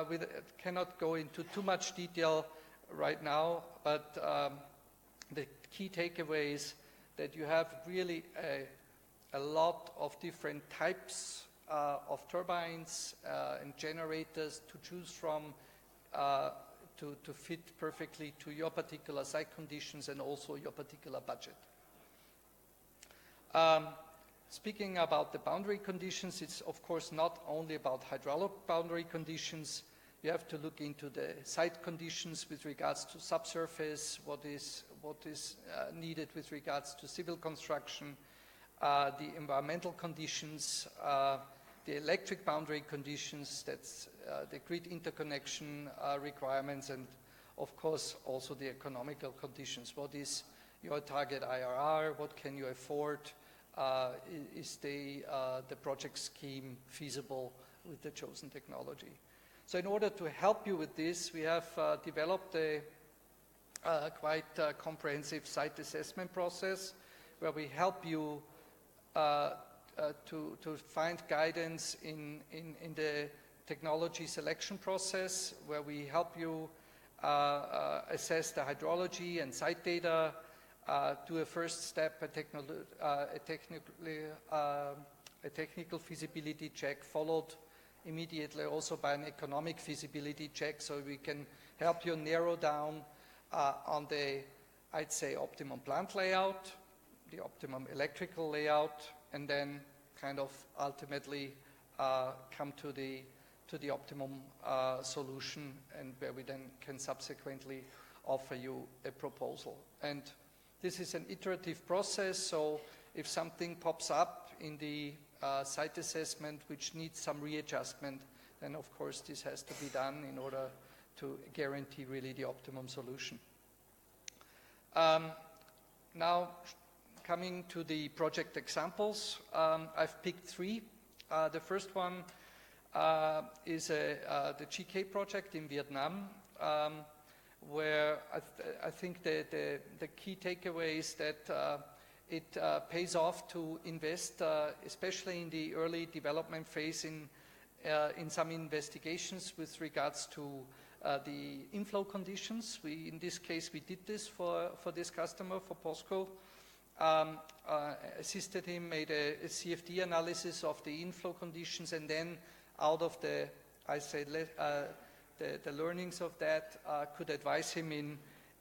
We cannot go into too much detail right now, but the key takeaway is that you have really a lot of different types of turbines and generators to choose from to fit perfectly to your particular site conditions and also your particular budget. Speaking about the boundary conditions, it's of course not only about hydraulic boundary conditions. You have to look into the site conditions with regards to subsurface, what is needed with regards to civil construction, the environmental conditions, the electric boundary conditions, that's the grid interconnection requirements, and of course also the economical conditions. What is your target IRR? What can you afford? Is the project scheme feasible with the chosen technology? So in order to help you with this, we have developed a quite comprehensive site assessment process where we help you to find guidance in the technology selection process, where we help you assess the hydrology and site data, do a first step, a technical feasibility check, followed immediately also by an economic feasibility check, so we can help you narrow down on the, I'd say, optimum plant layout, the optimum electrical layout, and then kind of ultimately come to the optimum solution, and where we then can subsequently offer you a proposal. And this is an iterative process, so if something pops up in the site assessment which needs some readjustment, then of course this has to be done in order to guarantee really the optimum solution. Now, coming to the project examples, I've picked three. The first one is the GK project in Vietnam, where I think the key takeaway is that it pays off to invest, especially in the early development phase, in some investigations with regards to the inflow conditions. In this case, we did this for this customer, for POSCO. Assisted him, made a CFD analysis of the inflow conditions, and then out of the learnings of that, could advise him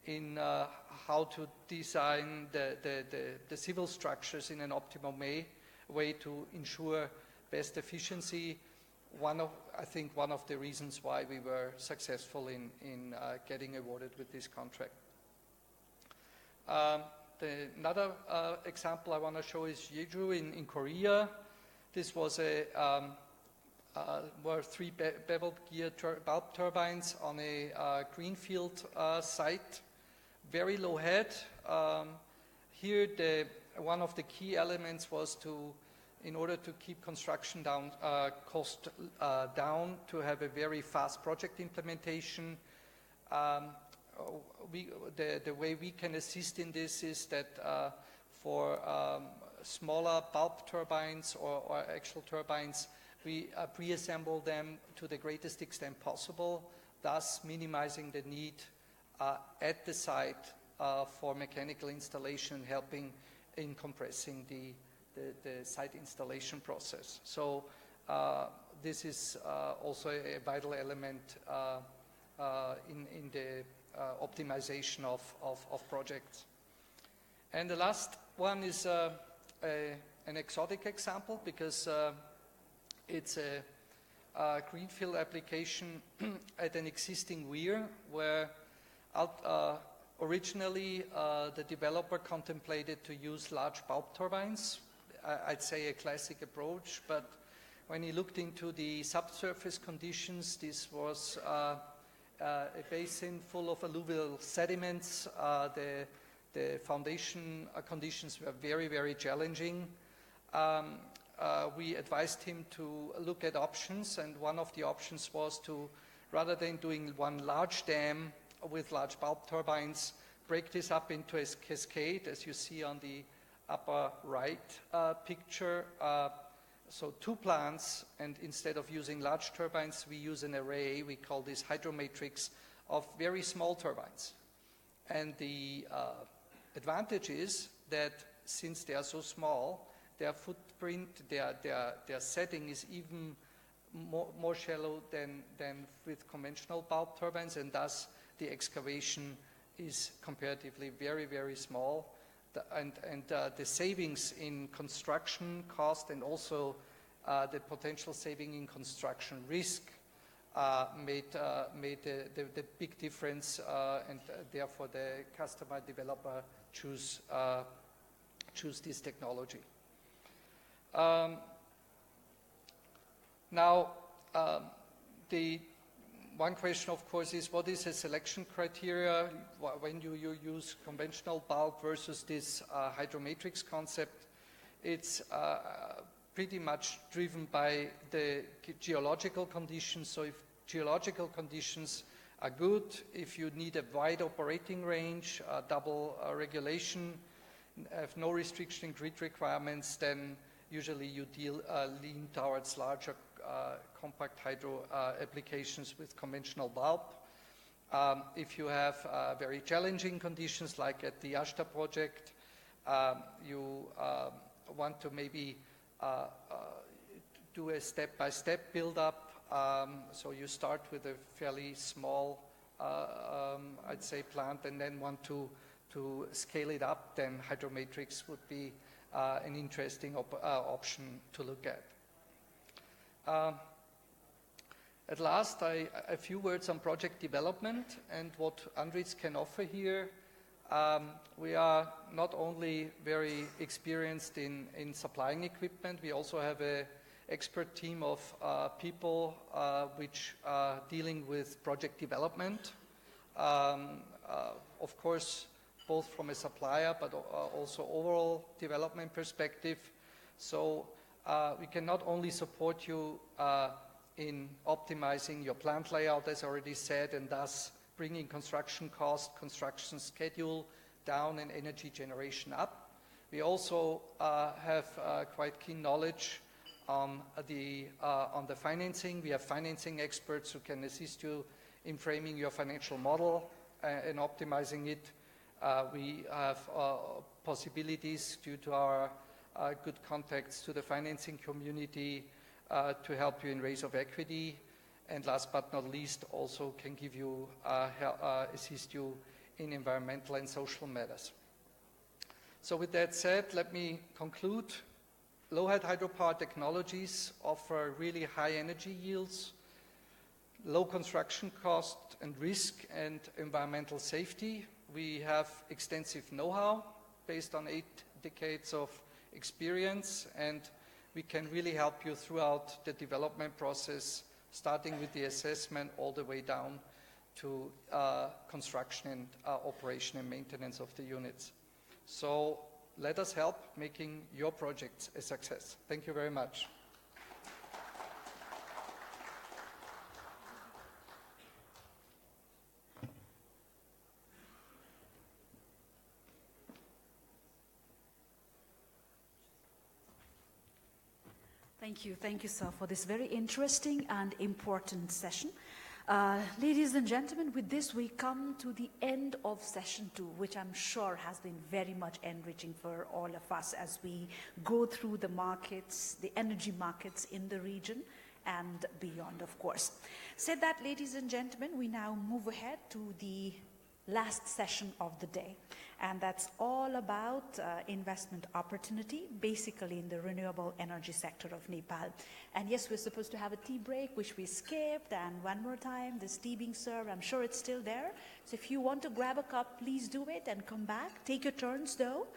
in how to design the civil structures in an optimum way to ensure best efficiency. I think one of the reasons why we were successful in getting awarded with this contract. Another example I want to show is Jeju in Korea. This was were 3 beveled gear bulb turbines on a greenfield site, very low head. Here, one of the key elements was in order to keep construction cost down, to have a very fast project implementation. The way we can assist in this is that for smaller bulb turbines or actual turbines, we pre-assemble them to the greatest extent possible, thus minimizing the need at the site for mechanical installation, helping in compressing the site installation process. So this is also a vital element in the optimization of projects. And the last one is an exotic example, because it's a greenfield application at an existing weir where originally the developer contemplated to use large bulb turbines. I'd say a classic approach, but when he looked into the subsurface conditions, this was a basin full of alluvial sediments. The foundation conditions were very, very challenging. We advised him to look at options, and one of the options was to, rather than doing one large dam with large bulb turbines, break this up into a cascade, as you see on the upper right picture. So 2 plants, and instead of using large turbines, we use an array, we call this hydromatrix, of very small turbines. And the advantage is that since they are so small, their footprint, their setting is even more shallow than with conventional bulb turbines, and thus the excavation is comparatively very, very small. The savings in construction cost and also the potential saving in construction risk made the big difference, and therefore the customer developer choose this technology. Now, the one question, of course, is what is a selection criteria when you use conventional bulb versus this hydromatrix concept? It's pretty much driven by the geological conditions. So if geological conditions are good, if you need a wide operating range, double regulation, have no restriction in grid requirements, then usually you lean towards larger compact hydro applications with conventional bulb. If you have very challenging conditions, like at the Ashta project, you want to maybe do a step-by-step build-up. So you start with a fairly small, I'd say, plant, and then want to scale it up, then hydromatrix would be an interesting option to look at. At last, a few words on project development and what Andritz can offer here. We are not only very experienced in supplying equipment, we also have an expert team of people which are dealing with project development. Of course, both from a supplier but also overall development perspective. So we can not only support you in optimizing your plant layout, as already said, and thus bringing construction cost, construction schedule down, and energy generation up. We also have quite keen knowledge on the financing. We have financing experts who can assist you in framing your financial model and optimizing it. We have possibilities due to our good contacts to the financing community to help you in raise of equity, and last but not least, also can give you assist you in environmental and social matters. So with that said, let me conclude. low-head hydropower technologies offer really high energy yields, low construction cost and risk, and environmental safety. We have extensive know-how based on 8 decades of experience, and we can really help you throughout the development process, starting with the assessment all the way down to construction and operation and maintenance of the units. So let us help making your projects a success. Thank you very much. Thank you, sir, for this very interesting and important session. Ladies and gentlemen, with this we come to the end of session 2, which I'm sure has been very much enriching for all of us as we go through the markets, the energy markets in the region and beyond, of course. Said that, ladies and gentlemen, we now move ahead to the last session of the day, and that's all about investment opportunity, basically in the renewable energy sector of Nepal. And yes, we're supposed to have a tea break, which we skipped, and one more time, there's tea being served. I'm sure it's still there. So if you want to grab a cup, please do it and come back. Take your turns, though.